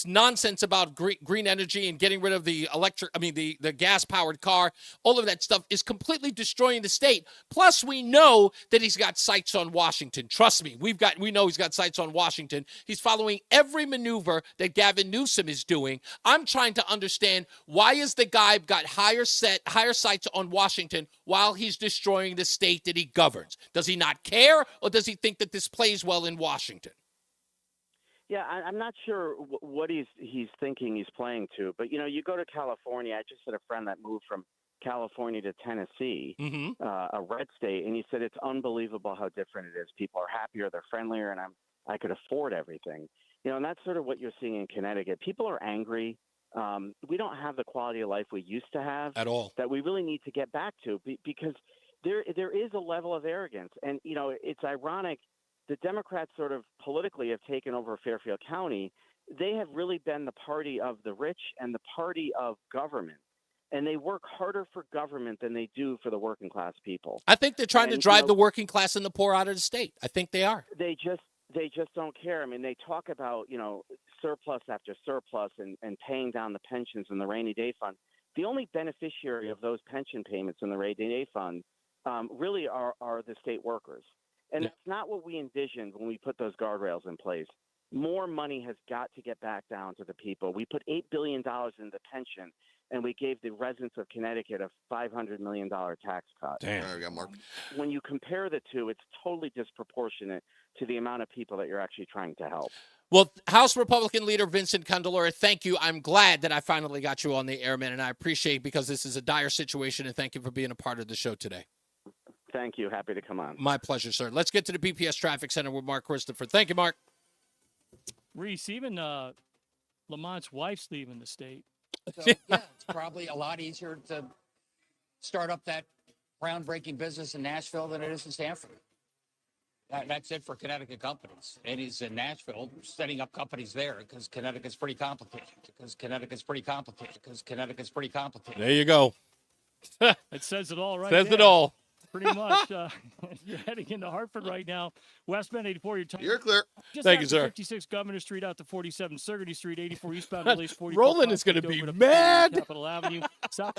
nonsense about green energy and getting rid of the the gas-powered car, all of that stuff is completely destroying the state. Plus, we know that he's got sights on Washington. Trust me, we know he's got sights on Washington. He's following every maneuver that Gavin Newsom is doing. I'm trying to understand, why is the guy got higher sights on Washington while he's destroying the state that he governs? Does he not care, or does he think that this plays well in Washington? Yeah, I'm not sure what he's thinking he's playing to, but you go to California. I just had a friend that moved from California to Tennessee, a red state, and he said it's unbelievable how different it is. People are happier, they're friendlier, and I could afford everything. And that's sort of what you're seeing in Connecticut. People are angry. We don't have the quality of life we used to have at all, that we really need to get back to, because there is a level of arrogance, and it's ironic. The Democrats sort of politically have taken over Fairfield County. They have really been the party of the rich and the party of government. And they work harder for government than they do for the working class people. I think they're trying to drive the working class and the poor out of the state. I think they are. They just don't care. I mean, they talk about, surplus after surplus and paying down the pensions in the rainy day fund. The only beneficiary of those pension payments in the rainy day fund really are the state workers. And that's not what we envisioned when we put those guardrails in place. More money has got to get back down to the people. We put $8 billion in the pension, and we gave the residents of Connecticut a $500 million tax cut. Damn. There we go, Mark. When you compare the two, it's totally disproportionate to the amount of people that you're actually trying to help. Well, House Republican Leader Vincent Candelora, thank you. I'm glad that I finally got you on the air, man, and I appreciate, because this is a dire situation, and thank you for being a part of the show today. Thank you. Happy to come on. My pleasure, sir. Let's get to the BPS Traffic Center with Mark Christopher. Thank you, Mark. Reese, even Lamont's wife's leaving the state. So, yeah, it's probably a lot easier to start up that groundbreaking business in Nashville than it is in Stanford. That's it for Connecticut companies. And he's in Nashville setting up companies there because Connecticut's pretty complicated. There you go. It says it all right Says there. it all. Pretty much. You're heading into Hartford right now. Westbound 84. You're clear. Just Thank you, after sir. 56 Governor Street out to 47 Surgety Street, 84 eastbound, at least 44. Roland is going to be mad. Capitol Avenue. South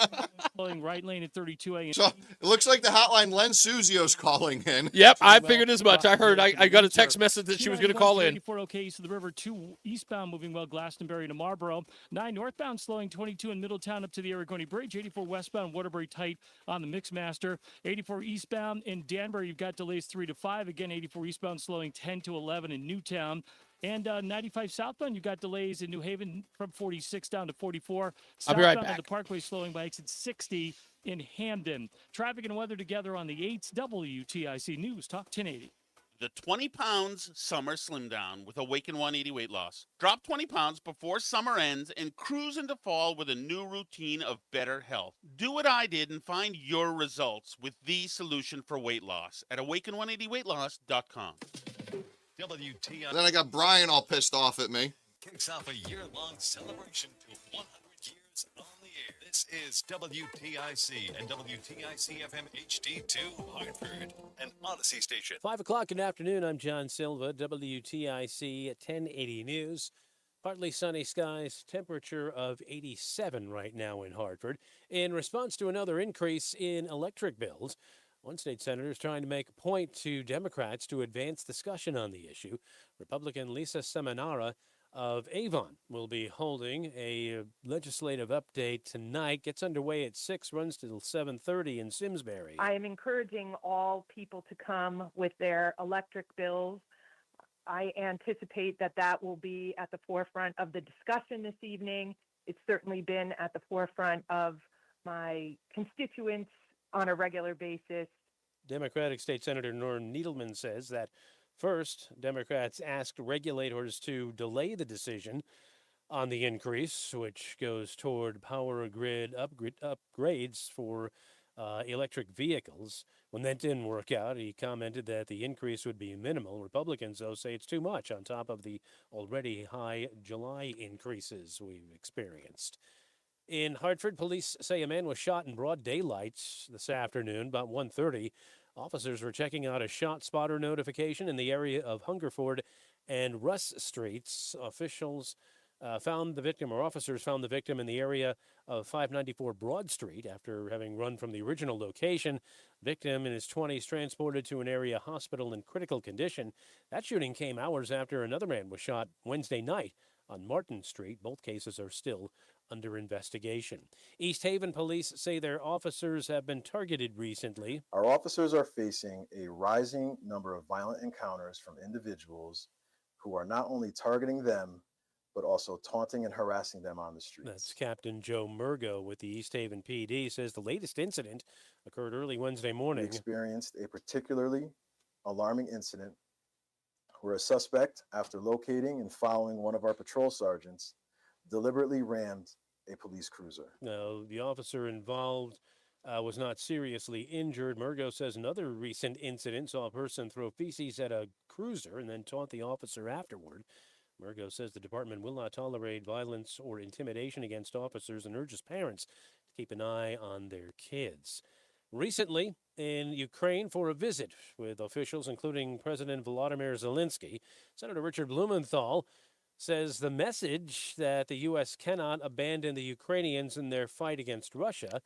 flowing right lane at 32A. So it looks like the hotline Len Suzio's calling in. Yep, I figured as much. I heard. I got a text message that she was going to call in. 84 okay east of the river. 2 eastbound moving well Glastonbury to Marlboro. 9 northbound slowing 22 in Middletown up to the Aragoni Bridge. 84 westbound Waterbury tight on the Mixmaster. 84 eastbound in Danbury, you've got delays 3 to 5. Again, 84 eastbound slowing 10 to 11 in Newtown. And 95 southbound, you've got delays in New Haven from 46 down to 44. I'll be right Southbound back. on the Parkway slowing by exit 60 in Hamden. Traffic and weather together on the 8s. WTIC News Talk 1080. The 20 pounds summer slim down with Awaken 180 weight loss. Drop 20 pounds before summer ends and cruise into fall with a new routine of better health. Do what I did and find your results with the solution for weight loss at awaken180weightloss.com. WTIC Then I got Brian all pissed off at me. kicks off a year-long celebration to 100 years on the air. This is WTIC and WTIC FM HD2 Hartford, an Odyssey station. 5 o'clock in the afternoon. I'm John Silva, WTIC 1080 News. Partly sunny skies, temperature of 87 right now in Hartford. In response to another increase in electric bills, One state senator is trying to make a point to Democrats to advance discussion on the issue. Republican Lisa Seminara of Avon will be holding a legislative update tonight. Gets underway at 6, runs till 7:30 in Simsbury. I am encouraging all people to come with their electric bills. I anticipate that will be at the forefront of the discussion this evening. It's certainly been at the forefront of my constituents on a regular basis. Democratic State Senator Norm Needleman says that first, Democrats asked regulators to delay the decision on the increase, which goes toward power grid upgrades for electric vehicles. When that didn't work out, he commented that the increase would be minimal. Republicans, though, say it's too much on top of the already high July increases we've experienced. In Hartford, police say a man was shot in broad daylight this afternoon, about 1:30. Officers were checking out a shot spotter notification in the area of Hungerford and Russ Streets. Officers found the victim in the area of 594 Broad Street after having run from the original location. Victim in his 20s transported to an area hospital in critical condition. That shooting came hours after another man was shot Wednesday night on Martin Street. Both cases are still under investigation. East Haven police say their officers have been targeted recently. Our officers are facing a rising number of violent encounters from individuals who are not only targeting them, but also taunting and harassing them on the streets. That's Captain Joe Murgo with the East Haven PD, says the latest incident occurred early Wednesday morning. We experienced a particularly alarming incident where a suspect, after locating and following one of our patrol sergeants, deliberately rammed a police cruiser. No, the officer involved was not seriously injured. Murgo says another recent incident saw a person throw feces at a cruiser and then taunt the officer afterward. Murgo says the department will not tolerate violence or intimidation against officers and urges parents to keep an eye on their kids. Recently, in Ukraine for a visit with officials, including President Volodymyr Zelensky, Senator Richard Blumenthal says the message that the U.S. cannot abandon the Ukrainians in their fight against Russia.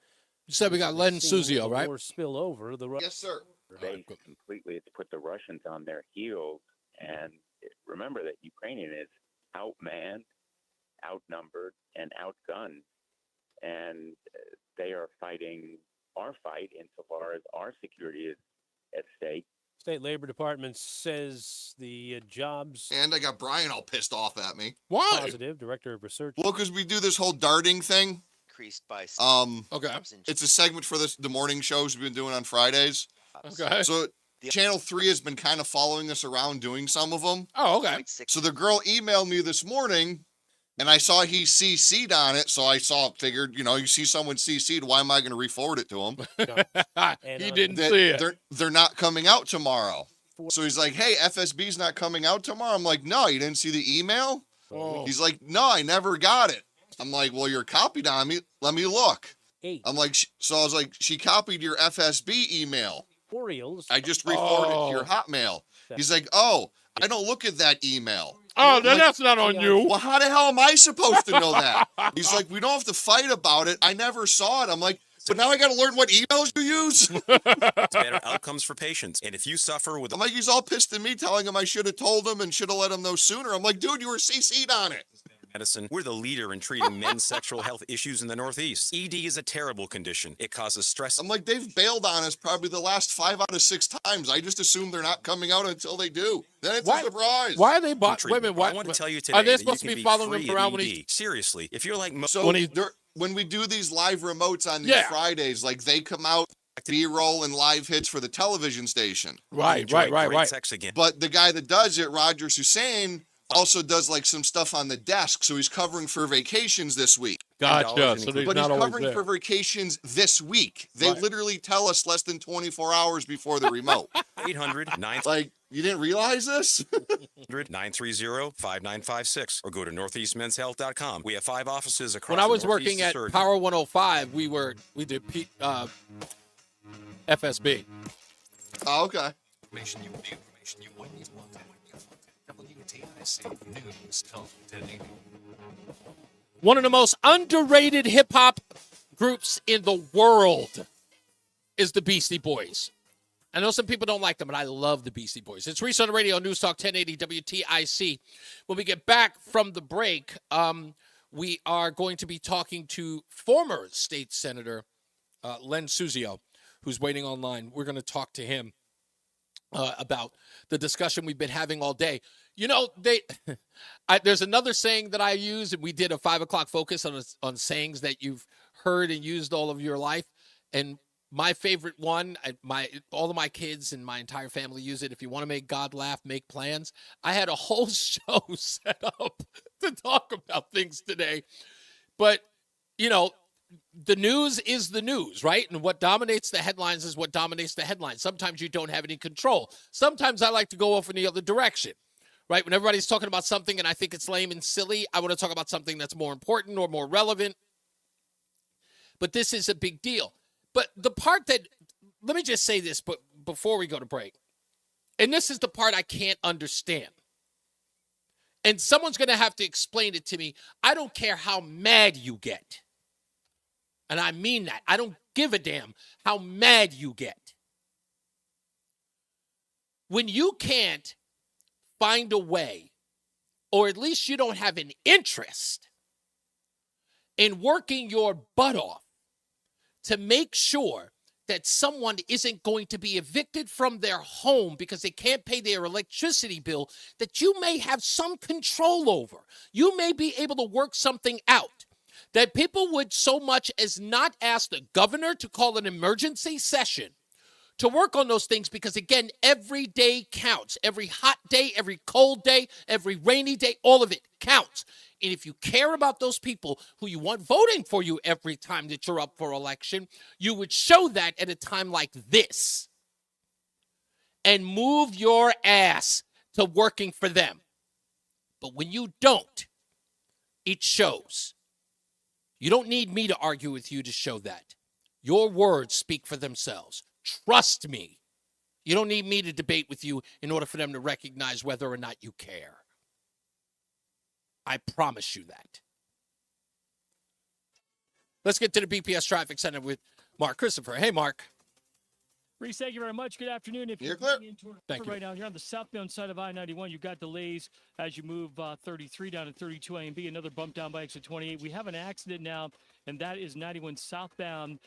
You said we got Len Suzio, right? Or spill over the Yes, sir. They completely put the Russians on their heels. And remember that Ukrainian is outmanned, outnumbered, and outgunned. And they are fighting our fight insofar as our security is at stake. State Labor Department says the jobs. And I got Brian all pissed off at me. Why? Positive, Director of Research. Well, because we do this whole darting thing. Increased by okay. It's a segment for the morning shows we've been doing on Fridays. Okay. So Channel 3 has been kind of following us around doing some of them. Oh, okay. So the girl emailed me this morning, and I saw he CC'd on it, so figured, you see someone CC'd, why am I going to re-forward it to him? He didn't see it. They're not coming out tomorrow. So he's like, hey, FSB's not coming out tomorrow. I'm like, no, you didn't see the email? Oh. He's like, no, I never got it. I'm like, well, you're copied on me. Let me look. I'm like, so I was like, she copied your FSB email. Orioles. I just re-forwarded it to your Hotmail. He's like, oh, I don't look at that email. Oh, then that's not on you. Well, how the hell am I supposed to know that? He's like, we don't have to fight about it. I never saw it. I'm like, but now I got to learn what emails you use? Better outcomes for patients. And if you suffer with... I'm like, he's all pissed at me, telling him I should have told him and should have let him know sooner. I'm like, dude, you were CC'd on it. Medicine, we're the leader in treating men's sexual health issues in the Northeast. ED is a terrible condition. It causes stress. I'm like, they've bailed on us probably the last 5 out of 6 times. I just assume they're not coming out until they do. Then it's a surprise. Why are they wait a minute, I want to tell you today are they that supposed you to can be following free him around of when ED. he... Seriously, if you're like... So when we do these live remotes on these Fridays, like they come out B-roll and live hits for the television station. Right. Sex again. But the guy that does it, Rogers Hussein, also does like some stuff on the desk, so he's covering for vacations this week. Gotcha. So but he's covering for vacations this week. They literally tell us less than 24 hours before the remote. 800-9... Like, you didn't realize this? 930-5956 or go to northeastmenshealth.com. We have 5 offices across When I was Northeast working at Surgery. Power 105, we did FSB. Oh, okay. Information you need, information you want. WTIC News Talk 1080. One of the most underrated hip-hop groups in the world is the Beastie Boys. I know some people don't like them, but I love the Beastie Boys. It's Reese on the Radio, News Talk 1080 WTIC. When we get back from the break, we are going to be talking to former state senator Len Suzio, who's waiting online. We're going to talk to him about the discussion we've been having all day. You know, there's another saying that I use, and we did a 5 o'clock focus on sayings that you've heard and used all of your life. And my favorite one, all of my kids and my entire family use it. If you want to make God laugh, make plans. I had a whole show set up to talk about things today. But, you know, the news is the news, right? And what dominates the headlines is what dominates the headlines. Sometimes you don't have any control. Sometimes I like to go off in the other direction, right? When everybody's talking about something and I think it's lame and silly, I want to talk about something that's more important or more relevant. But this is a big deal. But the part that, let me just say this but before we go to break, and this is the part I can't understand. And someone's going to have to explain it to me. I don't care how mad you get. And I mean that. I don't give a damn how mad you get. When you can't find a way, or at least you don't have an interest in working your butt off to make sure that someone isn't going to be evicted from their home because they can't pay their electricity bill that you may have some control over. You may be able to work something out that people would so much as not ask the governor to call an emergency session to work on those things because, again, every day counts. Every hot day, every cold day, every rainy day, all of it counts. And if you care about those people who you want voting for you every time that you're up for election, you would show that at a time like this and move your ass to working for them. But when you don't, it shows. You don't need me to argue with you to show that. Your words speak for themselves. Trust me. You don't need me to debate with you in order for them to recognize whether or not you care. I promise you that. Let's get to the BPS Traffic Center with Mark Christopher. Hey, Mark. Reese, thank you very much. Good afternoon. If you're clear. Thank you. Right now, you're on the southbound side of I-91. You've got delays as you move 33 down to 32A and B. Another bump down by exit 28. We have an accident now, and that is 91 southbound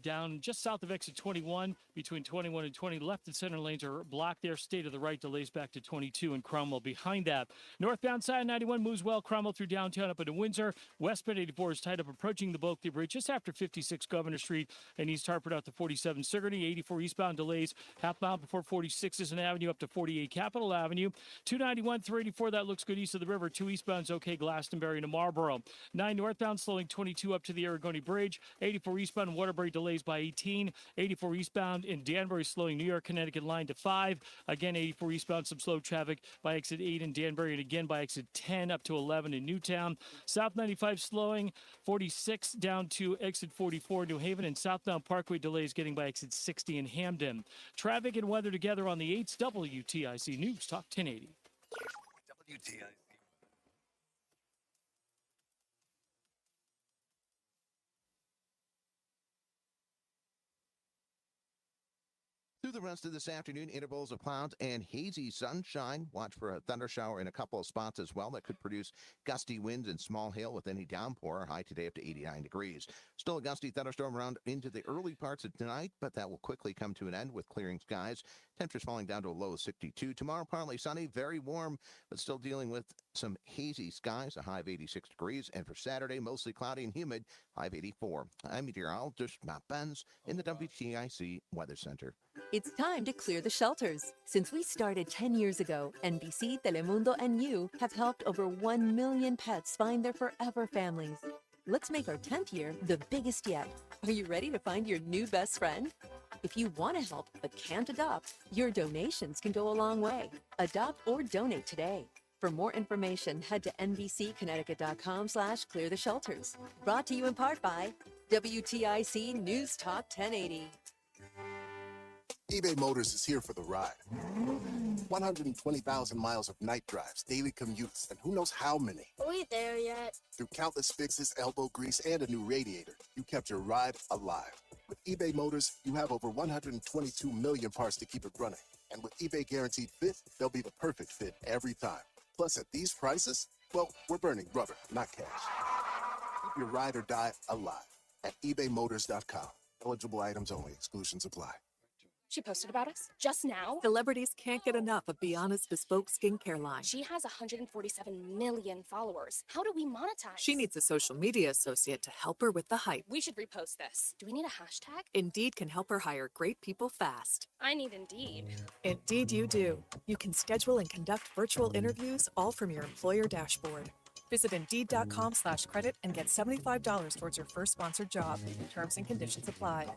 down just south of exit 21 between 21 and 20. Left and center lanes are blocked there. Stay to the right, delays back to 22 and Cromwell behind that. Northbound side 91 moves well. Cromwell through downtown up into Windsor. Westbound 84 is tied up approaching the Bulkley Bridge just after 56 Governor Street and East Hartford out to 47 Sigourney. 84 eastbound delays half mile before 46 is an avenue up to 48 Capitol Avenue. 291 through 84, that looks good east of the river. 2 eastbound's okay, Glastonbury to Marlboro. 9 northbound slowing 22 up to the Aragoni Bridge. 84 eastbound Waterbury delays by 18. 84 eastbound in Danbury slowing New York Connecticut line to 5. Again 84 eastbound some slow traffic by exit 8 in Danbury and again by exit 10 up to 11 in Newtown. South 95 slowing 46 down to exit 44 New Haven and southbound Parkway delays getting by exit 60 in Hamden. Traffic and weather together on the 8s. WTIC News Talk 1080. WTIC. Through the rest of this afternoon, intervals of clouds and hazy sunshine. Watch for a thunder shower in a couple of spots as well that could produce gusty winds and small hail with any downpour. High today up to 89 degrees. Still a gusty thunderstorm around into the early parts of tonight, but that will quickly come to an end with clearing skies. Temperatures falling down to a low of 62. Tomorrow, partly sunny, very warm, but still dealing with some hazy skies, a high of 86 degrees. And for Saturday, mostly cloudy and humid, high of 84. I'm meteorologist Matt Benz in the WTIC Weather Center. It's time to clear the shelters. Since we started 10 years ago, NBC, Telemundo, and you have helped over 1 million pets find their forever families. Let's make our 10th year the biggest yet. Are you ready to find your new best friend? If you want to help but can't adopt, your donations can go a long way. Adopt or donate today. For more information, head to nbcconnecticut.com/cleartheshelters. Brought to you in part by WTIC News Talk 1080. eBay Motors is here for the ride. 120,000 miles of night drives, daily commutes, and who knows how many. Are we there yet? Through countless fixes, elbow grease, and a new radiator, you kept your ride alive. With With eBay Motors, you have over 122 million parts to keep it running. And with eBay Guaranteed Fit, they'll be the perfect fit every time. Plus, at these prices, well, we're burning rubber, not cash. Keep your ride or die alive at ebaymotors.com. Eligible items only. Exclusions apply. She posted about us just now. Celebrities can't get enough of Beyonce's bespoke skincare line. She has 147 million followers. How do we monetize? She needs a social media associate to help her with the hype. We should repost this. Do we need a hashtag? Indeed can help her hire great people fast. I need Indeed. Indeed you do. You can schedule and conduct virtual interviews all from your employer dashboard. Visit Indeed.com/credit and get $75 towards your first sponsored job. Terms and conditions apply.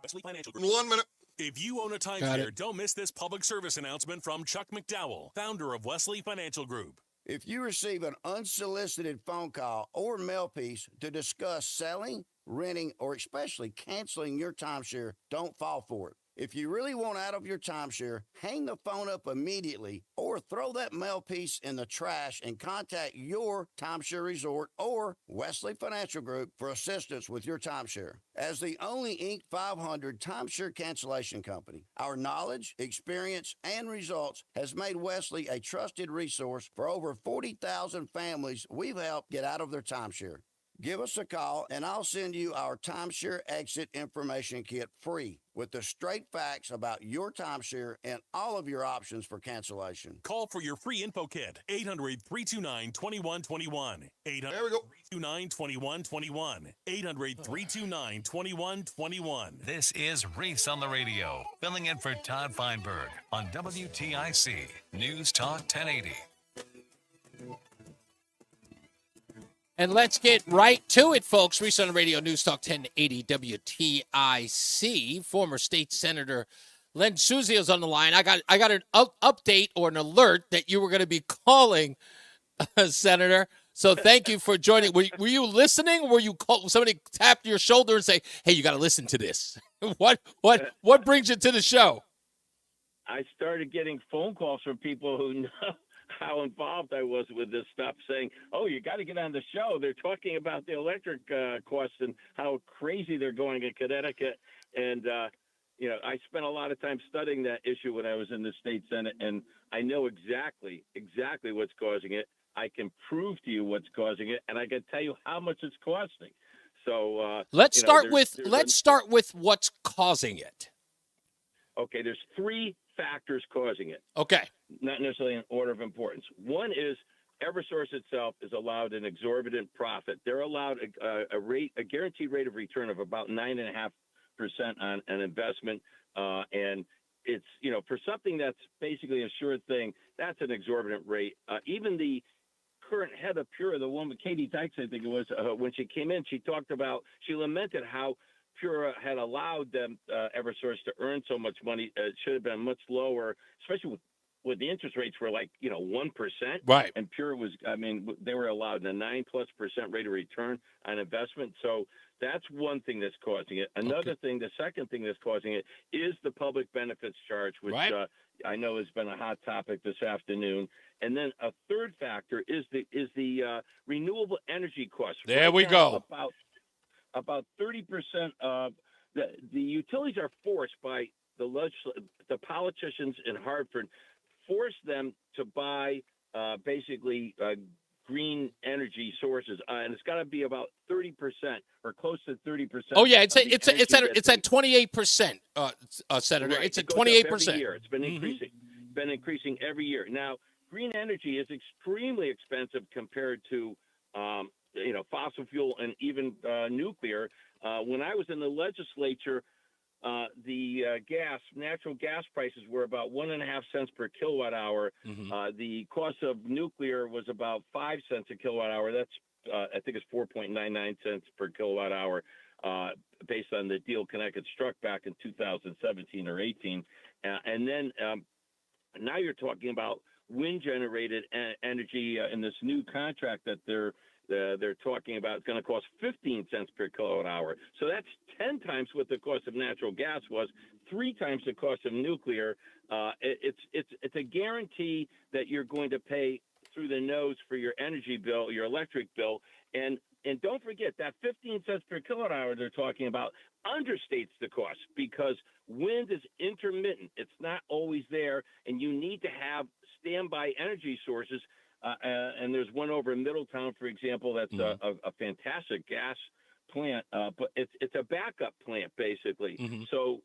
Wesley Financial Group. 1 minute. If you own a timeshare, don't miss this public service announcement from Chuck McDowell, founder of Wesley Financial Group. If you receive an unsolicited phone call or mail piece to discuss selling, renting, or especially canceling your timeshare, don't fall for it. If you really want out of your timeshare, hang the phone up immediately or throw that mail piece in the trash and contact your timeshare resort or Wesley Financial Group for assistance with your timeshare. As the only Inc. 500 timeshare cancellation company, our knowledge, experience, and results has made Wesley a trusted resource for over 40,000 families we've helped get out of their timeshare. Give us a call, and I'll send you our timeshare exit information kit free with the straight facts about your timeshare and all of your options for cancellation. Call for your free info kit, 800-329-2121. 800-329-2121. 800-329-2121. This is Reese on the Radio, filling in for Todd Feinberg on WTIC News Talk 1080. And let's get right to it, folks. Reese on the Radio, News Talk 1080 WTIC. Former State Senator Len Suzio's on the line. I got an update or an alert that you were going to be calling, Senator. So thank you for joining. Were you listening? Or were you somebody tapped your shoulder and say, "Hey, you got to listen to this"? What brings you to the show? I started getting phone calls from people who know how involved I was with this stuff, saying, "Oh, you got to get on the show. They're talking about the electric costs and how crazy they're going in Connecticut." And I spent a lot of time studying that issue when I was in the state Senate, and I know exactly what's causing it. I can prove to you what's causing it, and I can tell you how much it's costing. So let's start with what's causing it. Okay, there's three factors causing it. Okay. Not necessarily in order of importance. One is Eversource itself is allowed an exorbitant profit. They're allowed a guaranteed rate of return of about 9.5% on an investment, and it's for something that's basically a sure thing, that's an exorbitant rate. Even the current head of Pura, the woman Katie Dykes, I think it was, when she came in, she lamented how Pura had allowed them, Eversource, to earn so much money. It should have been much lower, especially with the interest rates were 1%. Right. And Pura was, they were allowed a 9+% rate of return on investment. So that's one thing that's causing it. Another thing, the second thing that's causing it is the public benefits charge, which I know has been a hot topic this afternoon. And then a third factor is the renewable energy costs. There we go. About 30% of the utilities are forced by the politicians in Hartford, force them to buy basically green energy sources, and it's got to be about 30% or close to 30%. Oh yeah, it's at 28%, Senator. Right. It's at It goes up 28%. every year. It's been increasing. Been increasing every year. Now, green energy is extremely expensive compared to fossil fuel and even nuclear. When I was in the legislature, the natural gas prices were about 1.5 cents per kilowatt hour. The cost of nuclear was about 5 cents a kilowatt hour. That's I think it's 4.99 cents per kilowatt hour, based on the deal Connecticut struck back in 2017 or 18. And then now you're talking about wind-generated energy in this new contract that they're talking about. It's going to cost 15 cents per kilowatt hour. So that's 10 times what the cost of natural gas was, 3 times the cost of nuclear. It's a guarantee that you're going to pay through the nose for your energy bill, your electric bill. And And don't forget that 15 cents per kilowatt hour they're talking about understates the cost because wind is intermittent. It's not always there, and you need to have standby energy sources. And there's one over in Middletown, for example, that's a fantastic gas plant, but it's a backup plant, basically. So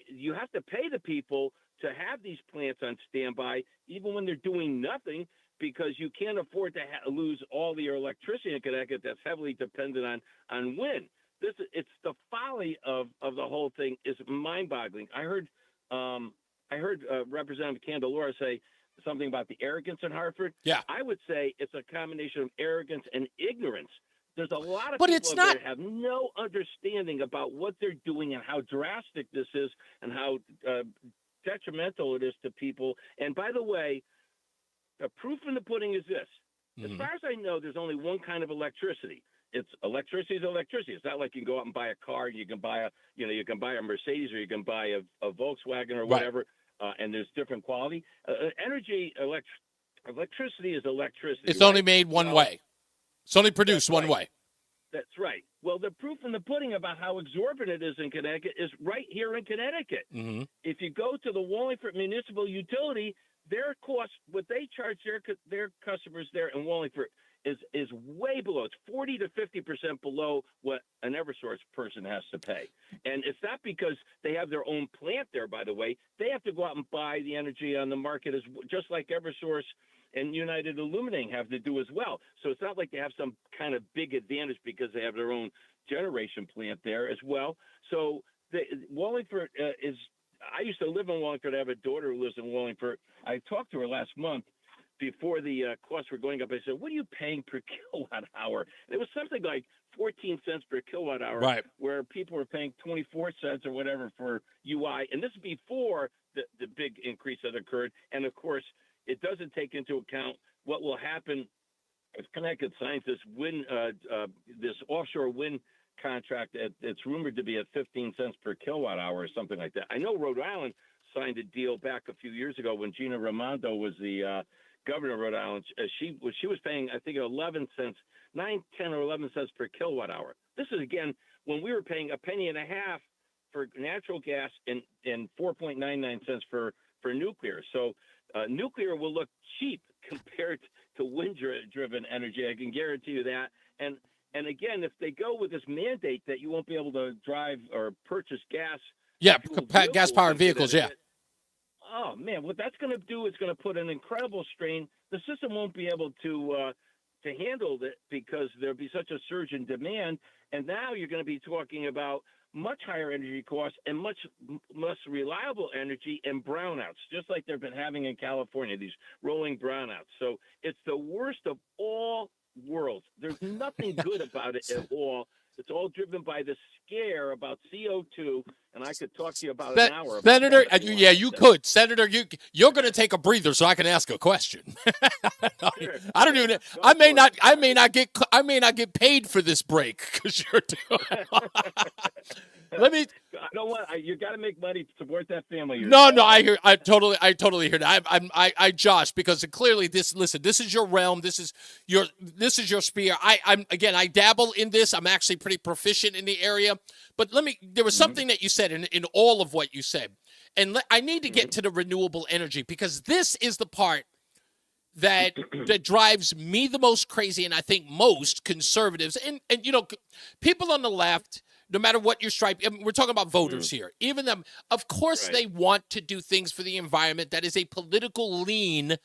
you have to pay the people to have these plants on standby, even when they're doing nothing, because you can't afford to lose all your electricity in Connecticut that's heavily dependent on wind. It's the folly of the whole thing is mind-boggling. I heard Representative Candelora say something about the arrogance in Hartford. Yeah. I would say it's a combination of arrogance and ignorance. There's a lot of But people it's up not- there that have no understanding about what they're doing and how drastic this is and how detrimental it is to people. And by the way, the proof in the pudding is this. As far as I know, there's only one kind of electricity. Electricity is electricity. It's not like you can go out and buy a car and you can buy a Mercedes or you can buy a Volkswagen or whatever, and there's different quality. Electricity is electricity. It's only made one way. It's only produced one way. That's right. Well, the proof in the pudding about how exorbitant it is in Connecticut is right here in Connecticut. If you go to the Wallingford Municipal Utility, their cost, what they charge their customers there in Wallingford is way below. It's 40 to 50% below what an Eversource person has to pay. And it's not because they have their own plant there, by the way. They have to go out and buy the energy on the market, just like Eversource and United Illuminating have to do as well. So it's not like they have some kind of big advantage because they have their own generation plant there as well. So Wallingford I used to live in Wallingford. I have a daughter who lives in Wallingford. I talked to her last month before the costs were going up. I said, what are you paying per kilowatt hour? And it was something like 14 cents per kilowatt hour, where people were paying 24 cents or whatever for UI. And this is before the big increase that occurred. And, of course, it doesn't take into account what will happen if Connecticut signs this offshore wind contract. It's rumored to be at 15 cents per kilowatt hour or something like that. I know Rhode Island signed a deal back a few years ago when Gina Raimondo was the governor of Rhode Island. She was paying, I think, 11 cents, 9, 10, or 11 cents per kilowatt hour. This is, again, when we were paying a penny and a half for natural gas and 4.99 cents for nuclear. So nuclear will look cheap compared to wind-driven energy. I can guarantee you that. And again, if they go with this mandate that you won't be able to drive or purchase gas, gas-powered vehicles, oh man, what that's going to do is going to put an incredible strain. The system won't be able to handle it because there'll be such a surge in demand, and now you're going to be talking about much higher energy costs and much less reliable energy and brownouts, just like they've been having in California, these rolling brownouts. So it's the worst of all worlds. There's nothing good about it at all. It's all driven by the scare about CO2, and I could talk to you about an hour. Senator, you could. Senator, you're going to take a breather so I can ask a question. I don't even. I may not get paid for this break because you're doing. Let me. I don't want. You got to make money to support that family. No, I totally hear that. I Josh, because clearly this is your realm. This is your sphere. I dabble in this. I'm actually pretty proficient in the area. But there was something that you said in all of what you said, and I need to get to the renewable energy because this is the part that drives me the most crazy, and I think most conservatives and people on the left. No matter what your stripe, we're talking about voters here. Even them, of course, they want to do things for the environment. That is a political lean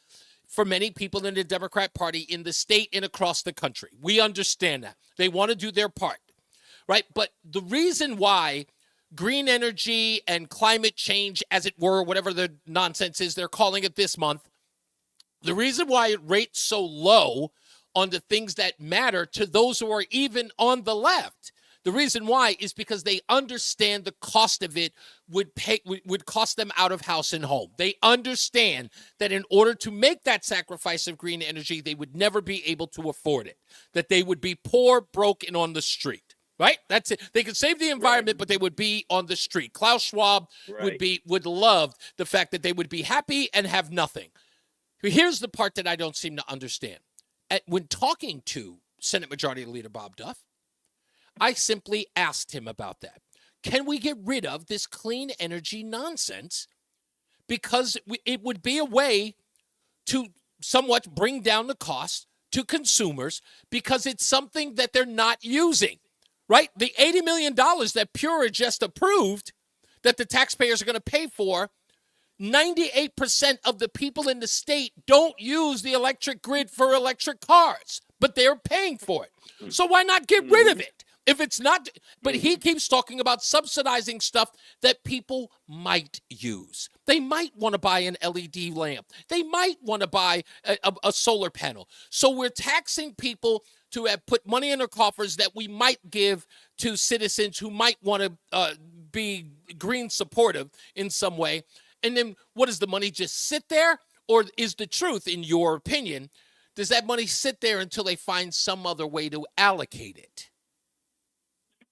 for many people in the Democrat Party in the state and across the country. We understand that. They want to do their part, right? But the reason why green energy and climate change, as it were, whatever the nonsense is they're calling it this month, the reason why it rates so low on the things that matter to those who are even on the left, the reason why is because they understand the cost of it would cost them out of house and home. They understand that in order to make that sacrifice of green energy, they would never be able to afford it, that they would be poor, broke, and on the street. Right? That's it. They could save the environment, but they would be on the street. Klaus Schwab would love the fact that they would be happy and have nothing. Here's the part that I don't seem to understand. When talking to Senate Majority Leader Bob Duff. I simply asked him about that. Can we get rid of this clean energy nonsense? Because it would be a way to somewhat bring down the cost to consumers because it's something that they're not using, right? The $80 million that Pura just approved that the taxpayers are going to pay for, 98% of the people in the state don't use the electric grid for electric cars, but they're paying for it. So why not get rid of it? If it's not, but he keeps talking about subsidizing stuff that people might use. They might want to buy an LED lamp. They might want to buy a solar panel. So we're taxing people to have put money in their coffers that we might give to citizens who might want to be green supportive in some way. And then what does the money just sit there? Or is the truth, in your opinion, does that money sit there until they find some other way to allocate it?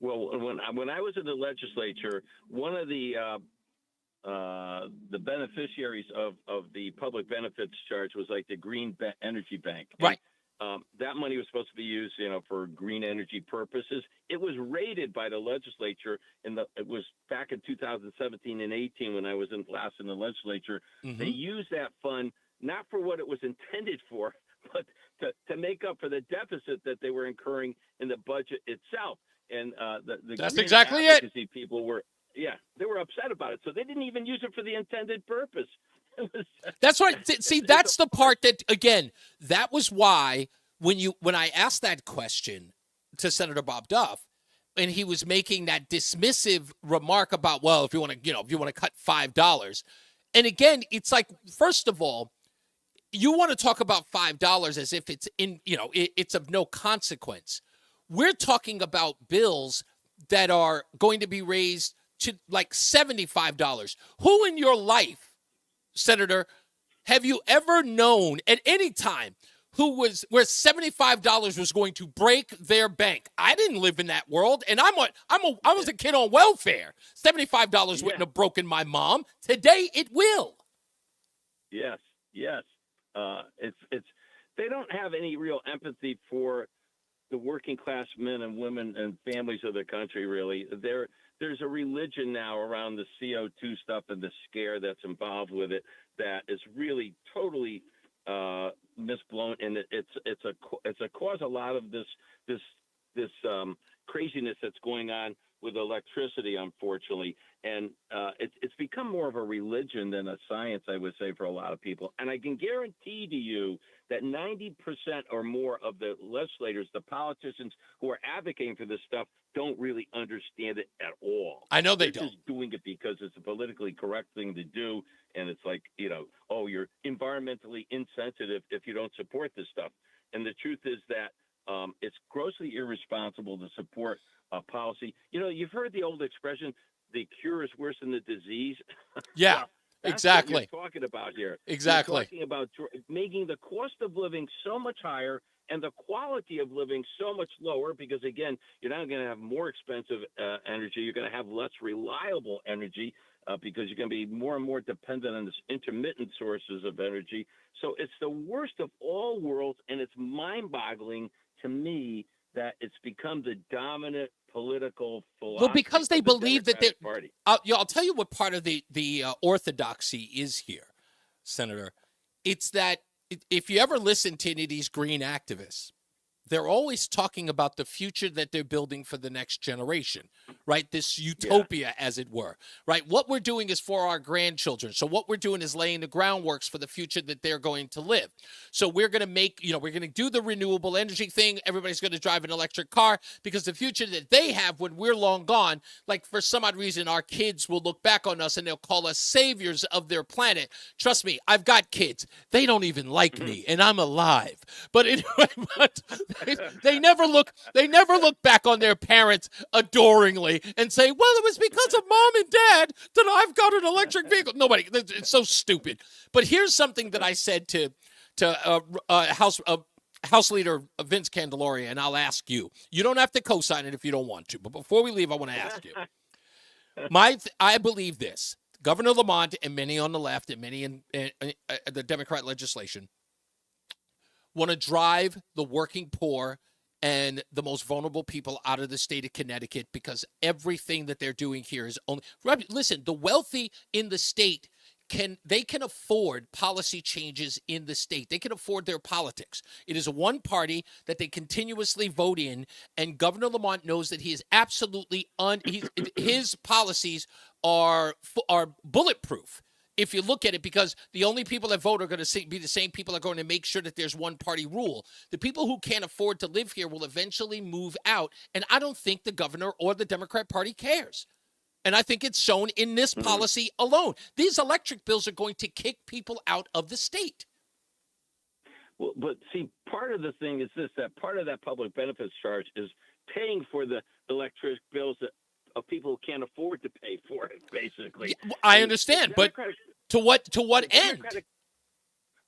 Well, when I was in the legislature, one of the beneficiaries of the public benefits charge was like the Green Energy Bank. Right. That money was supposed to be used, for green energy purposes. It was raided by the legislature it was back in 2017 and 18 when I was last in the legislature. Mm-hmm. They used that fund not for what it was intended for, but to make up for the deficit that they were incurring in the budget itself. And the That's green exactly advocacy people were, they were upset about it. So they didn't even use it for the intended purpose. That's right. See, that's the part that, again, that was why when I asked that question to Senator Bob Duff, and he was making that dismissive remark about, well, if you want to cut $5, and again, it's like, first of all, you want to talk about $5 as if it's it's of no consequence. We're talking about bills that are going to be raised to like $75. Who in your life, Senator, have you ever known at any time where $75 was going to break their bank? I didn't live in that world, and I was a kid on welfare. $75 wouldn't have broken my mom. Today it will. Yes. It's they don't have any real empathy for the working class men and women and families of the country, really. There's a religion now around the CO2 stuff and the scare that's involved with it that is really totally misblown, and it's a cause a lot of this craziness that's going on with electricity, unfortunately. And it's become more of a religion than a science, I would say, for a lot of people. And I can guarantee to you that 90% or more of the legislators, the politicians who are advocating for this stuff, don't really understand it at all. I know they They're don't. just doing it because it's a politically correct thing to do. And it's like, you're environmentally insensitive if you don't support this stuff. And the truth is that it's grossly irresponsible to support a policy. You've heard the old expression, the cure is worse than the disease. Yeah. That's Exactly. what you're talking about here. Exactly. You're talking about making the cost of living so much higher and the quality of living so much lower because, again, you're not going to have more expensive energy. You're going to have less reliable energy because you're going to be more and more dependent on this intermittent sources of energy. So it's the worst of all worlds, and it's mind-boggling to me that it's become the dominant political philosophy. Well, because they believe that they. Party. I'll tell you what part of the orthodoxy is here, Senator. It's that if you ever listen to any of these green activists, they're always talking about the future that they're building for the next generation, right? This utopia, as it were, right? What we're doing is for our grandchildren. So what we're doing is laying the groundworks for the future that they're going to live. So we're going to we're going to do the renewable energy thing. Everybody's going to drive an electric car because the future that they have when we're long gone, like for some odd reason, our kids will look back on us and they'll call us saviors of their planet. Trust me, I've got kids. They don't even like me and I'm alive. But anyway, they never look back on their parents adoringly and say, well, it was because of mom and dad that I've got an electric vehicle. Nobody, it's so stupid. But here's something that I said to House Leader Vince Candeloria, and I'll ask you. You don't have to co-sign it if you don't want to, but before we leave, I want to ask you. I believe this. Governor Lamont and many on the left and many in the Democrat legislation want to drive the working poor and the most vulnerable people out of the state of Connecticut, because everything that they're doing here is only. Listen, the wealthy in the state can afford policy changes in the state. They can afford their politics. It is one party that they continuously vote in, and Governor Lamont knows that he is absolutely his policies are bulletproof. If you look at it, because the only people that vote are going to be the same people that are going to make sure that there's one party rule. The people who can't afford to live here will eventually move out, and I don't think the governor or the Democrat Party cares. And I think it's shown in this policy alone. These electric bills are going to kick people out of the state. Well, but see, part of the thing is this, that part of that public benefits charge is paying for the electric bills that of people who can't afford to pay for it, basically. Yeah, I understand, but to what end?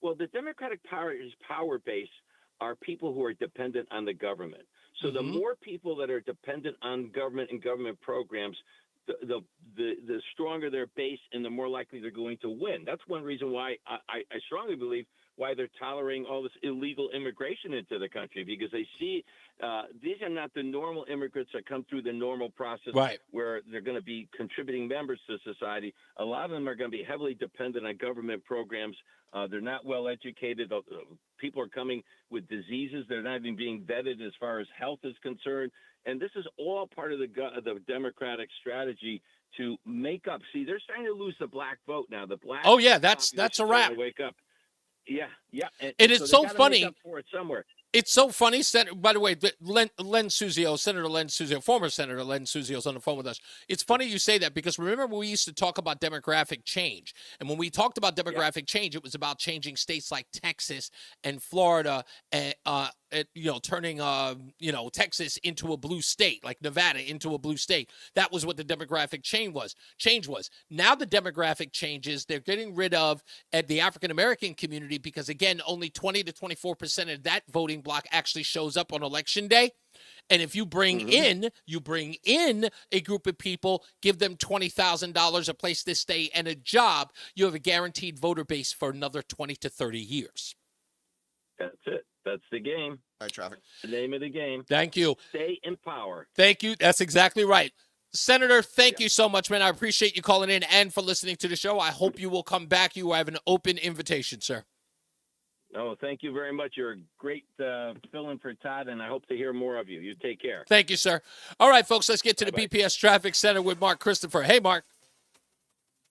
Well, the Democratic power base are people who are dependent on the government. So the more people that are dependent on government and government programs, the stronger their base and the more likely they're going to win. That's one reason why I strongly believe why they're tolerating all this illegal immigration into the country, because they see these are not the normal immigrants that come through the normal process where they're going to be contributing members to society. A lot of them are going to be heavily dependent on government programs. They're not well educated. People are coming with diseases. They're not even being vetted as far as health is concerned. And this is all part of the Democratic strategy to make up. See, they're starting to lose the black vote now. The black that's a wrap. Wake up. Yeah. And it's so funny. Make up for it somewhere. It's so funny. By the way, Len Suzio, Senator Len Suzio, former Senator Len Suzio is on the phone with us. It's funny you say that, because remember when we used to talk about demographic change, and when we talked about demographic change, it was about changing states like Texas and Florida, and turning Texas into a blue state, like Nevada into a blue state. That was what the demographic change was. Now the demographic changes, they're getting rid of the African American community, because again, only 20 to 24% of that voting block actually shows up on election day. And if you bring in a group of people, give them $20,000, a place to stay, and a job, you have a guaranteed voter base for another 20 to 30 years. That's it. That's the game. All right, traffic. The name of the game. Thank you. Stay in power. Thank you. That's exactly right. Senator, thank you so much, man. I appreciate you calling in and for listening to the show. I hope you will come back. You have an open invitation, sir. Oh, thank you very much. You're a great fill-in for Todd, and I hope to hear more of you. You take care. Thank you, sir. All right, folks, let's get to the BPS Traffic Center with Mark Christopher. Hey, Mark.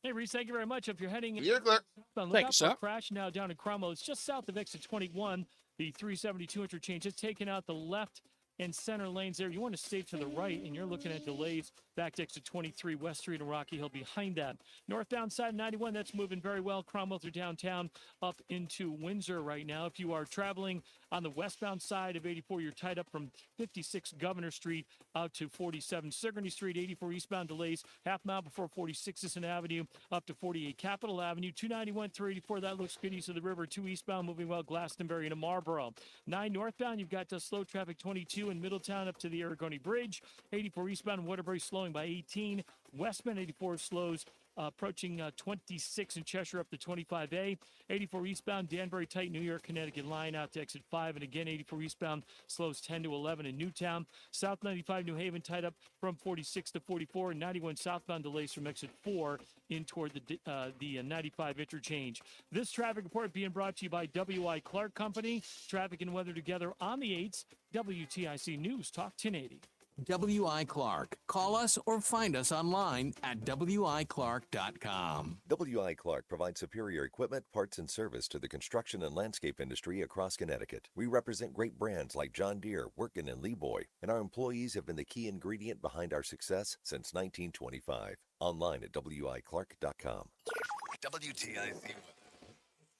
Hey, Reese, thank you very much. If you're heading You're clear. Thank you, sir. Crash now down in Cromwell. It's just south of exit 21, the 372 interchange. It's taking out the left and center lanes there. You want to stay to the right, and you're looking at delays back to exit 23, West Street and Rocky Hill behind that. Northbound side 91, that's moving very well. Cromwell through downtown up into Windsor right now. If you are traveling on the westbound side of 84, you're tied up from 56 Governor Street out to 47 Sigourney Street. 84 eastbound delays half mile before 46 Sisson Avenue up to 48 Capitol Avenue. 291 through 84, that looks good east of the river. 2 eastbound moving well, Glastonbury into Marlboro. 9 northbound, you've got slow traffic 22 in Middletown up to the Aragoni Bridge. 84 eastbound Waterbury slowing by 18. Westbound 84 slows approaching 26 in Cheshire up to 25A. 84 eastbound Danbury tight New York Connecticut line out to exit 5, and again 84 eastbound slows 10 to 11 in Newtown. South 95 New Haven tied up from 46 to 44, and 91 southbound delays from exit 4 in toward the 95 interchange. This traffic report being brought to you by W.I. Clark Company. Traffic and weather together on the 8s. WTIC News Talk 1080. W.I. Clark. Call us or find us online at wiclark.com. W.I. Clark provides superior equipment, parts, and service to the construction and landscape industry across Connecticut. We represent great brands like John Deere, Wirtgen, and Leeboy, and our employees have been the key ingredient behind our success since 1925. Online at wiclark.com. WTIC.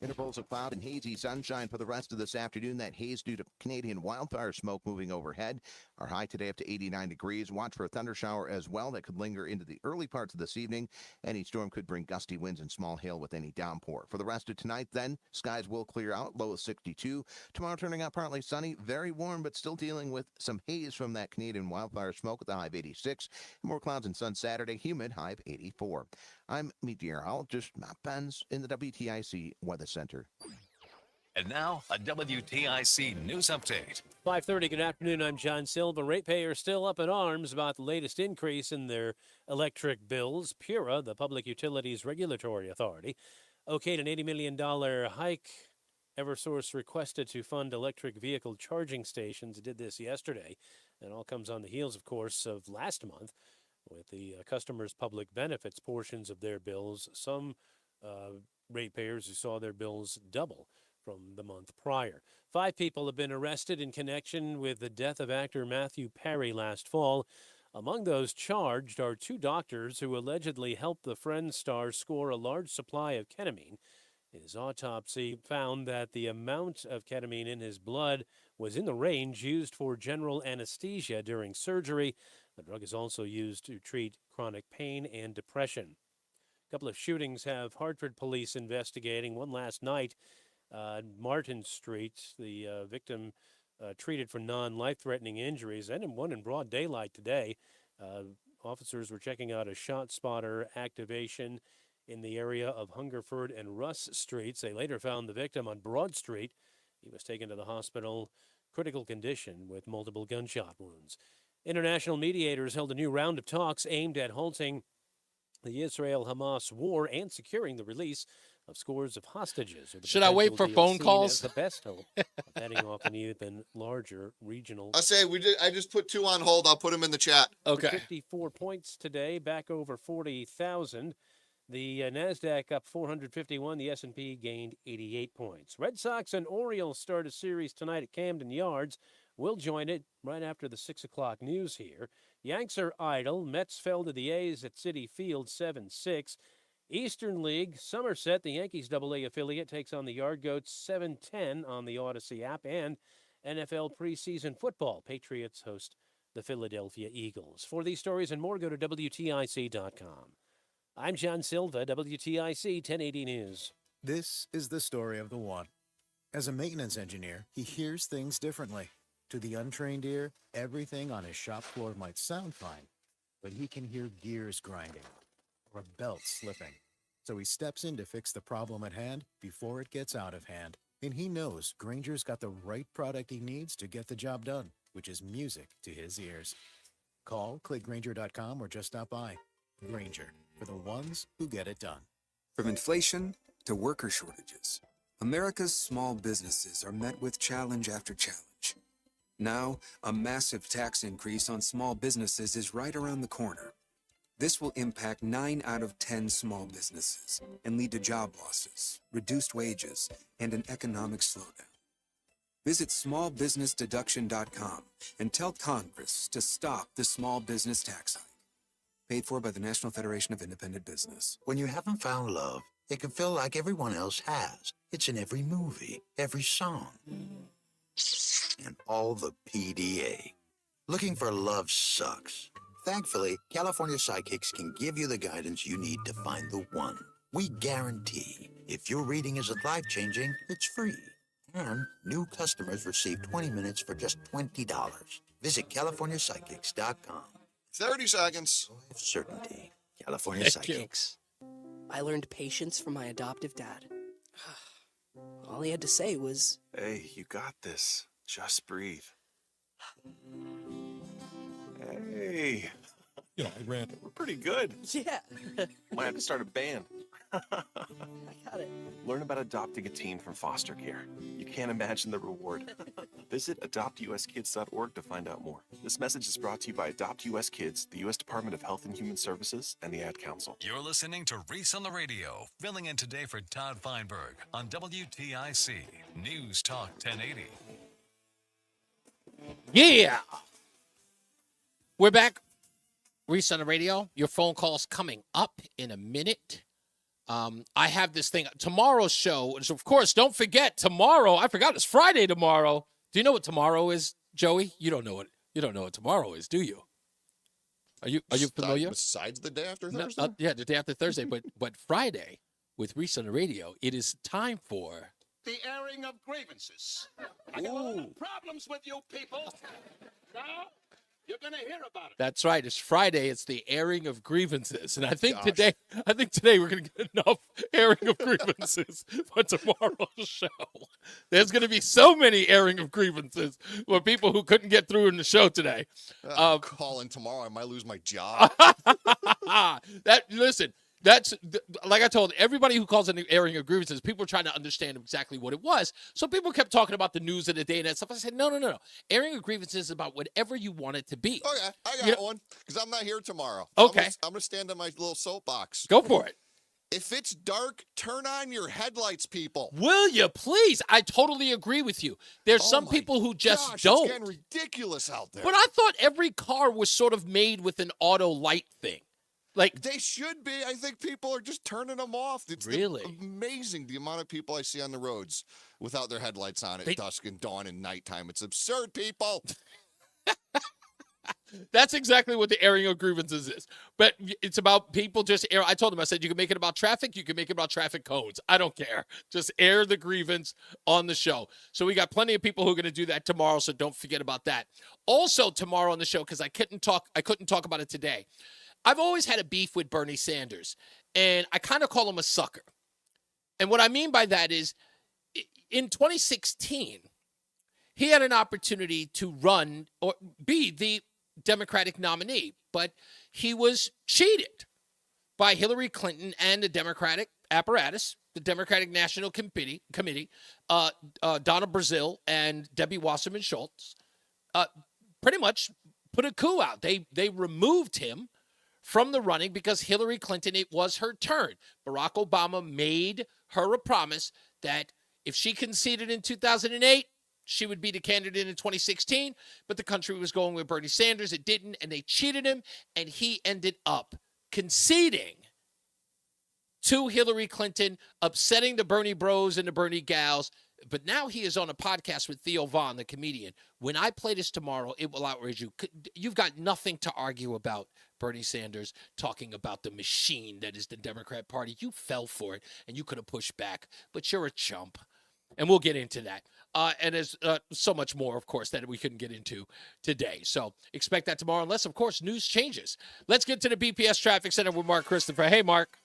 Intervals of cloud and hazy sunshine for the rest of this afternoon. That haze due to Canadian wildfire smoke moving overhead. Our high today up to 89 degrees. Watch for a thunder shower as well that could linger into the early parts of this evening. Any storm could bring gusty winds and small hail with any downpour. For the rest of tonight, then, skies will clear out, low of 62. Tomorrow turning out partly sunny, very warm, but still dealing with some haze from that Canadian wildfire smoke with a high of 86. More clouds and sun Saturday, humid, high of 84. I'm meteorologist Matt Benz in the WTIC Weather Center. And now, a WTIC news update. 5:30, good afternoon. I'm John Silva. Ratepayers still up in arms about the latest increase in their electric bills. PURA, the Public Utilities Regulatory Authority, okayed an $80 million hike. Eversource requested to fund electric vehicle charging stations. It did this yesterday. It all comes on the heels, of course, of last month with the customers' public benefits portions of their bills. Some ratepayers who saw their bills double from the month prior. 5 people have been arrested in connection with the death of actor Matthew Perry last fall. Among those charged are 2 doctors who allegedly helped the Friends star score a large supply of ketamine. His autopsy found that the amount of ketamine in his blood was in the range used for general anesthesia during surgery. The drug is also used to treat chronic pain and depression. A couple of shootings have Hartford police investigating. One last night, Martin Street, the victim treated for non-life-threatening injuries, and one in broad daylight today. Officers were checking out a shot spotter activation in the area of Hungerford and Russ Streets. They later found the victim on Broad Street. He was taken to the hospital, critical condition with multiple gunshot wounds. International mediators held a new round of talks aimed at halting the Israel-Hamas war and securing the release of scores of hostages. Should I wait for phone calls? The best hope of heading off an even larger regional. I say I just put 2 on hold. I'll put them in the chat. Okay. 54 points today, back over 40,000. The NASDAQ up 451. The S&P gained 88 points. Red Sox and Orioles start a series tonight at Camden Yards. We'll join it right after the 6 o'clock news here. Yanks are idle. Mets fell to the A's at Citi Field 7-6. Eastern League, Somerset, the Yankees AA affiliate, takes on the Yard Goats 7-10 on the Odyssey app. And NFL preseason football, Patriots host the Philadelphia Eagles. For these stories and more, go to WTIC.com. I'm John Silva, WTIC 1080 News. This is the story of the one. As a maintenance engineer, he hears things differently. To the untrained ear, everything on his shop floor might sound fine, but he can hear gears grinding or a belt slipping. So he steps in to fix the problem at hand before it gets out of hand. And he knows Grainger's got the right product he needs to get the job done, which is music to his ears. Call, click Grainger.com, or just stop by. Grainger, for the ones who get it done. From inflation to worker shortages, America's small businesses are met with challenge after challenge. Now, a massive tax increase on small businesses is right around the corner. This will impact 9 out of 10 small businesses and lead to job losses, reduced wages, and an economic slowdown. Visit smallbusinessdeduction.com and tell Congress to stop the small business tax hike. Paid for by the National Federation of Independent Business. When you haven't found love, it can feel like everyone else has. It's in every movie, every song, and all the PDA. Looking for love sucks. Thankfully, California Psychics can give you the guidance you need to find the one. We guarantee if your reading isn't life-changing, it's free. And new customers receive 20 minutes for just $20. Visit CaliforniaPsychics.com. 30 seconds. Certainty. California Thank you. Psychics. I learned patience from my adoptive dad. All he had to say was, Hey, you got this. Just breathe. Hey. You know, we're pretty good. yeah, Might have to start a band. I got it. Learn about adopting a teen from foster care. You can't imagine the reward. Visit adoptuskids.org to find out more. This message is brought to you by Adopt US Kids, the U.S. Department of Health and Human Services, and the Ad Council. You're listening to Reese on the Radio, filling in today for Todd Feinberg on WTIC News Talk 1080. Yeah. We're back. Reese on the Radio. Your phone call's coming up in a minute. I have this thing. Tomorrow's show, so of course, don't forget, tomorrow, I forgot it's Friday tomorrow. Do you know what tomorrow is, Joey? You don't know what tomorrow is, do you? Are you familiar? Besides the day after No, Thursday? yeah, the day after Thursday. But Friday, with Reese on the Radio, it is time for The airing of grievances. I got a lot of problems with you people. Now, You're going to hear about it. That's right. It's Friday. It's the airing of grievances. And I think Gosh. today we're going to get enough airing of grievances for tomorrow's show. There's going to be so many airing of grievances for people who couldn't get through in the show today. Calling tomorrow, I might lose my job. Listen, that's like I told everybody who calls it an airing of grievances, people are trying to understand exactly what it was. So people kept talking about the news of the day and that stuff. I said, no. Airing of grievances is about whatever you want it to be. Oh, yeah, I got one because I'm not here tomorrow. Okay. I'm going to stand on my little soapbox. Go for it. If it's dark, turn on your headlights, people. Will you please? I totally agree with you. There's some people who just don't. It's getting ridiculous out there. But I thought every car was sort of made with an auto light thing. Like they should be. I think people are just turning them off. It's really amazing the amount of people I see on the roads without their headlights on at dusk and dawn and nighttime. It's absurd, people. That's exactly what the airing of grievances is. But it's about people just air. I told them, I said, you can make it about traffic. You can make it about traffic codes. I don't care. Just air the grievance on the show. So we got plenty of people who are going to do that tomorrow. So don't forget about that. Also tomorrow on the show, because I couldn't talk about it today. I've always had a beef with Bernie Sanders, and I kind of call him a sucker. And what I mean by that is in 2016, he had an opportunity to run or be the Democratic nominee, but he was cheated by Hillary Clinton and the Democratic apparatus, the Democratic National Committee, Donna Brazile and Debbie Wasserman Schultz, pretty much put a coup out. They removed him from the running because Hillary Clinton, it was her turn. Barack Obama made her a promise that if she conceded in 2008, she would be the candidate in 2016, but the country was going with Bernie Sanders. It didn't, and they cheated him, and he ended up conceding to Hillary Clinton, upsetting the Bernie bros and the Bernie gals. But now he is on a podcast with Theo Von, the comedian. When I play this tomorrow, it will outrage you. You've got nothing to argue about Bernie Sanders talking about the machine that is the Democrat Party. You fell for it, and you could have pushed back, but you're a chump. And we'll get into that. And there's so much more, of course, that we couldn't get into today. So expect that tomorrow, unless, of course, news changes. Let's get to the BPS Traffic Center with Mark Christopher. Hey, Mark.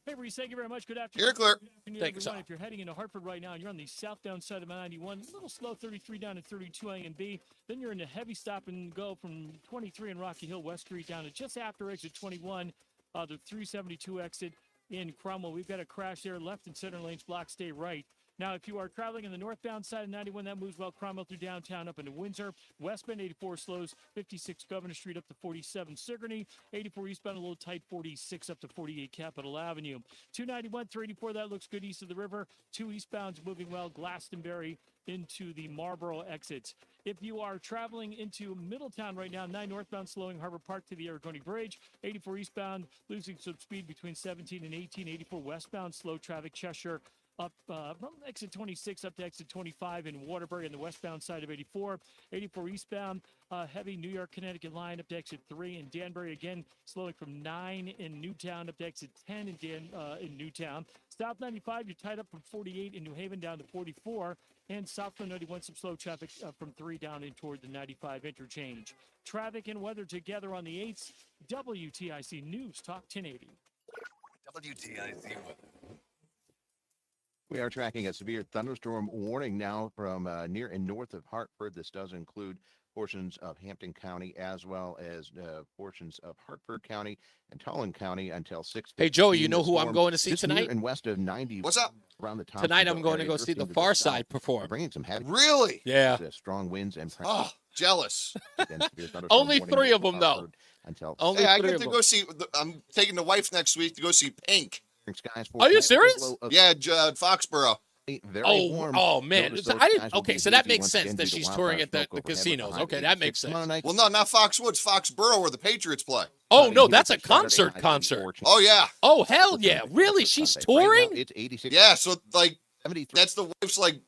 Hey, Reese, thank you very much. Good afternoon. You're clear. Good afternoon, Thank you, everyone. sir. If you're heading into Hartford right now and you're on the southbound side of 91, a little slow, 33 down to 32 A and B. Then you're in a heavy stop and go from 23 and Rocky Hill West Street down to just after exit 21, the 372 exit in Cromwell. We've got a crash there. Left and center lanes blocked. Stay right. Now, if you are traveling in the northbound side of 91, that moves well Cromwell through downtown up into Windsor. Westbound 84 slows, 56 Governor Street up to 47 Sigourney. 84 eastbound a little tight, 46 up to 48 Capitol Avenue. 291, 384, that looks good east of the river. 2 eastbounds moving well, Glastonbury into the Marlboro exits. If you are traveling into Middletown right now, 9 northbound slowing Harbor Park to the Aragoni Bridge. 84 eastbound losing some speed between 17 and 18. 84 westbound slow traffic Cheshire up from exit 26 up to exit 25 in Waterbury on the westbound side of 84. 84 eastbound, heavy New York, Connecticut line up to exit 3 in Danbury. Again, slowing from 9 in Newtown up to exit 10 in Newtown. South 95, you're tied up from 48 in New Haven down to 44. And southbound 91, some slow traffic from 3 down in toward the 95 interchange. Traffic and weather together on the 8th. WTIC News Talk 1080. WTIC weather. We are tracking a severe thunderstorm warning now from near and north of Hartford. This does include portions of Hampton County as well as portions of Hartford County and Tullen County until 6. Hey, Joey, you know who I'm going to see tonight? And west of 90. What's up? Around the top. Tonight I'm going to go see the Far Side perform. Bringing some heavy. Really? Yeah. Strong winds and Oh, jealous. Only 3 of them, though. Until Only Hey, I 3 get of to them. go see. I'm taking the wife next week to go see Pink. Are you serious? Yeah, Foxborough. Oh man! I didn't. Okay, so that makes sense that she's touring at the casinos. Okay, that makes sense. Well, no, not Foxwoods, Foxborough, where the Patriots play. Oh no, that's a concert. Oh yeah. Oh hell yeah! Really? She's touring? It's 86. Yeah, so like that's the wife's like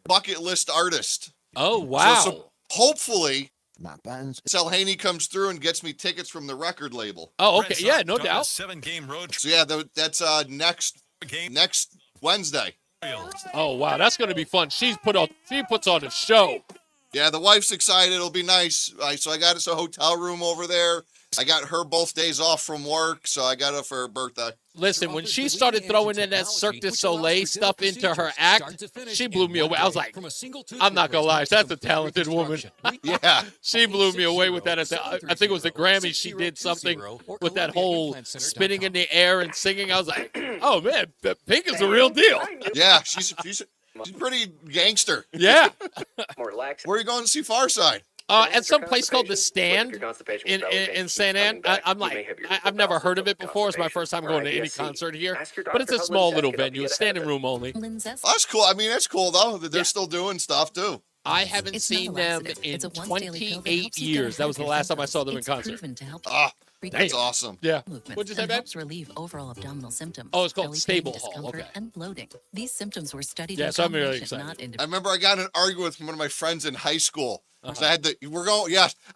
bucket list artist. Oh wow! So hopefully, not buns. Selhaney comes through and gets me tickets from the record label. Oh okay, yeah, no doubt. 7-game road trip. So yeah, that's next Wednesday. Oh wow, that's gonna be fun. She puts on a show. Yeah, the wife's excited. It'll be nice. So I got us a hotel room over there. I got her both days off from work, so I got her for her birthday. Listen, when she started throwing in that Cirque du Soleil stuff into her act, she blew me away. I was like, I'm not going to lie, that's a talented woman. Yeah. She blew me away with that. I think it was the Grammys. She did something with that whole spinning in the air and singing. I was like, oh, man, Pink is the real deal. Yeah, she's pretty gangster. Yeah. Where are you going to see Farside? At some place called The Stand in San Ann. I've never heard of it before. It's my first time going to any concert here. But it's a small little venue. It's standing room only. That's cool. I mean, that's cool, though, that they're still doing stuff, too. I haven't seen them in 28 years. That was the last time I saw them in concert. That's awesome. Yeah. What'd you say, babe? Helps relieve overall abdominal symptoms. Oh, it's called belly Stable pain, Hall. discomfort, Okay. and bloating. These symptoms were studied Yeah, in so I'm really combination, excited. not I remember I got in an argument with one of my friends in high school. Uh-huh. I had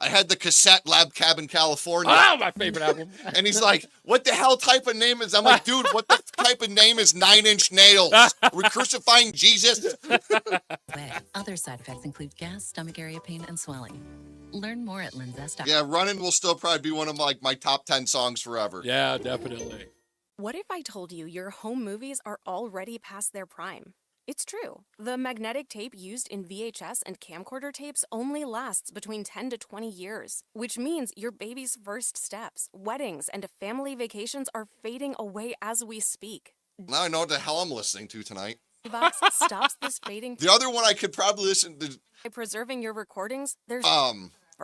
I had the cassette Lab Cab in California. Oh, my favorite album. And he's like, what the hell type of name is? I'm like, dude, what the type of name is 9 Inch Nails? We're crucifying Jesus? Other side effects include gas, stomach area pain, and swelling. Learn more at linzess.com. Yeah, Running will still probably be one of my top 10 songs forever. Yeah, definitely. What if I told you your home movies are already past their prime? It's true. The magnetic tape used in VHS and camcorder tapes only lasts between 10 to 20 years, which means your baby's first steps, weddings, and family vacations are fading away as we speak. Now I know what the hell I'm listening to tonight. Vox stops this fading The other one I could probably listen to, by preserving your recordings. There's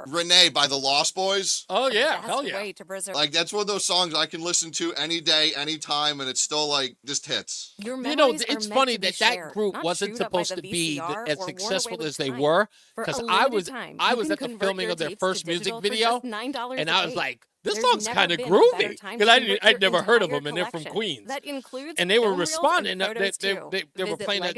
Renee by the Lost Boys. Oh, yeah. best Hell yeah. way to preserve Like, that's one of those songs I can listen to any day, any time, and it's still, just hits. your You know, memories are it's meant funny to be that that shared, group not wasn't chewed up by supposed the to be VCR as or worn successful away with as they time. were, For because a I limited was time, I you was can at the convert filming your of their tapes first to music digital for video, just $9 and a I was tape. like, this There's song's never kind of been a better groovy, time because to convert I'd your never heard of entire them, and they're from collection. Queens. That includes And they were film reels responding. and They photos, they too. they were Visit playing the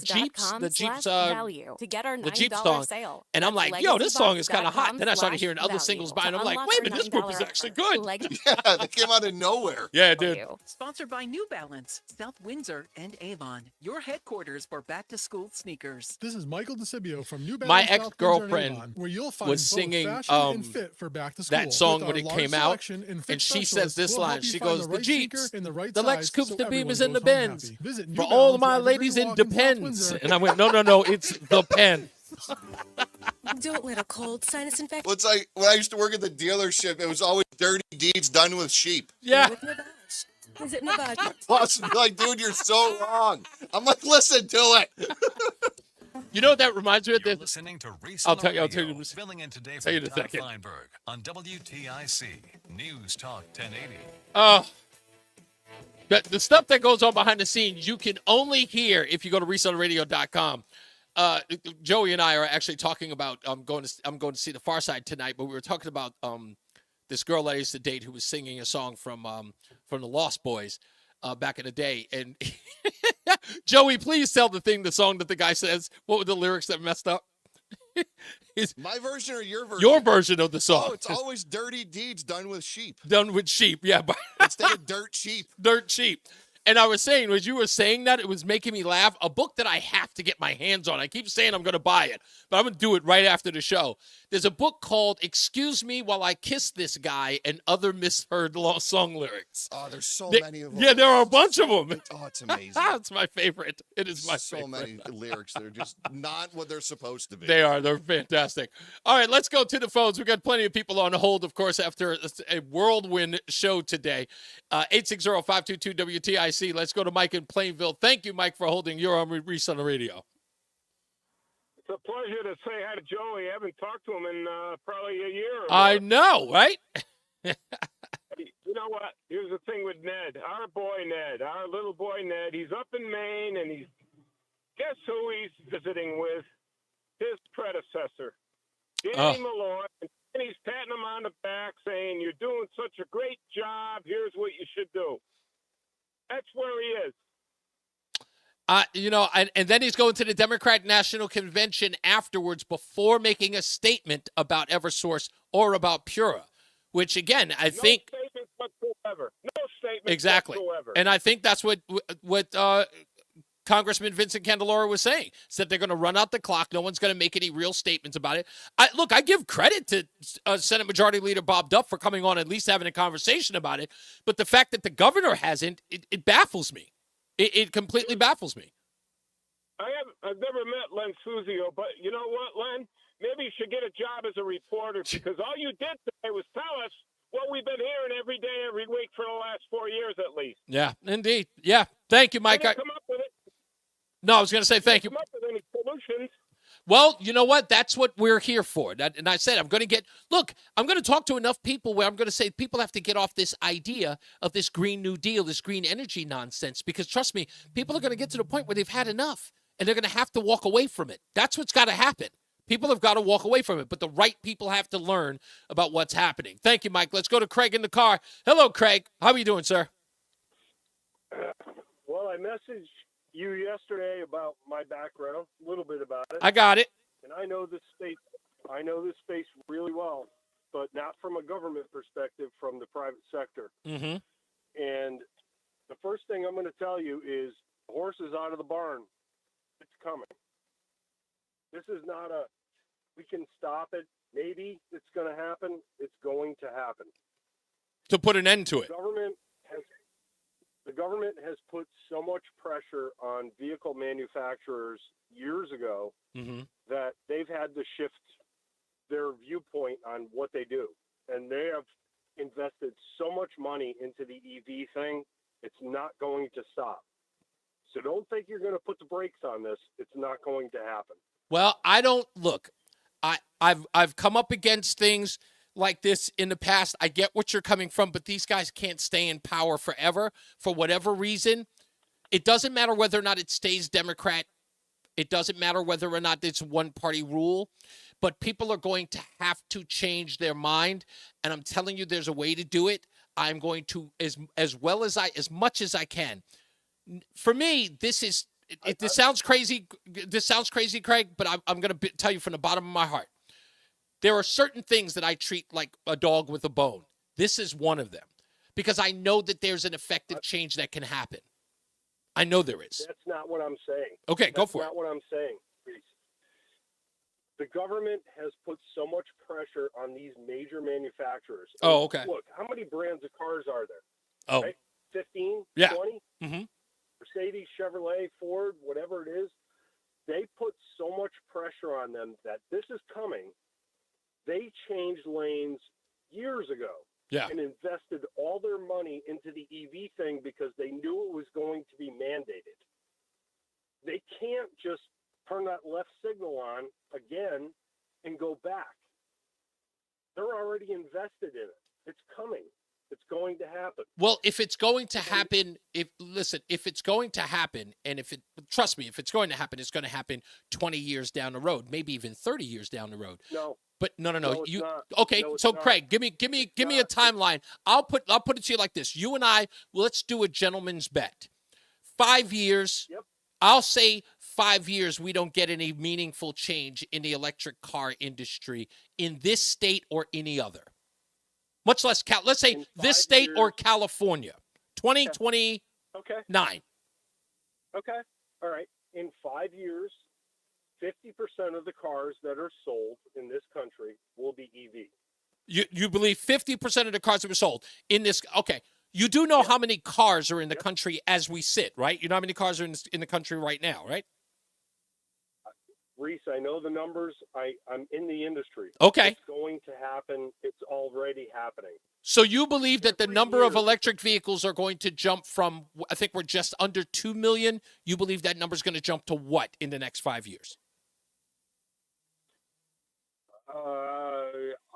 Jeeps legacybox.com/value to get our the Jeep $9 song, sale. and I'm That's like, yo, this song is kind of hot. Then I started hearing other legacybox.com/value singles by, and to I'm like, unlock wait a our minute, this group $9 is actually offer. good. Yeah, they came out of nowhere. Yeah, dude. Sponsored by New Balance, South Windsor, and Avon, your headquarters for back-to-school sneakers. This is Michael DeCibio from New Balance. My South Windsor and ex-girlfriend Avon, where you'll find was both singing fashion and fit for back to school. that song With when our it large came out, selection and fit and she says specialists this will help line. you She find goes, the the right Jeeps, sneaker in the right the Lex size Coops, so the Beamers, everyone and the goes home Benz. happy. Visit New For all Balance of my at Evergreen ladies in Walk in South Depends. Windsor. And I went, no, it's the pen. Don't let a cold sinus infection. Well, it's like when I used to work at the dealership, it was always dirty deeds done with sheep. Yeah. Is it Navage? Plus, like, dude, you're so wrong. I'm like, listen to it. You know what that reminds me of? You're listening to Reese I'll on the tell you. Radio, filling in today Tell you for in a Todd second. Feinberg on WTIC News Talk 1080. The stuff that goes on behind the scenes, you can only hear if you go to ReeseOnTheRadio.com. Joey and I are actually talking about I'm going to see the Far Side tonight, but we were talking about this girl that I used to date who was singing a song from the Lost Boys back in the day. And Joey, please tell the song that the guy says. What were the lyrics that messed up? My version or your version? Your version of the song. Oh, it's always dirty deeds done with sheep. Done with sheep, yeah. Instead of dirt sheep. Dirt sheep. And I was saying, as you were saying that, it was making me laugh. A book that I have to get my hands on. I keep saying I'm going to buy it, but I'm going to do it right after the show. There's a book called Excuse Me While I Kiss This Guy and Other Misheard Song Lyrics. Oh, there's so They- many of them. Yeah, there are a bunch of them. Oh, it's amazing. It's my favorite. It is my so favorite. many lyrics that are just not what they're supposed to be. They are. They're fantastic. All right, let's go to the phones. We've got plenty of people on hold, of course, after a whirlwind show today. 860-522-WTIC. Let's go to Mike in Plainville. Thank you, Mike, for holding. You're on Reese on the Radio. It's a pleasure to say hi to Joey. I haven't talked to him in probably a year. I know, right? You know what? Here's the thing with Ned. Our boy Ned, our little boy Ned, he's up in Maine, and guess who he's visiting with? His predecessor, Danny Malloy. And he's patting him on the back, saying, "You're doing such a great job. Here's what you should do." That's where he is. And then he's going to the Democrat National Convention afterwards before making a statement about Eversource or about Pura, which, again, I think... No statement whatsoever. No statement Exactly. whatsoever. And I think that's what Congressman Vincent Candelora was saying. Said they're going to run out the clock. No one's going to make any real statements about it. Look, I give credit to Senate Majority Leader Bob Duff for coming on, at least having a conversation about it. But the fact that the governor hasn't, it baffles me. It completely baffles me. I've never met Len Fuzio, but you know what, Len? Maybe you should get a job as a reporter, because all you did today was tell us what we've been hearing every day, every week for the last 4 years at least. Yeah, indeed. Yeah. Thank you, Mike. Come up with it. No, I was going to say thank you. Come up with any solutions. Well, you know what? That's what we're here for. And I said, I'm going to talk to enough people where I'm going to say people have to get off this idea of this Green New Deal, this green energy nonsense, because trust me, people are going to get to the point where they've had enough and they're going to have to walk away from it. That's what's got to happen. People have got to walk away from it, but the right people have to learn about what's happening. Thank you, Mike. Let's go to Craig in the car. Hello, Craig. How are you doing, sir? Well, I messaged you yesterday about my background, a little bit about it. I got it. And I know this space really well, but not from a government perspective, from the private sector. Mm-hmm. And the first thing I'm going to tell you is the horse is out of the barn. It's coming. This is not we can stop it. Maybe it's going to happen. It's going to happen. To put an end to it. The government has put so much pressure on vehicle manufacturers years ago that they've had to shift their viewpoint on what they do. And they have invested so much money into the EV thing, it's not going to stop. So don't think you're going to put the brakes on this. It's not going to happen. Well, I don't look. I've come up against things like this in the past. I get what you're coming from, but these guys can't stay in power forever for whatever reason. It doesn't matter whether or not it stays Democrat. It doesn't matter whether or not it's one-party rule, but people are going to have to change their mind, and I'm telling you there's a way to do it. I'm going to, as much as I can. For me, this sounds crazy. This sounds crazy, Craig, but I'm going to tell you from the bottom of my heart. There are certain things that I treat like a dog with a bone. This is one of them because I know that there's an effective change that can happen. I know there is. That's not what I'm saying. Okay, go for it. That's not what I'm saying, Reese. The government has put so much pressure on these major manufacturers. Oh, okay. Look, how many brands of cars are there? Oh. Right? 15? Yeah. 20? Mm-hmm. Mercedes, Chevrolet, Ford, whatever it is. They put so much pressure on them that this is coming. They changed lanes years ago and invested all their money into the EV thing because they knew it was going to be mandated. They can't just turn that left signal on again and go back. They're already invested in it. It's coming. It's going to happen. Well, if it's going to happen, if it's going to happen, and trust me, if it's going to happen, it's going to happen 20 years down the road, maybe even 30 years down the road. No. But no. It's not. Okay, No, it's so not. Craig, give me a timeline. I'll put it to you like this. You and I, let's do a gentleman's bet. 5 years. Yep. I'll say 5 years we don't get any meaningful change in the electric car industry in this state or any other. Much less, let's say this state or California, 2029. Okay. All right. In 5 years, 50% of the cars that are sold in this country will be EV. You believe 50% of the cars that were sold in this? Okay. You do know how many cars are in the country as we sit, right? You know how many cars are in the country right now, right? Reese, I know the numbers. I'm in the industry. Okay. It's going to happen. It's already happening. So you believe that the number of electric vehicles are going to jump from, I think we're just under 2 million. You believe that number is going to jump to what in the next 5 years?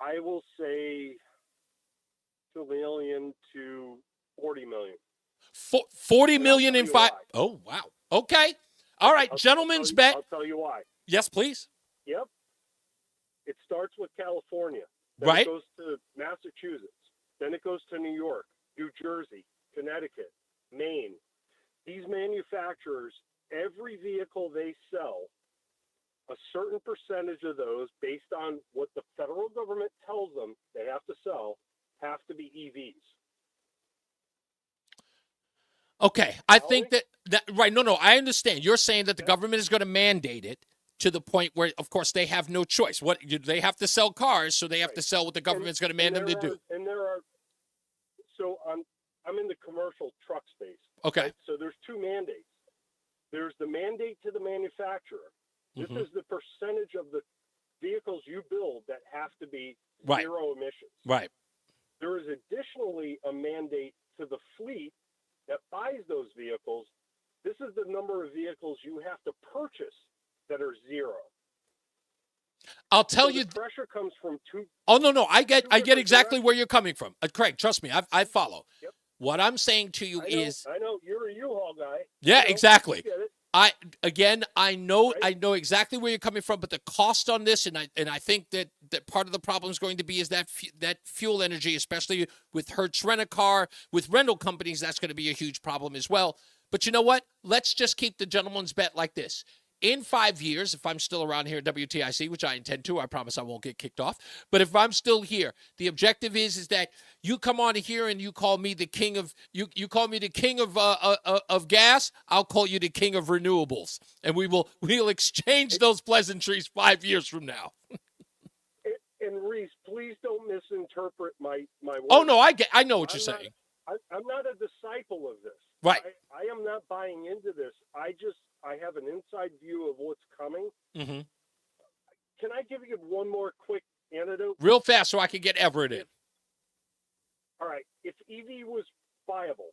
I will say 2 million to 40 million. 40 million in 5. Oh, wow. Okay. All right. Gentlemen's bet. I'll tell you why. Yes, please. Yep. It starts with California. Then Right. It goes to Massachusetts. Then it goes to New York, New Jersey, Connecticut, Maine. These manufacturers, every vehicle they sell, a certain percentage of those, based on what the federal government tells them they have to sell, have to be EVs. Okay, I think that right. No, I understand. You're saying that the government is going to mandate it to the point where, of course, they have no choice. What they have to sell cars, so they have to sell what the government's going to mandate them to do. So I'm in the commercial truck space. Okay. Right? So there's two mandates. There's the mandate to the manufacturer. This is the percentage of the vehicles you build that have to be zero emissions. Right. There is additionally a mandate to the fleet that buys those vehicles. This is the number of vehicles you have to purchase that are zero. I'll tell you. The pressure comes from two. Oh no, I get exactly where you're coming from, Craig. Trust me, I follow. Yep. What I'm saying to you is, I know you're a U-Haul guy. Yeah, exactly. Get it. I know exactly where you're coming from, but the cost on this, and I think that part of the problem is going to be is that fuel energy, especially with Hertz Rent-A-Car, with rental companies, that's going to be a huge problem as well. But you know what? Let's just keep the gentleman's bet like this. In 5 years, if I'm still around here at WTIC, which I intend to, I promise I won't get kicked off. But if I'm still here, the objective is that you come on here and you call me the king of you call me the king of gas. I'll call you the king of renewables, and we'll exchange those pleasantries 5 years from now. And Reese, please don't misinterpret my words. Oh no, I know what you're saying. I'm not a disciple of this. Right. I am not buying into this. I have an inside view of what's coming. Mm-hmm. Can I give you one more quick anecdote? Real fast so I can get Everett in. All right. If EV was viable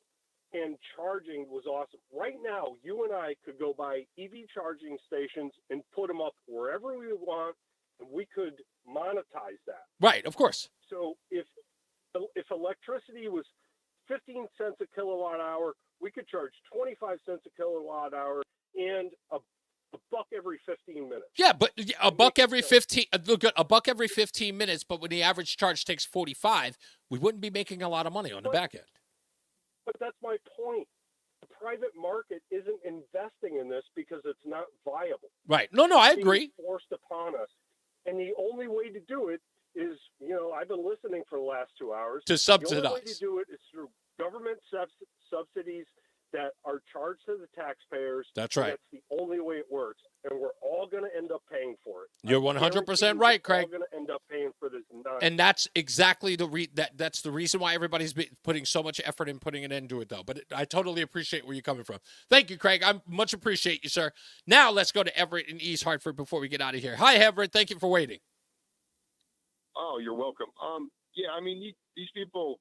and charging was awesome, right now you and I could go buy EV charging stations and put them up wherever we want, and we could monetize that. Right, of course. So if electricity was 15 cents a kilowatt hour, we could charge 25 cents a kilowatt hour and a buck every 15 minutes. Yeah, but a buck every 15. Look, a buck every 15 minutes. But when the average charge takes 45, we wouldn't be making a lot of money on the back end. But that's my point. The private market isn't investing in this because it's not viable. Right. No, I It's being agree. Forced upon us, and the only way to do it is, I've been listening for the last 2 hours. To subsidize. The only way to do it is through government subsidies that are charged to the taxpayers. That's right. That's the only way it works, and we're all going to end up paying for it. You're 100% right, Craig. We're all going to end up paying for this nonsense. And that's exactly that's the reason why everybody's putting so much effort in putting an end to it, though. But I totally appreciate where you're coming from. Thank you, Craig. I much appreciate you, sir. Now let's go to Everett in East Hartford before we get out of here. Hi, Everett. Thank you for waiting. Oh, you're welcome. Yeah, I mean, these people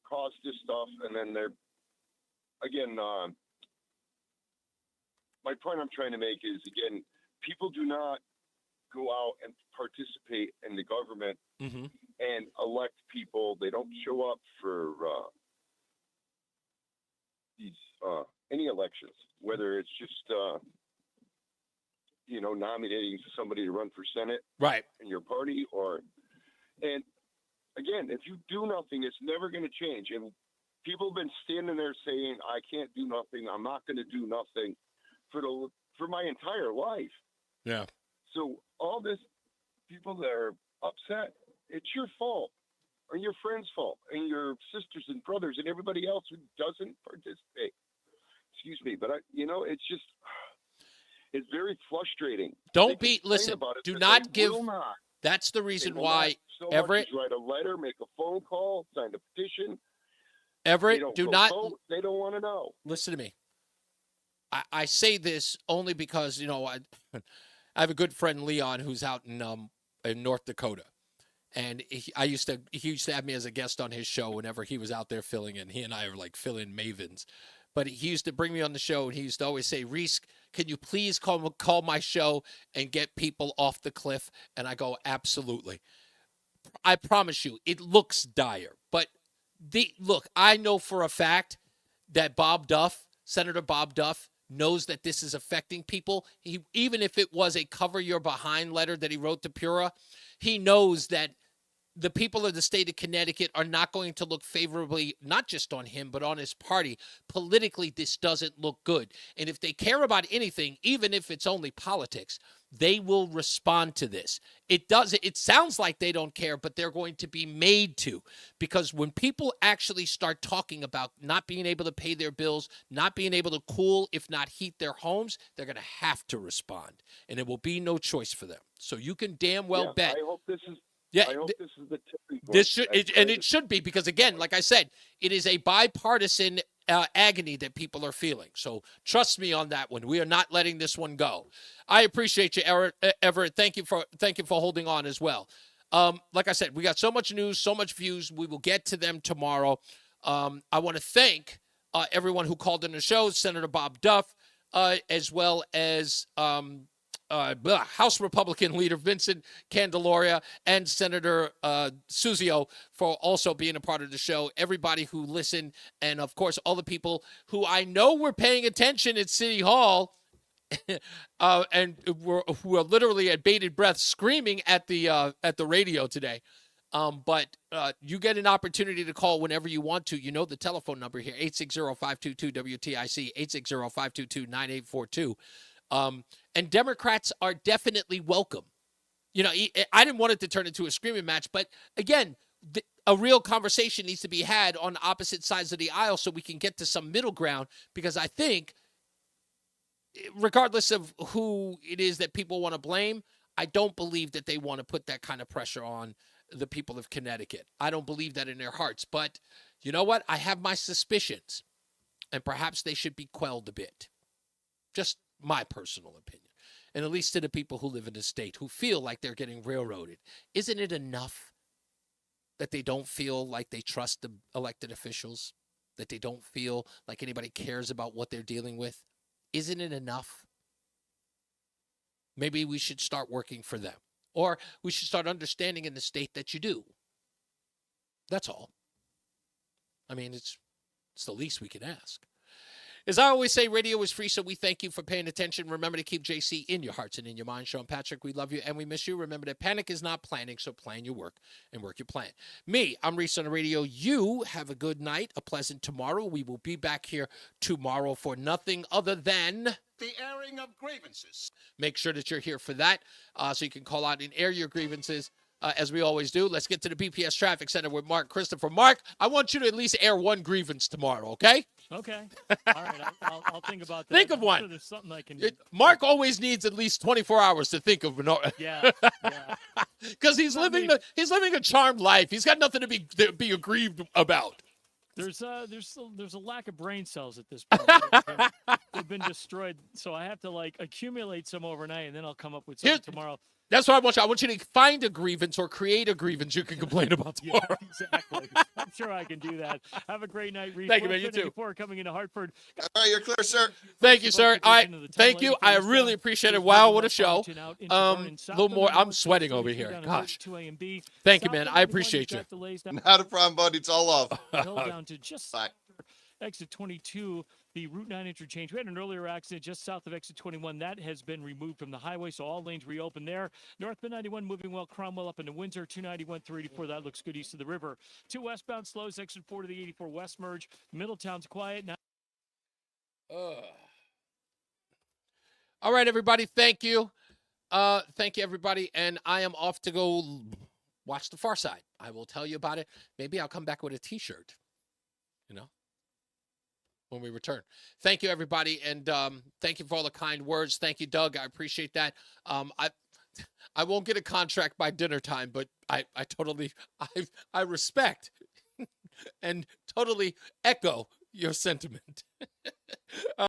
cause this stuff, and then they're, again, my point I'm trying to make is, again, people do not go out and participate in the government and elect people. They don't show up for these any elections, whether it's just nominating somebody to run for Senate, right, in your party, and again, if you do nothing, it's never going to change. And people have been standing there saying, "I can't do nothing. I'm not going to do nothing," for my entire life. Yeah. So all this people that are upset, it's your fault, or your friend's fault, and your sisters and brothers and everybody else who doesn't participate. Excuse me, but it's just, it's very frustrating. Listen, do not give. That's the reason why, Everett. Write a letter, make a phone call, sign a petition. Everett, do not. Vote. They don't want to know. Listen to me. I say this only because I have a good friend, Leon, who's out in North Dakota, and he used to have me as a guest on his show whenever he was out there filling in. He and I are like fill-in mavens. But he used to bring me on the show, and he used to always say, "Reese, can you please call my show and get people off the cliff?" And I go, "Absolutely." I promise you, it looks dire. But look, I know for a fact that Senator Bob Duff, knows that this is affecting people. Even if it was a cover your behind letter that he wrote to Pura, he knows that the people of the state of Connecticut are not going to look favorably, not just on him, but on his party. Politically, this doesn't look good. And if they care about anything, even if it's only politics, they will respond to this. It sounds like they don't care, but they're going to be made to, because when people actually start talking about not being able to pay their bills, not being able to cool, if not heat their homes, they're going to have to respond, and it will be no choice for them. So you can damn well bet. I hope this is. Yeah, I hope this is the tipping point. this should, and it should be, because again, like I said, it is a bipartisan agony that people are feeling. So trust me on that one. We are not letting this one go. I appreciate you, Everett. Thank you for holding on as well. Like I said, we got so much news, so much views. We will get to them tomorrow. I want to thank everyone who called in the show, Senator Bob Duff, as well as House Republican leader Vincent Candelaria and Senator Suzio for also being a part of the show. Everybody who listened, and of course all the people who I know were paying attention at City Hall and who are literally at bated breath screaming at the radio today. But you get an opportunity to call whenever you want to. You know the telephone number here, 860-522-WTIC, 860-522-9842. And Democrats are definitely welcome. You know, I didn't want it to turn into a screaming match, but again, a real conversation needs to be had on opposite sides of the aisle so we can get to some middle ground, because I think, regardless of who it is that people want to blame, I don't believe that they want to put that kind of pressure on the people of Connecticut. I don't believe that in their hearts. But you know what? I have my suspicions, and perhaps they should be quelled a bit. Just my personal opinion. And at least to the people who live in the state who feel like they're getting railroaded. Isn't it enough that they don't feel like they trust the elected officials? That they don't feel like anybody cares about what they're dealing with? Isn't it enough? Maybe we should start working for them. Or we should start understanding in the state that you do. That's all. I mean, it's the least we can ask. As I always say, radio is free, so we thank you for paying attention. Remember to keep JC in your hearts and in your mind. Sean Patrick, we love you and we miss you. Remember that panic is not planning, so plan your work and work your plan. Me, I'm Reese on the Radio. You have a good night, a pleasant tomorrow. We will be back here tomorrow for nothing other than the airing of grievances. Make sure that you're here for that, so you can call out and air your grievances. As we always do. Let's get to the BPS Traffic Center with Mark Christopher. Mark, I want you to at least air one grievance tomorrow, okay? Okay. All right. I'll think about that. Think of I'm one. sure there's something I can. Mark always needs at least 24 hours to think of. Yeah. Because he's living a charmed life. He's got nothing to be aggrieved about. There's a lack of brain cells at this point. They've been destroyed, so I have to accumulate some overnight, and then I'll come up with something tomorrow. That's what I want you. I want you to find a grievance or create a grievance you can complain about tomorrow. Yeah, exactly. I'm sure I can do that. Have a great night, Reese. Thank you, man. You too. Coming into Hartford. All right, you're clear, sir. Thank you, sir. All right. Thank you. I really appreciate it. Wow, what a show. A little more. I'm sweating over here. Gosh. Thank you, man. I appreciate you. Not a problem, buddy. It's all love. Down to just exit 22. The Route 9 interchange. We had an earlier accident just south of exit 21. That has been removed from the highway, so all lanes reopened there. Northbound 91 moving well. Cromwell up into Windsor. 291, 384. That looks good east of the river. 2 westbound slows. Exit 4 to the 84 west merge. Middletown's quiet now. All right, everybody. Thank you. Thank you, everybody. And I am off to go watch The Far Side. I will tell you about it. Maybe I'll come back with a T-shirt. When we return. Thank you, everybody, and thank you for all the kind words. Thank you, Doug. I appreciate that. I won't get a contract by dinner time, but I totally respect and totally echo your sentiment.